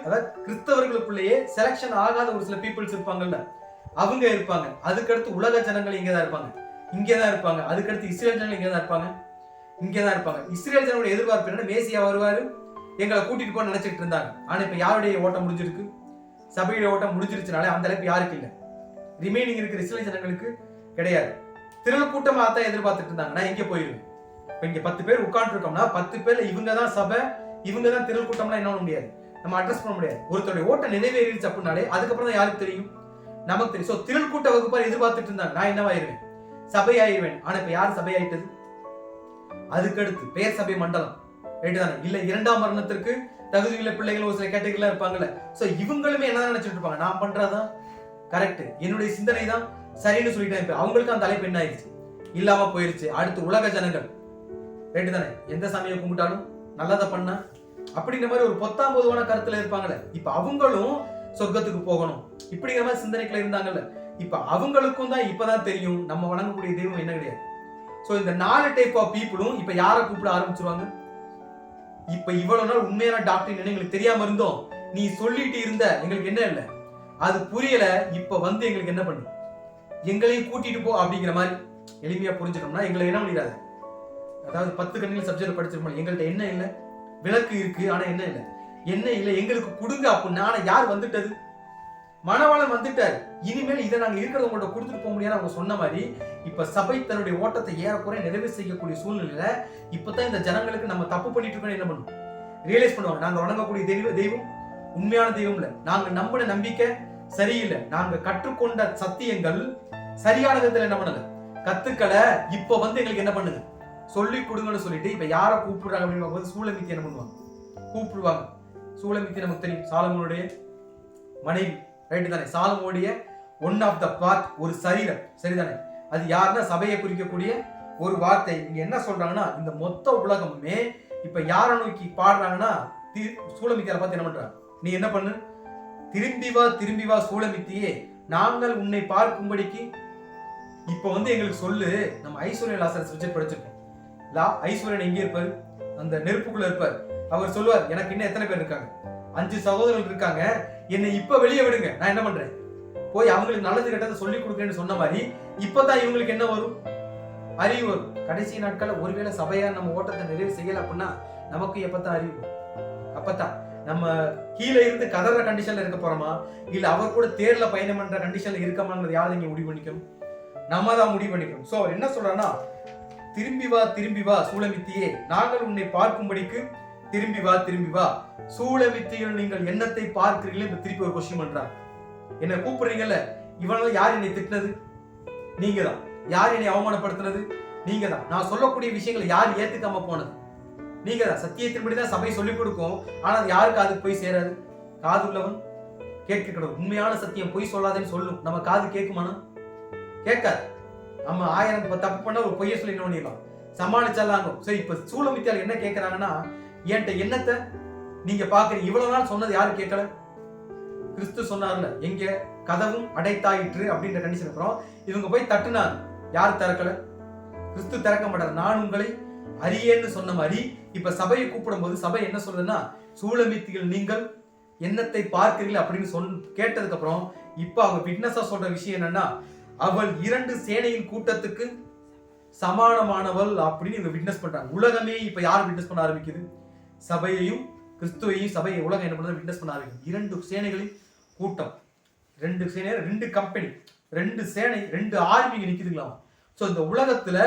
அதாவது கிறிஸ்தவர்களுக்குள்ளேயே செலக்ஷன் ஆகாத ஒரு சில பீப்புள்ஸ் இருப்பாங்கல்ல, அவங்க இருப்பாங்க. அதுக்கடுத்து உலக ஜனங்கள் இங்கதான் இருப்பாங்க, இங்கதான் இருப்பாங்க. அதுக்கடுத்து இஸ்ரேல் ஜனங்கள் இங்கதான் இருப்பாங்க, இங்கதான் இருப்பாங்க. இஸ்ரேல் ஜனங்களுடைய எதிர்பார்ப்பு என்ன? மேசியா வருவாரு, எங்களை கூட்டிட்டு போன்னு நினைச்சிட்டு இருந்தாங்க. ஆனா இப்ப யாருடைய ஓட்டம் முடிஞ்சிருக்கு? சபையுடைய ஓட்டம் முடிஞ்சிருச்சுனாலே அந்த அளவுக்கு யாருக்கு இல்லை, ரிமைனிங் இருக்கிற இஸ்ரேல் ஜனங்களுக்கு கிடையாது. திரள் கூட்டமா தான் எதிர்பார்த்துட்டு இருந்தாங்க. நான் எங்க போயிருவேன்? இப்ப இங்க 10 பேர் உட்கார்ந்து இருக்கோம்னா 10 பேர்ல இவங்க தான் சபை, இவங்க தான் திரள் கூட்டம்லாம் என்ன முடியாது, நம்ம அட்ரஸ் பண்ண முடியாது. ஒருத்தருடைய ஓட்டம் நிறைவேறிடுச்சு அப்படின்னாலே அதுக்கப்புறம் தான் யாருக்கு தெரியும்? நமக்கு தெரியும். சோ திரள் கூட்ட வகுப்பார் எதிர்பார்த்துட்டு இருந்தாங்க, நான் என்னவாயிருவேன்? சபை ஆயிருவேன். ஆனா இப்ப யார் சபை ஆயிட்டது? அதுக்கடுத்து பெயர் சபை மண்டலம், ரைட்டு தானே? இல்ல 2ஆம் மரணத்திற்கு தகுதியுள்ள பிள்ளைகள் ஒரு சில கேட்டகரிலாம் இருப்பாங்கல்ல. சோ இவங்களுமே என்னதான் நினைச்சிட்டு இருப்பாங்க? நான் பண்றதான் கரெக்ட், என்னுடைய சிந்தனை தான் சரின்னு சொல்லிட்டேன். இப்ப அவங்களுக்கு அந்த தலைப்பு என்ன ஆயிடுச்சு? இல்லாம போயிருச்சு. அடுத்து உலக ஜனங்கள், ரைட்டு தானே? எந்த சாமியை கும்பிட்டாலும் நல்லதை பண்ண அப்படிங்கிற மாதிரி ஒரு பொத்தாம் பொதுவான கருத்துல இருப்பாங்கல்ல. இப்ப அவங்களும் சொர்க்கத்துக்கு போகணும் இப்படிங்கிற மாதிரி சிந்தனைக்குள்ள இருந்தாங்கல்ல. இப்ப அவங்களுக்கும் தான் இப்பதான் தெரியும் நம்ம வணங்கக்கூடிய தெய்வம் என்ன கிடையாது. சோ இந்த 4 டைப் ஆஃப் பீப்புளும் இப்ப யாரை கூப்பிட ஆரம்பிச்சிருவாங்க? இப்ப இவ்வளவு நாள் உண்மையான டாக்டர் எங்களுக்கு தெரியாம இருந்தோம், நீ சொல்லிட்டு இருந்த, எங்களுக்கு என்ன இல்ல, அது புரியல, இப்ப வந்து எங்களுக்கு என்ன பண்ணு, எங்களையும் கூட்டிட்டு போ அப்படிங்கிற மாதிரி எளிமையா புரிஞ்சுக்கணும்னா எங்களை என்ன பண்ணிடாது. அதாவது 10 கண்ணில் சப்ஜெக்ட் படிச்சிருப்போம், எங்கள்கிட்ட என்ன இல்ல, விளக்கு இருக்கு ஆனா என்ன இல்ல, என்ன இல்ல எங்களுக்கு கொடுங்க அப்படின்னா. ஆனா யார் வந்துட்டது? மணவாளன் வந்துட்டாரு. இனிமேல் இதை நாங்க இருக்கிறத உங்கள்ட்ட கொடுத்துட்டு போக முடியாது அவங்க சொன்ன மாதிரி. இப்ப சபை தன்னுடைய ஓட்டத்தை ஏறக்குறைய நிறைவு செய்யக்கூடிய சூழ்நிலையில இப்பதான் இந்த ஜனங்களுக்கு நம்ம தப்பு பண்ணிட்டு இருக்கோம் என்ன பண்ணும் ரியலைஸ் பண்ணுவாங்க. நாங்க வணங்கக்கூடிய தெய்வம் உண்மையான தெய்வம் இல்ல, நாங்க நம்பின நம்பிக்கை சரியில்லை, நாங்க கற்றுக்கொண்ட சத்தியங்கள் சரியான விதத்துல என்ன பண்ணல, கத்துக்களை. இப்ப வந்து எங்களுக்கு என்ன பண்ணுங்க, சொல்லி கொடுங்கன்னு சொல்லிட்டு இப்ப யாரை கூப்பிடுறாங்க அப்படின்னு போது சூலமித்தி என்ன பண்ணுவாங்க, கூப்பிடுவாங்க. சூலமித்தி நமக்கு தெரியும், சாலமோனுடைய மனைவி, ரைட்டு தானே? சாலமோனுடைய ஒன் ஆஃப் த பார்ட், ஒரு சரீரம், சரிதானே? அது யாருன்னா சபையை குறிக்கக்கூடிய ஒரு வார்த்தை. இங்க என்ன சொல்றாங்கன்னா, இந்த மொத்த உலகமுமே இப்ப யாரை நோக்கி பாடுறாங்கன்னா, சூலமித்தியாரை பார்த்து என்ன பண்றாங்க, நீ என்ன பண்ணு, திரும்பி வா சூலமித்தியே, நாங்கள் உன்னை பார்க்கும்படிக்கு இப்ப வந்து எங்களுக்கு சொல்லு. நம்ம ஐஸ்வர்ய லாசரஸ் வச்சு படிச்சிருக்கோம். ஐஸ்வர்யன் எங்க இருப்பாரு? அந்த நெருப்புக்குள்ள இருப்பார். அவர் சொல்லுவார், எனக்கு இன்னும் எத்தனை பேர் இருக்காங்க? 5 சகோதரர்கள் இருக்காங்க, என்னை இப்ப வெளியே விடுங்க, நான் என்ன பண்றேன், போய் அவங்களுக்கு நல்லது கெட்டதை சொல்லி கொடுக்கணும்னு சொன்ன மாதிரி இப்பதான் இவங்களுக்கு என்ன வரும், அறிவு வரும். கடைசி நாட்கள்ல ஒருவேளை சபையா நம்ம ஓட்டத்தை நிறைவு செய்யல அப்படின்னா நமக்கு எப்பதான் அறிவு? அப்பதான் நம்ம கீழே இருந்து கதற கண்டிஷன்ல இருக்க போறோமா, இல்ல அவர் கூட தேர்ல பயணம் பண்ற கண்டிஷன்ல இருக்கமாங்கிறது யாரும் இங்க முடிவு பண்ணிக்கணும், நம்ம தான் முடிவு பண்ணிக்கணும். சோ என்ன சொல்றான்னா, திரும்பி வா சூலமித்தியே, நாங்கள் உன்னை பார்க்கும்படிக்கு திரும்பி வா சூலமித்தியில் நீங்கள் என்னத்தை பார்க்கிறீர்கள். இப்ப திருப்பி ஒரு கொஸ்டின் பண்றாங்க, என்ன கூப்பிடுறீங்கல்ல, இவனால யார் என்னை திட்டினது? நீங்க தான். யார் என்னை அவமானப்படுத்தினது? நீங்க தான். நான் சொல்லக்கூடிய விஷயங்களை யார் ஏத்துக்காம போனது? நீங்க தான். சத்தியத்தின்படிதான் சபை சொல்லிக் கொடுக்கும், ஆனா அது யாருக்கு அது போய் சேராது? காது உள்ளவன் கேட்க கடவுள். உண்மையான சத்தியம் பொய் சொல்லாதேன்னு சொல்லும், நம்ம காது கேட்குமானா? கேட்காது. நம்ம 1000 தப்பு பண்ண ஒரு பொய்ய சொல்லி என்ன பண்ணிடலாம், சமாளிச்சாலாங்க. சரி, இப்ப சூலமித்தியால் என்ன கேட்கிறாங்கன்னா, என்கிட்ட என்னத்தை நீங்க பாக்குறீங்க? இவ்வளவு நாள் சொன்னது யாரு கேட்கல? கிறிஸ்து சொன்னார்ல, எங்க கதவும் அடைத்தாயிற்று அப்படின்ற கண்டிஷன். அப்புறம் இவங்க போய் தட்டுனாங்க, யாரு திறக்கல? கிறிஸ்து திறக்க மாட்டார். நான் உங்களை அறியேன்னு சொன்ன மாதிரி இப்ப சபையை கூப்பிடும் போது சபை என்ன சொல்றதுன்னா, சூலமித்திகள் நீங்கள் என்னத்தை பார்க்கிறீர்கள் அப்படின்னு கேட்டதுக்கு அப்புறம் இப்ப அவங்க விட்னஸா சொல்ற விஷயம் என்னன்னா, அவள் 2 சேனையின் கூட்டத்துக்கு சமானமானவள் அப்படின்னு இவங்க விட்னஸ் பண்றாங்க. உலகமே இப்ப யார் விட்னஸ் பண்ண ஆரம்பிக்குது? சபையையும் கிறிஸ்துவையும் சபையை உலகம் என்ன பண்ண விட்னஸ் பண்ண ஆரம்பிக்குது. 2 சேனைகளின் கூட்டம், 2 சேனை, 2 கம்பெனி, 2 சேனை, 2 ஆர்மி நிக்குதுங்களாம். சோ இந்த உலகத்துல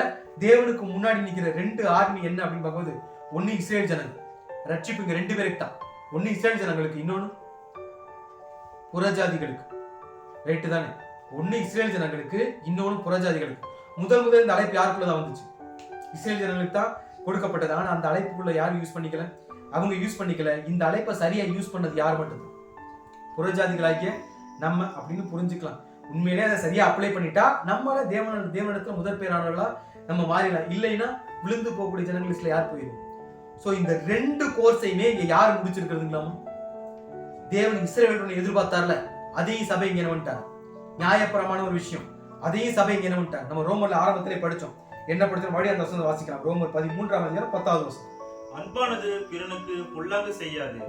தேவனுக்கு முன்னாடி நிக்கிற 2 ஆர்மி என்ன அப்படின்னு பார்க்கும்போது, ஒன்னு இஸ்ரேல் ஜனங்கள், ரட்சிப்பு இங்க 2 பேருக்கு தான். ஒன்னு இஸ்ரேல் ஜனங்களுக்கு, இன்னொன்னு புறஜாதிகளுக்கு, ரைட்டு தானே? ஒன்னு இஸ்ரேல் ஜனங்களுக்கு, இன்னொன்னு புறஜாதிகளுக்கு. முதல் இந்த அழைப்பு யாருக்குள்ளதான் வந்துச்சு? இஸ்ரேல் ஜனங்களுக்கு தான் கொடுக்கப்பட்டது. ஆனா அந்த அழைப்புக்குள்ள யாரும் யூஸ் பண்ணிக்கல, அவங்க யூஸ் பண்ணிக்கல. இந்த அழைப்பை சரியா யூஸ் பண்ணது யார் மட்டும்? புறஜாதிகளாகிய நம்ம அப்படின்னு புரிஞ்சுக்கலாம். உண்மையிலே அதை சரியா அப்ளை பண்ணிட்டா நம்மள தேவனிடத்துல முதற் பேரானவர்களா நம்ம மாறிடலாம். இல்லைன்னா விழுந்து போகக்கூடிய ஜனங்கள் லிஸ்ட்ல யார் போயிடும்? சோ இந்த 2 கோர்ஸையுமே இங்க யார் முடிச்சிருக்கிறதுங்களாமா? தேவன் இஸ்ரவேலோட எதிர்பார்த்தார்ல, அதையும் சபை இங்க என்ன பண்ணிட்டாங்க? நியாயப்பிரமான ஒரு விஷயம், அதையும் சபை இங்க என்ன பண்ணிட்டாங்க? நம்ம ரோமர்ல ஆரம்பத்திலே படிச்சோம். என்ன படிச்சோம்? மறுபடியும் அந்த வசனத்தை வாசிக்கலாம். ரோமர் 13ஆம் அதிகாரம் 10வது வசனம். அன்பானது பிறனுக்கு பொல்லாங்கு செய்யாது,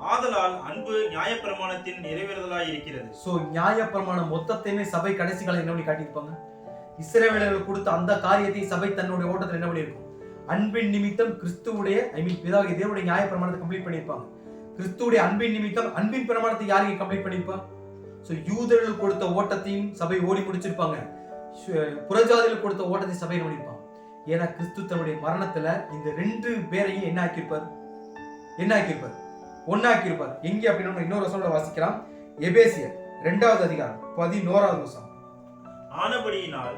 ஆதலால் அன்பு நியாயப்பிரமாணத்தின் நிறைவேறுதலாய் இருக்கிறது. சோ நியாயப்பிரமாணம் மொத்தத்தையுமே சபை கடைசி காலம் என்ன பண்ணி காட்டியிருப்பாங்க? இஸ்ரவேலர்கள் கொடுத்த அந்த காரியத்தை சபை தன்னுடைய ஓட்டத்தில் என்ன பண்ணியிருக்கும்? அன்பின் நிமித்தம் கிறிஸ்துவுடைய பிதாவாகிய தேவனுடைய நியாயப்பிரமாணத்தை கம்ப்ளீட் பண்ணியிருப்பாங்க. கிறிஸ்துவுடைய அன்பின் நிமித்தம் அன்பின் பிரமாணத்தை யாருக்கு கம்ப்ளீட் பண்ணியிருப்பா? சோ யூதர்கள் கொடுத்த ஓட்டத்தையும் சபை ஓடி முடிச்சிருப்பாங்க. புறஜாதிகள் கொடுத்த ஓட்டத்தை சபை என்ன பண்ணியிருப்பாங்க? ஏன்னா கிறிஸ்து தன்னுடைய மரணத்துல இந்த 2 பேரையும் என்ன ஆக்கியிருப்பார்? ஒன்னாக்கியிருப்பார். எங்க அப்படின்னு இன்னொரு வசனத்தை வாசிக்கலாம். எபேசியர் 2வது அதிகாரம் 11வது வசனம். ஆனபடியினால்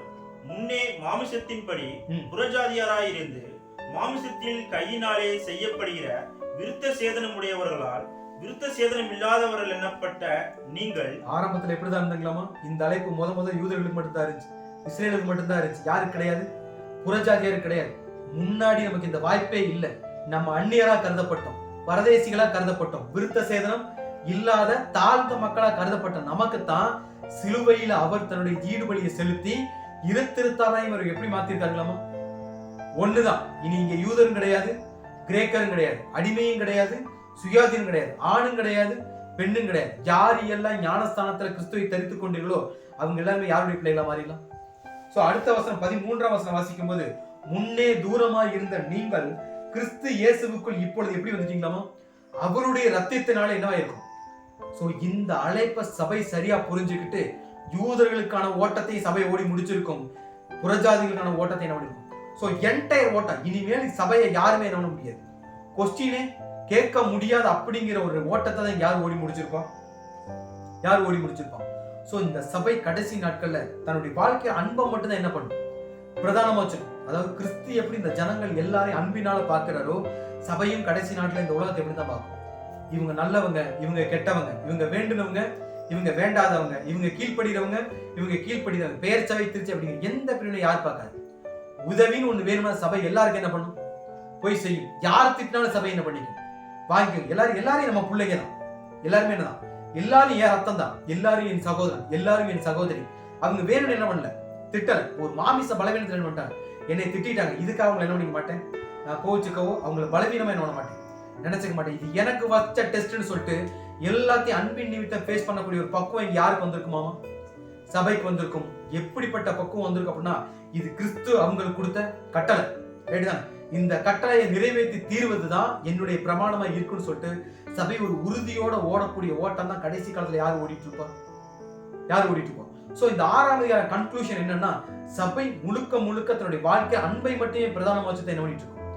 முன்னே மாமிசத்தின்படி புறஜாதியாராயிருந்து மாமிசத்தில் கையினாலே செய்யப்படுகிற விருத்த சேதனமுடையவர்களால் விருத்த சேதனம் இல்லாதவர்கள் எனப்பட்ட நீங்கள் ஆரம்பத்துல எப்படிதான் இருந்தாங்களாமா? இந்த அழைப்பு முதல் யூதர்களுக்கு மட்டும்தான் இருந்துச்சு, இஸ்ரேலுக்கு மட்டும்தான் இருந்துச்சு. யாருக்கு கிடையாது? புறஜாதியாருக்கு கிடையாது. முன்னாடி நமக்கு இந்த வாய்ப்பே இல்லை. நம்ம அந்நியரா கருதப்பட்டோம், பரதேசிகளா கருதப்பட்டோம், விருத்த சேதனம் இல்லாத தாழ்ந்த மக்களா கருதப்பட்ட நமக்குத்தான் சிலுவையில அவர் தன்னுடைய ஈடுபலியை செலுத்தி இருத்திருத்தாராய் இவர் எப்படி மாத்திருக்காங்களாமா? ஒண்ணுதான். இனி இங்க யூதரும் கிடையாது, கிரேக்கரும் கிடையாது, அடிமையும் கிடையாது, சுயாதீனம் கிடையாது, ஆணும் கிடையாது, பெண்ணும் கிடையாது. யார் எல்லாம் ஞானஸ்தானத்துல கிறிஸ்துவை தரித்துக் கொண்டீர்களோ அவங்க எல்லாருமே யாருடைய பிள்ளைகளா மாறிடலாம். சோ அடுத்த வசனம் 13ஆம் வசனம் வாசிக்கும் போது, முன்னே தூரமாய் இருந்த நீங்கள் கிறிஸ்து இயேசுவுக்குள் இப்பொழுது எப்படி வந்துட்டீங்களாமா? அவருடைய ரத்தத்தினால என்னவாயிருக்கும்? சோ இந்த அழைப்பை சபை சரியா புரிஞ்சுக்கிட்டு யூதர்களுக்கான ஓட்டத்தை சபை ஓடி முடிச்சிருக்கும், புறஜாதிகளுக்கான ஓட்டத்தை என்ன பண்ணிருக்கும்? சோ என்டையர் ஓட்டம் இனிமேல் சபையை யாருமே என்ன பண்ண முடியாது, கொஸ்டினே கேட்க முடியாது அப்படிங்கிற ஒரு ஓட்டத்தை தான் யார் ஓடி முடிச்சிருப்பான்? சோ இந்த சபை கடைசி நாட்கள்ல தன்னுடைய வாழ்க்கை அன்பை மட்டும் தான் என்ன பண்ணும்? பிரதானமா வச்சிருக்கும். அதாவது கிறிஸ்து எப்படி இந்த ஜனங்கள் எல்லாரையும் அன்பினால பாக்குறாரோ, சபையும் கடைசி நாட்கள் இந்த உலகத்தை எப்படி தான் பார்க்கும்? இவங்க நல்லவங்க, இவங்க கெட்டவங்க, இவங்க வேண்டுனவங்க, இவங்க வேண்டாதவங்க, இவங்க கீழ்படுகிறவங்க, இவங்க கீழ்படுகிறவங்க, பெயர் சபை திருச்சி அப்படிங்கிற எந்த பிரிவினை யார் பார்க்காது. உதவின்னு ஒண்ணு வேணும்னா சபை எல்லாருக்கும் என்ன பண்ணும்? போய் செய்யும். யார் திட்டினாலும் சபை என்ன பண்ணிக்கும்? வாங்கிக்கும். எல்லாரையும் நம்ம பிள்ளைங்க தான், எல்லாருமே என்னதான், எல்லாரும் என் ரத்தம் தான், எல்லாரும் என் சகோதரன், எல்லாரும் என் சகோதரி. அவங்க வேணும்னு என்ன பண்ணல, திட்டல. ஒரு மாமிச பலவீனத்தை என்ன பண்ணிட்டாங்க? என்னை திட்டாங்க, இதுக்காக அவங்களை என்ன பண்ணிக்க மாட்டேன், நான் கோவிச்சுக்கவோ அவங்களை பலவீனமா என்ன பண்ண மாட்டேன், நினைச்சுக்க மாட்டேன். இது எனக்கு வச்ச டெஸ்ட்னு சொல்லிட்டு எல்லாத்தையும் அன்பின் நிமித்தம் ஃபேஸ் பண்ணக்கூடிய ஒரு பக்குவம் இங்க யாருக்கு வந்திருக்குமாமா? சபைக்கு வந்திருக்கும். எப்படிப்பட்ட பக்குவம் வந்திருக்கும் அப்படின்னா, இது கிறிஸ்து அவங்களுக்கு கொடுத்த கட்டளை. ரைட்டுதான். இந்த கட்டளையை நிறைவேற்றி தீர்வதுதான் என்னுடைய பிரமாணமா இருக்குன்னு சொல்லிட்டு சபை ஒரு உறுதியோட ஓடக்கூடிய ஓட்டம் தான் கடைசி காலத்துல யார் ஓடிட்டு இருப்பா? சோ இந்த 6ஆம் அதிகார கன்க்ளூஷன் என்னன்னா, சபை முழுக்க தன்னுடைய வாழ்க்கை அன்பை மட்டுமே பிரதானமா வச்சு என்ன பண்ணிட்டு இருக்கும்,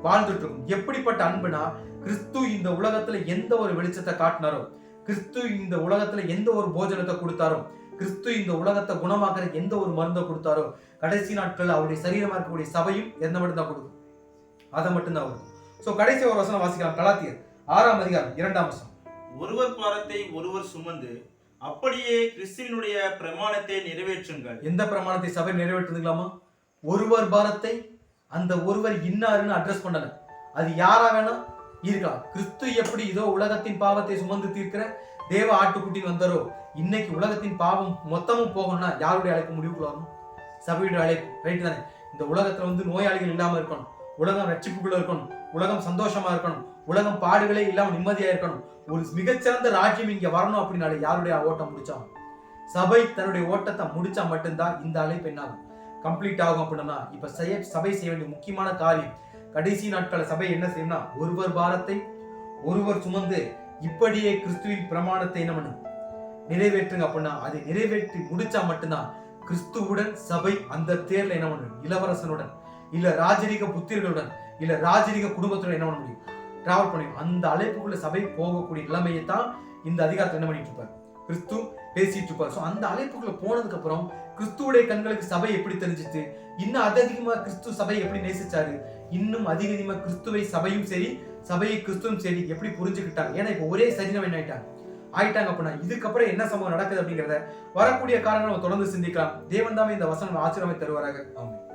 வாழ்ந்துட்டு இருக்கும். எப்படிப்பட்ட அன்புனா, கிறிஸ்து இந்த உலகத்துல எந்த ஒரு வெளிச்சத்தை காட்டினாரோ, கிறிஸ்து இந்த உலகத்துல எந்த ஒரு போஜனத்தை கொடுத்தாரோ, கிறிஸ்து இந்த உலகத்தை குணமாக்குற எந்த ஒரு மருந்தை கொடுத்தாரோ, கடைசி நாட்கள் அவருடைய சரீரமா இருக்கக்கூடிய சபையும் எந்த மட்டும் தான் கொடுக்கும், அதை மட்டும் தான் கொடுக்கும். சோ கடைசி ஒரு வசனம் வாசிக்கலாம். கலாத்தியர் 6ஆம் அதிகாரம் 2ஆம் வசனம். ஒருவர் பாரத்தை ஒருவர் சுமந்து அப்படியே கிறிஸ்துவினுடைய பிரமாணத்தை நிறைவேற்றுங்கள். எந்த பிரமாணத்தை சபை நிறைவேற்றுங்களாமா? ஒருவர் பாரத்தை அந்த ஒருவர் இன்னாருன்னு அட்ரஸ் பண்ணல. அது யாரா வேணா இருக்கலாம். கிறிஸ்து எப்படி இதோ உலகத்தின் பாவத்தை சுமந்து தீர்க்கிற தேவ ஆட்டுக்குட்டின்னு வந்தாரோ, இன்னைக்கு உலகத்தின் பாவம் மொத்தமும் போகணும்னா யாருடைய அழைப்பு முடிவுக்குள்ள வரணும்? சபையுடைய அழைப்பு. ரைட் தானே? இந்த உலகத்துல நோயாளிகள் இல்லாம இருக்கணும், உலகம் ரட்சிப்புக்குள்ள இருக்கணும், உலகம் சந்தோஷமா இருக்கணும், உலகம் பாடுகளே இல்லாம நிம்மதியா இருக்கணும், ஒரு மிகச்சிறந்த ராஜ்யம் இங்க வரணும் அப்படின்னாலே யாருடைய ஓட்டம் முடிச்சா? சபை தன்னுடைய ஓட்டத்தை முடிச்சா மட்டும்தான் இந்த அழைப்பு என்ன ஆகும், கம்ப்ளீட் ஆகும். அப்படின்னா இப்ப சபை செய்ய வேண்டிய முக்கியமான காரியம், கடைசி நாட்கள சபை என்ன செய்யணும்னா, ஒருவர் பாரத்தை ஒருவர் சுமந்து இப்படியே கிறிஸ்துவின் பிரமாணத்தை என்ன பண்ணும், நிறைவேற்றுங்க. அப்படின்னா அதை நிறைவேற்றி முடிச்சா மட்டும்தான் கிறிஸ்துவுடன் சபை அந்த தேர்ல என்ன பண்ணும், இளவரசனுடன் இல்ல ராஜரீக புத்திரர்களுடன் இல்ல ராஜரீக குடும்பத்துடன் என்ன பண்ண முடியும், டிராவல் பண்ணி அந்த அழைப்புக்குள்ள சபை போகக்கூடிய நிலைமையை தான் இந்த அதிகாரத்தை என்ன பண்ணிட்டு இருப்பார், கிறிஸ்து பேசிட்டு இருப்பார். சோ அந்த அழைப்புக்குள்ள போனதுக்கு அப்புறம் கிறிஸ்துவுடைய கண்களுக்கு சபை எப்படி தெரிஞ்சிச்சு, இன்னும் அதிகமா கிறிஸ்து சபையை எப்படி நேசிச்சாரு, இன்னும் அதிகமா கிறிஸ்துவை சபையும் சரி சபையை கிறிஸ்துவும் சரி எப்படி புரிஞ்சுக்கிட்டாங்க. ஏன்னா இப்ப ஒரே சரீரம் என்ன ஆயிட்டாங்க, ஆயிட்டாங்க அப்படின்னா இதுக்கப்புறம் என்ன சம்பவம் நடக்குது அப்படிங்கறத வரக்கூடிய காரணங்களை நம்ம தொடர்ந்து சிந்திக்கலாம். தேவன் தாமே இந்த வசனம் ஆசீர்வாதம் தருவாராக. ஆமென்.